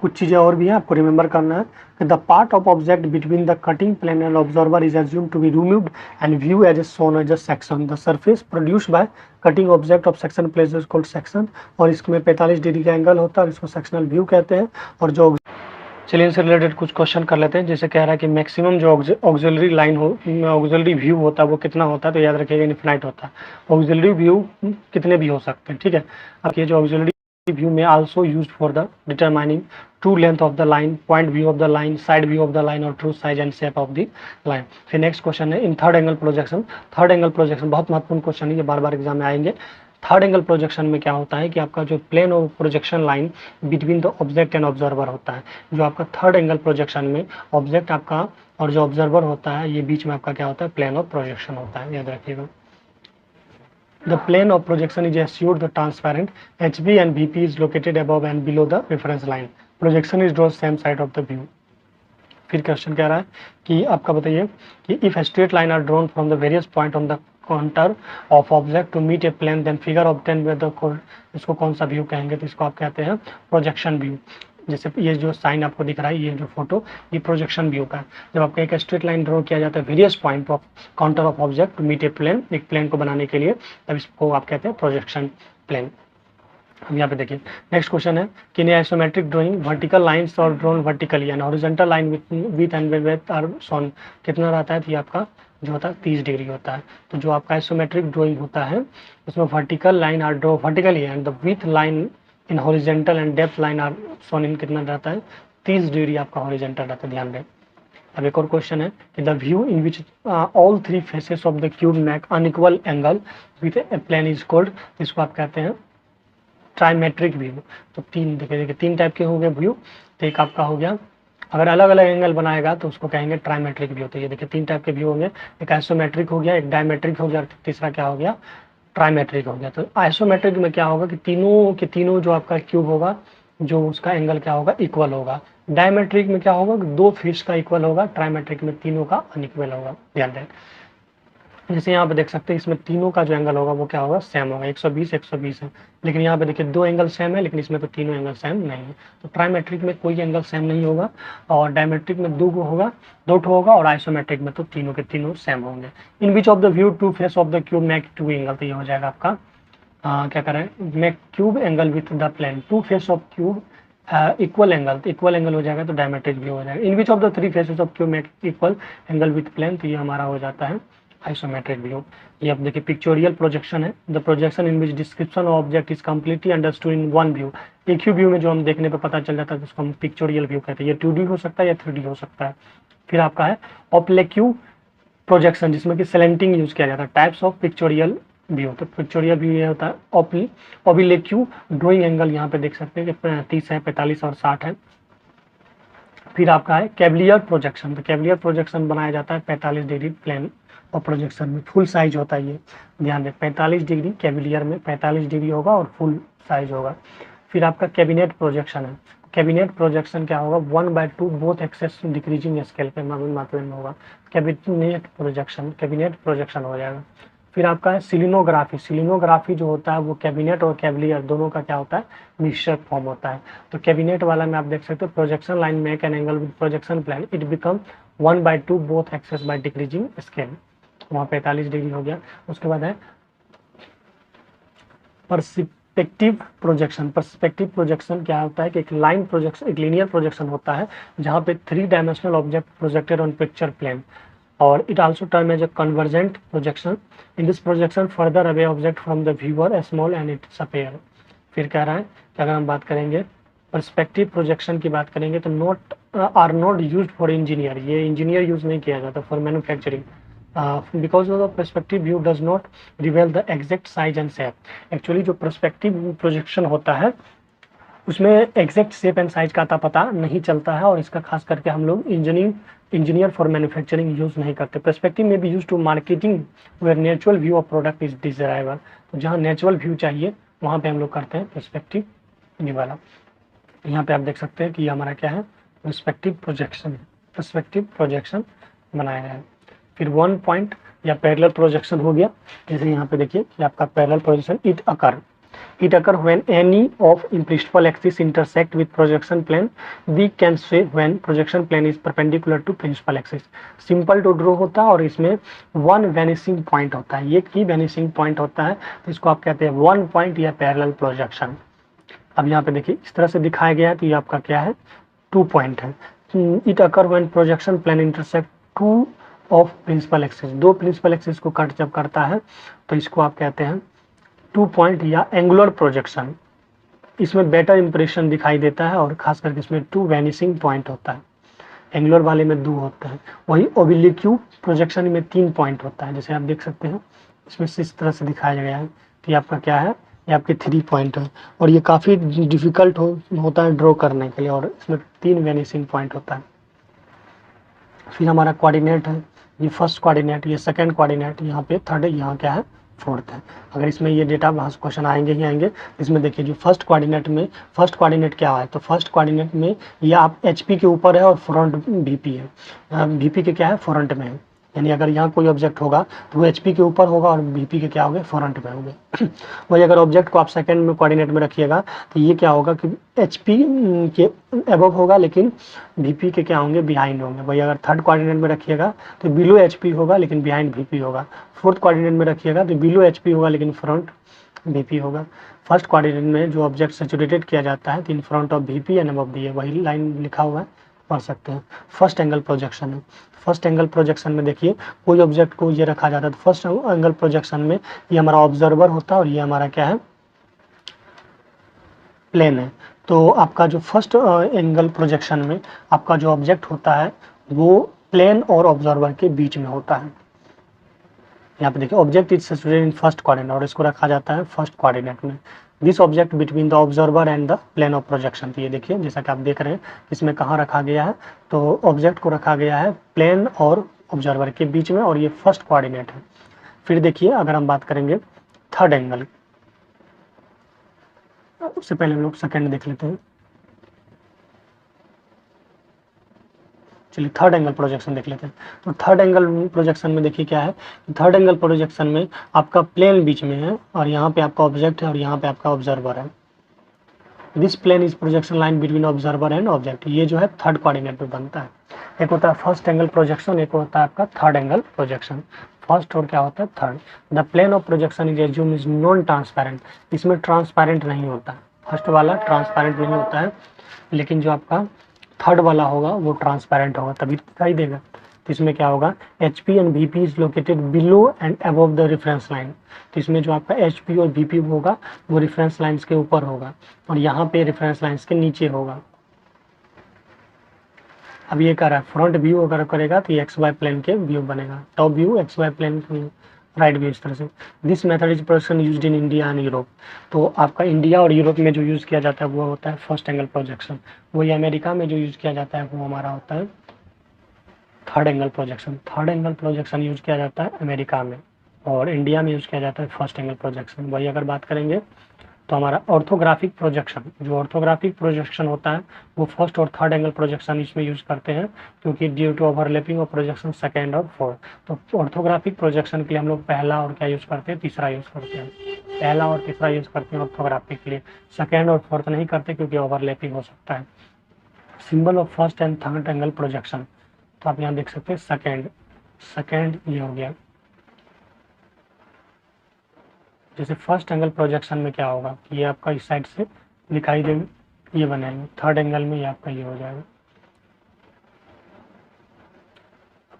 कुछ चीज़ें और भी हैं आपको रिमेंबर करना है। The part of object between the cutting plane and observer is assumed to be removed and view as a shown as a section. The surface produced by cutting object of section place is called section, और इसमें 45 डिग्री का एंगल होता है और इसको सेक्शनल व्यू कहते हैं। और जो चलिए इनसे रिलेटेड कुछ क्वेश्चन कर लेते हैं। जैसे कह रहा है कि मैक्सिमम जो ऑक्सिलरी लाइन हो, ऑक्सिलरी व्यू होता है वो कितना होता है, तो याद रखिएगा इनफिनाइट होता है। ऑक्सिलरी व्यू कितने भी हो सकते हैं, ठीक है। अब ये जो auxiliary view may also used for the determining true length of the line, point view of the line, side view of the line और true size and shape of the line। फिर नेक्स्ट क्वेश्चन है in third angle projection. Third angle projection बहुत महत्वपूर्ण क्वेश्चन है, ये बार बार एग्जाम में आएंगे। थर्ड एंगल प्रोजेक्शन में क्या होता है कि आपका जो plane of projection line between the object and observer होता है। जो आपका थर्ड एंगल प्रोजेक्शन में ऑब्जेक्ट आपका और जो ऑब्जर्वर होता है ये बीच में आपका क्या होता है, प्लेन ऑफ प्रोजेक्शन होता है, याद रखिएगा। The plane of projection is assured the transparent HB and VP is located above and below the reference line. Projection is drawn same side of the view. फिर क्वेश्चन कह रहा है कि आपका बताइए कि if straight line are drawn from the various point on the contour of object to meet a plane then figure obtain with the, इसको कौन सा व्यू कहेंगे, तो इसको आप कहते हैं प्रोजेक्शन व्यू। जैसे ये जो साइन आपको दिख रहा है, ये जो फोटो, ये प्रोजेक्शन व्यू का है। जब आपका एक स्ट्रेट लाइन ड्रॉ किया जाता है various point of contour of object to meet a plane, एक प्लेन को बनाने के लिए, तब इसको आप कहते हैं प्रोजेक्शन प्लेन। हम यहाँ पे देखिए नेक्स्ट क्वेश्चन है कि in isometric drawing vertical lines और drawn vertically and horizontal line with and width are shown, कितना रहता है, तो ये आपका जो होता है 30 डिग्री होता है। तो जो आपका आइसोमेट्रिक ड्राइंग होता है उसमें vertical line are draw vertically and the with line in horizontal and depth line are shown in, कितना रहता है, 30 डिग्री आपका हॉरिजॉन्टल रहता है, ध्यान दें। अब एक और क्वेश्चन है कि the view in which all three faces of the cube make unequal angle with a plane is called, इसको आप कहते हैं ट्राइमेट्रिक व्यू। तो देखिए तीन टाइप के हो गए व्यू। तो एक आपका हो गया अगर अलग अलग एंगल बनाएगा तो उसको कहेंगे ट्राइमेट्रिक व्यू। तो ये देखिए तीन टाइप के व्यू होंगे, एक आइसोमेट्रिक हो गया, एक डायमेट्रिक हो गया, तीसरा क्या हो गया, ट्राइमेट्रिक हो गया। तो आइसोमेट्रिक में क्या होगा कि तीनों के तीनों जो आपका क्यूब होगा जो उसका एंगल क्या होगा, इक्वल होगा। डायमेट्रिक में क्या होगा, दो फेस का इक्वल होगा। ट्राइमेट्रिक में तीनों का अनइक्वल होगा, ध्यान दें। जैसे यहाँ पे देख सकते हैं इसमें तीनों का जो एंगल होगा वो क्या होगा, सेम होगा, 120 120 है। लेकिन यहाँ पे देखिए दो एंगल सेम है, लेकिन इसमें तो तीनों एंगल सेम नहीं है। तो ट्राइमेट्रिक में कोई एंगल सेम नहीं होगा, और डायमेट्रिक में दो होगा, दो होगा, और आइसोमेट्रिक में तो तीनों के तीनों सेम होंगे। In which of the view two face of the cube make two angle, तो ये हो जाएगा आपका क्या करें, make cube angle with the plane, two face of cube equal angle, तो इक्वल एंगल हो जाएगा तो डायमेट्रिक व्यू हो जाएगा। In which of the three faces of cube make equal angle with plane, तो ये हमारा हो जाता है आइसोमेट्रिक व्यू। ये आप देखिए पिक्चोरियल प्रोजेक्शन है, the projection in which description of object is completely understood in one view. एक ही व्यू में जो हम देखने पे पता चल जाता है तो उसको हम पिक्चोरियल व्यू कहते हैं। ये 2D हो सकता है या 3D हो सकता है। फिर आपका है ऑब्लिक्यू प्रोजेक्शन, जिसमें कि स्लैंटिंग यूज किया जाता है। टाइप्स ऑफ पिक्चोरियल व्यू, तो पिक्चोरियल व्यू ये होता है ऑब्लिक्यू ड्राइंग एंगल, यहाँ पे देख सकते हैं कि 30 है, 45 और 60 है। फिर आपका है कैवलियर प्रोजेक्शन, तो कैवलियर प्रोजेक्शन बनाया जाता है 45 डिग्री प्लेन और प्रोजेक्शन में, फुल साइज होता है ये, ध्यान दें 45 डिग्री कैवलियर में 45 डिग्री होगा और फुल साइज होगा। फिर आपका कैबिनेट प्रोजेक्शन है, कैबिनेट प्रोजेक्शन क्या होगा, 1/2 बोथ एक्सेस डिक्रीजिंग स्केल पे मात्रा में होगा। कैबिनेट प्रोजेक्शन हो जाएगा। फिर आपका है सिलिनोग्राफी, सिलिनोग्राफी जो होता है वो कैबिनेट और कैवलियर दोनों का क्या होता है, मिक्सचर फॉर्म होता है। तो कैबिनेट वाला में आप देख सकते हो projection line make an angle with projection plane, it become 1/2 both axes by decreasing scale, वहाँ 45 डिग्री हो गया। उसके बाद है पर्सपेक्टिव प्रोजेक्शन। पर्सपेक्टिव प्रोजेक्शन क्या होता है कि एक लाइन प्रोजेक्शन, एक लीनियर प्रोजेक्शन होता है जहाँ पे 3 dimensional object projected on picture plane, और it also termed as a convergent projection. In this projection further away object from the viewer is small and it's appear. फिर कह रहा है कि अगर हम बात करेंगे पर्सपेक्टिव प्रोजेक्शन की बात करेंगे तो are not used for engineer, ये इंजीनियर यूज नहीं किया जाता, for manufacturing, because of the perspective view does not reveal the exact size and shape. Actually जो पर्सपेक्टिव प्रोजेक्शन होता है उसमें एग्जैक्ट शेप एंड साइज का अता पता नहीं चलता है, और इसका खास करके हम लोग इंजीनियर फॉर मैन्युफैक्चरिंग यूज नहीं करते। पर्सपेक्टिव में भी use to marketing where natural view of product is desirable, तो जहाँ नेचुरल व्यू चाहिए वहाँ पे हम लोग करते हैं पर्सपेक्टिव व्यू वाला। यहाँ पे आप देख सकते हैं कि हमारा क्या है, पर्सपेक्टिव प्रोजेक्शन बनाया गया है। फिर 1 पॉइंट या पैरेलल प्रोजेक्शन हो गया, जैसे यहाँ पे देखिए कि आपका parallel projection it occur when any of in principal axis intersect with projection plane. We can say when projection plane is perpendicular to principal axis. Simple to draw होता है और इसमें 1 vanishing point होता है, एक ही vanishing point होता है, तो इसको आप कहते हैं 1 point या पैरेलल प्रोजेक्शन। अब यहाँ पे देखिए इस तरह से दिखाया गया है, तो ये आपका क्या है, 2 पॉइंट है। It occur when projection plane intersect 2 of principal axis, दो प्रिंसिपल एक्सिस को कट जब करता है तो इसको आप कहते हैं 2 पॉइंट या एंगुलर प्रोजेक्शन। इसमें बेटर इंप्रेशन दिखाई देता है और खास करके इसमें 2 वैनिशिंग पॉइंट होता है, एंगुलर वाले में 2 होता है। वही ओब्लिक्यू प्रोजेक्शन में 3 पॉइंट होता है, जैसे आप देख सकते हैं इसमें इस तरह से दिखाया गया है। तो ये आपका क्या है, ये आपके 3 पॉइंट है, और ये काफ़ी डिफिकल्ट होता है ड्रॉ करने के लिए, और इसमें 3 वैनिशिंग पॉइंट होता है। फिर हमारा कोऑर्डिनेट है, ये फर्स्ट कोऑर्डिनेट, ये सेकंड कोऑर्डिनेट, यहाँ पे थर्ड है, यहाँ क्या है फोर्थ है। अगर इसमें ये डेटा क्वेश्चन आएंगे ही आएंगे। इसमें देखिए जो फर्स्ट कोऑर्डिनेट में फर्स्ट कोऑर्डिनेट क्या है, तो फर्स्ट कोऑर्डिनेट में ये आप HP के ऊपर है और फ्रंट VP है, VP के क्या है फ्रंट में है, यानी अगर यहाँ कोई ऑब्जेक्ट होगा तो वो HP के ऊपर होगा और VP के क्या होंगे फ्रंट में होंगे। वही अगर ऑब्जेक्ट को आप सेकंड में कोऑर्डिनेट में रखिएगा तो ये क्या होगा कि HP के अबव होगा लेकिन VP के क्या होंगे बिहाइंड होंगे। वही अगर थर्ड कोऑर्डिनेट में रखिएगा तो बिलो HP होगा लेकिन बिहाइंड VP होगा। फोर्थ कोऑर्डिनेट में रखिएगा तो बिलो HP होगा लेकिन फ्रंट VP होगा। फर्स्ट कोऑर्डिनेट में जो ऑब्जेक्ट सैचुरेटेड किया जाता है तो in front of VP and above दी है, वही लाइन लिखा हुआ है, पढ़ सकते हैं। फर्स्ट एंगल प्रोजेक्शन है, फर्स्ट एंगल प्रोजेक्शन में देखिए कोई ऑब्जेक्ट को ये रखा जाता है तो फर्स्ट एंगल प्रोजेक्शन में ये हमारा ऑब्जर्वर होता है और ये हमारा क्या है प्लेन है। तो आपका जो फर्स्ट एंगल प्रोजेक्शन में आपका जो ऑब्जेक्ट होता है वो प्लेन और ऑब्जर्वर के बीच में होता है। यहाँ पे देखिए object is situated in first coordinate और इसको रखा जाता है फर्स्ट कोऑर्डिनेट में। This object between the observer and the plane of projection, तो ये देखिए जैसा कि आप देख रहे हैं इसमें कहाँ रखा गया है, तो ऑब्जेक्ट को रखा गया है प्लेन और ऑब्जर्वर के बीच में और ये फर्स्ट कोऑर्डिनेट है। फिर देखिए अगर हम बात करेंगे थर्ड एंगल, उससे पहले हम लोग सेकेंड देख लेते हैं। चलिए थर्ड एंगल प्रोजेक्शन देख लेते हैं। तो थर्ड एंगल प्रोजेक्शन में देखिए क्या है, थर्ड एंगल प्रोजेक्शन में आपका प्लेन बीच में है और यहाँ पे आपका ऑब्जेक्ट है और यहाँ पे आपका ऑब्जर्वर है। This plane is projection line between observer and object, ये जो है थर्ड कोऑर्डिनेट पे बनता है। एक होता है फर्स्ट एंगल प्रोजेक्शन, एक होता है आपका थर्ड एंगल प्रोजेक्शन। फर्स्ट और क्या होता है third. The plane of projection is assume is non transparent, इसमें ट्रांसपेरेंट नहीं होता। फर्स्ट वाला ट्रांसपेरेंट नहीं होता है लेकिन जो आपका थर्ड वाला होगा वो ट्रांसपेरेंट होगा, तभी दिखाई देगा। तो इसमें क्या होगा HP and VP is located below and above the reference line, तो इसमें जो आपका HP और VP होगा वो रेफरेंस लाइंस के ऊपर होगा और यहाँ पे रेफरेंस लाइंस के नीचे होगा। अब ये कर रहा है फ्रंट व्यू अगर करेगा तो ये XY प्लेन के व्यू बनेगा, top view XY plane right view इस तरह से। This method is projection used in India and Europe, तो आपका इंडिया और यूरोप में जो यूज़ किया जाता है वो होता है फर्स्ट एंगल प्रोजेक्शन। वही अमेरिका में जो यूज़ किया जाता है वो हमारा होता है third angle projection. Third angle projection use किया जाता है अमेरिका में और इंडिया में यूज़ किया जाता है फर्स्ट एंगल प्रोजेक्शन। वही अगर बात करेंगे तो हमारा ऑर्थोग्राफिक प्रोजेक्शन, जो ऑर्थोग्राफिक प्रोजेक्शन होता है वो फर्स्ट और थर्ड एंगल प्रोजेक्शन इसमें यूज़ करते हैं क्योंकि due to overlapping of projection second और फोर्थ। तो ऑर्थोग्राफिक प्रोजेक्शन के लिए हम लोग पहला और क्या यूज़ करते हैं तीसरा यूज़ करते हैं, पहला और तीसरा यूज़ करते हैं ऑर्थोग्राफिक के लिए, सेकेंड और फोर्थ नहीं करते क्योंकि ओवरलैपिंग हो सकता है। Symbol of first and third angle projection, तो आप यहाँ देख सकते हैं सेकेंड, सेकेंड ये हो गया। जैसे फर्स्ट एंगल प्रोजेक्शन में क्या होगा ये आपका इस साइड से दिखाई देगा, ये बनाएंगे। थर्ड एंगल में ये आपका ये हो जाएगा।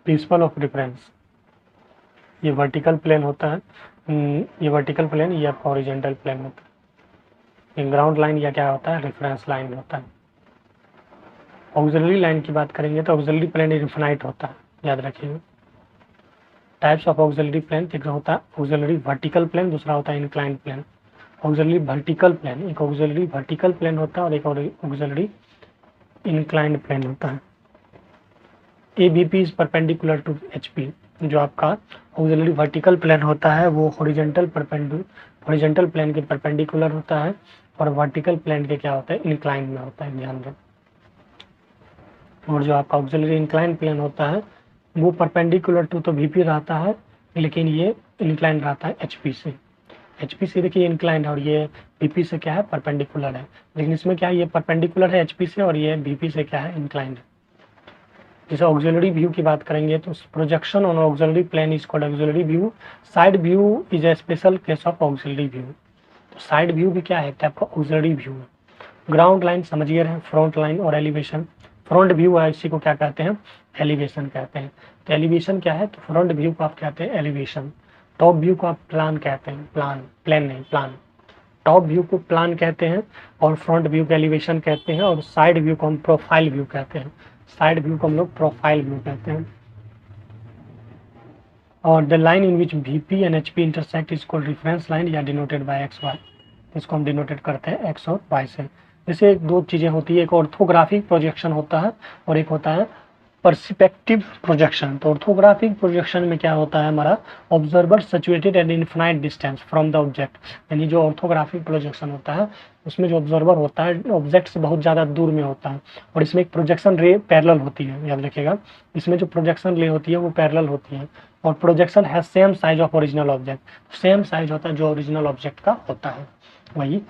प्रिंसिपल ऑफ रेफरेंस, ये वर्टिकल प्लेन होता है, ये वर्टिकल प्लेन, ये आपका हॉरिजॉन्टल प्लेन होता है। ये ग्राउंड लाइन या क्या होता है रेफरेंस लाइन होता है। ऑक्सिलरी लाइन की बात करेंगे तो ऑक्सिलरी प्लेन इनफिनाइट होता है, याद रखिएगा। टाइप्स ऑफ ऑक्सिलरी प्लेन, एक होता है ऑक्सिलरी वर्टिकल प्लेन, दूसरा होता है inclined plane. Auxiliary vertical plane, एक ऑक्सिलरी वर्टिकल प्लेन होता है और एक ऑक्सिलरी इंक्लाइंड प्लेन होता है। AVP is perpendicular to HP, जो आपका ऑक्सिलरी वर्टिकल प्लेन होता है वो हॉरिजॉन्टल प्लेन के परपेंडिकुलर होता है और वर्टिकल प्लेन के क्या होता है इंक्लाइंड में होता है, ध्यान दें। और जो आपका ऑक्सिलरी इंक्लाइंड प्लेन होता है वो परपेंडिकुलर टू तो VP रहता है लेकिन ये इंक्लाइंड रहता है HP से। HP से देखिए इंक्लाइंड है और ये VP से क्या है परपेंडिकुलर है, लेकिन इसमें क्या है ये परपेंडिकुलर है HP से और ये VP से क्या है इंक्लाइंड है। जैसे ऑक्सिलरी व्यू की बात करेंगे तो projection on auxiliary plane is called auxiliary view. Side view is a special case of auxiliary view, तो साइड व्यू भी क्या है टाइप का ऑक्सिलरी व्यू है। ग्राउंड लाइन समझिए रहे, फ्रंट लाइन और एलिवेशन। फ्रंट व्यू है इसी को क्या कहते हैं एलिवेशन कहते हैं। तो एलिवेशन क्या है, तो फ्रंट व्यू को आप कहते हैं एलिवेशन, टॉप व्यू को आप प्लान कहते हैं, प्लेन नहीं प्लान। टॉप व्यू को प्लान कहते हैं और फ्रंट व्यू को एलिवेशन कहते हैं और साइड व्यू को हम प्रोफाइल व्यू कहते हैं। साइड व्यू को हम लोग प्रोफाइल व्यू कहते हैं। और the line in which VP and HP intersect is called reference line या डिनोटेड बाय XY, इसको हम डिनोटेड करते हैं X और Y से। जैसे दो चीज़ें होती है, एक ऑर्थोग्राफिक प्रोजेक्शन होता है और एक होता है पर्सपेक्टिव प्रोजेक्शन। तो ऑर्थोग्राफिक प्रोजेक्शन में क्या होता है हमारा, observer situated at infinite distance from the object. यानी जो ऑर्थोग्राफिक प्रोजेक्शन होता है उसमें जो ऑब्जर्वर होता है ऑब्जेक्ट से बहुत ज़्यादा दूर में होता है, और इसमें एक प्रोजेक्शन रे पैरेलल होती है। याद रखिएगा, इसमें जो प्रोजेक्शन रे होती है वो पैरेलल होती है, और प्रोजेक्शन है same size of original object. Same size होता है जो ओरिजिनल ऑब्जेक्ट का होता है। वही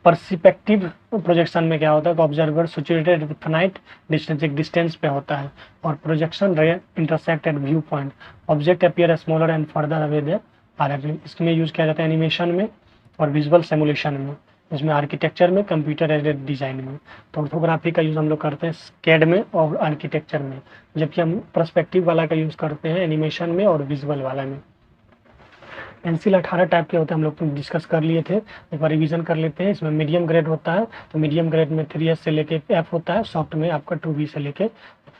पर्सपेक्टिव प्रोजेक्शन में क्या होता है, observer situated at infinite distance, एक डिस्टेंस पे होता है, और projection ray intersect at view point, object appear smaller and further away than are. इसमें यूज किया जाता है एनिमेशन में और विजुअल सिमुलेशन में, इसमें आर्किटेक्चर में, कंप्यूटर एडेड डिजाइन में। तो ऑर्थोग्राफी का यूज़ हम लोग करते हैं स्केड में और आर्किटेक्चर में, जबकि हम पर्सपेक्टिव वाला का यूज़ करते हैं एनिमेशन में और विजुअल वाला में। पेंसिल 18 टाइप के होते हैं, हम लोग डिस्कस कर लिए थे, एक बार रिवीजन कर लेते हैं। इसमें मीडियम ग्रेड होता है, तो मीडियम ग्रेड में 3S से लेके F होता है, सॉफ्ट में आपका 2B से लेके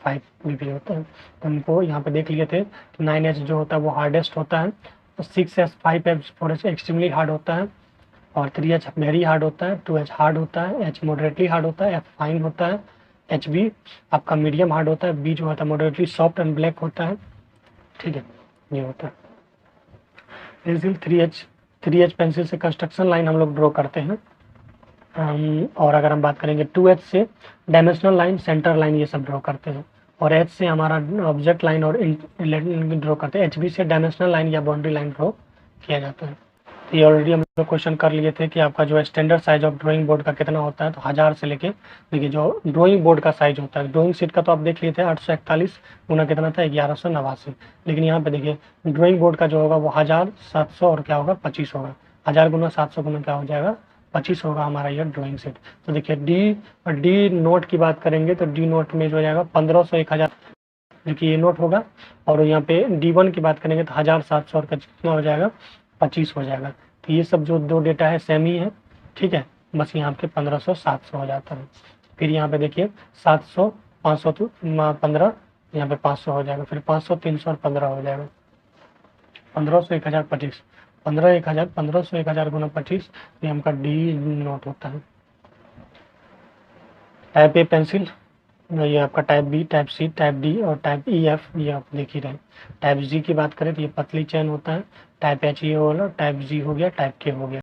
5B भी होता है। तो हमको यहाँ पे देख लिए थे कि 9H जो होता है वो हार्डेस्ट होता है, तो 6S 5F 4H extremely hard होता है, और 3H वेरी हार्ड होता है, 2H हार्ड होता है, H मॉडरेटली हार्ड होता है, F फाइन होता है, HB आपका मीडियम हार्ड होता है, B जो होता है मॉडरेटली सॉफ्ट एंड ब्लैक होता है। ठीक है, ये होता है पेंसिल। 3H पेंसिल से कंस्ट्रक्शन लाइन हम लोग ड्रॉ करते हैं। और अगर हम बात करेंगे 2H से डायमेंशनल लाइन, सेंटर लाइन ये सब ड्रॉ करते हैं, और H से हमारा ऑब्जेक्ट लाइन और ड्रॉ करते हैं। HB से डायमेंशनल लाइन या बाउंड्री लाइन ड्रॉ किया जाता है। तो ये ऑलरेडी हम लोग क्वेश्चन कर लिए थे कि आपका जो standard size of drawing board का कितना होता है, तो 1000 से लेके, देखिए जो ड्राइंग बोर्ड का साइज होता है, ड्राइंग शीट का तो आप देख लिए थे 841 गुना कितना था 1189, लेकिन यहाँ पे देखिए ड्राइंग बोर्ड का जो होगा वो 1700 और क्या होगा 25 होगा, 1000 गुना 700 गुना क्या हो जाएगा 25 होगा हमारा ये ड्राइंग शीट। तो देखिए डी नोट की बात करेंगे तो डी नोट में जो हो जाएगा 1500 1000 जो कि ये नोट होगा, और यहाँ पे D1 की बात करेंगे तो 1700 का कितना हो जाएगा 25 हो जाएगा। तो ये सब जो दो डेटा है सेम ही है, ठीक है, बस यहाँ पे 1500 700 हो जाता है। फिर यहाँ पे देखिए 700 500 तो 15, यहाँ पे 500 हो जाएगा, फिर 500 300 और 15 हो जाएगा, 1500 1000 25, 15 1000 1500 1000 गुना 25, ये हमका डी नोट होता है। टाइप ए पेंसिल, ये आपका type B, type C, type D और टाइप ई एफ, ये आप देख ही रहे। टाइप जी की बात करें तो ये पतली चैन होता है, टाइप एच ये वाला, टाइप जी हो गया, टाइप के हो गया।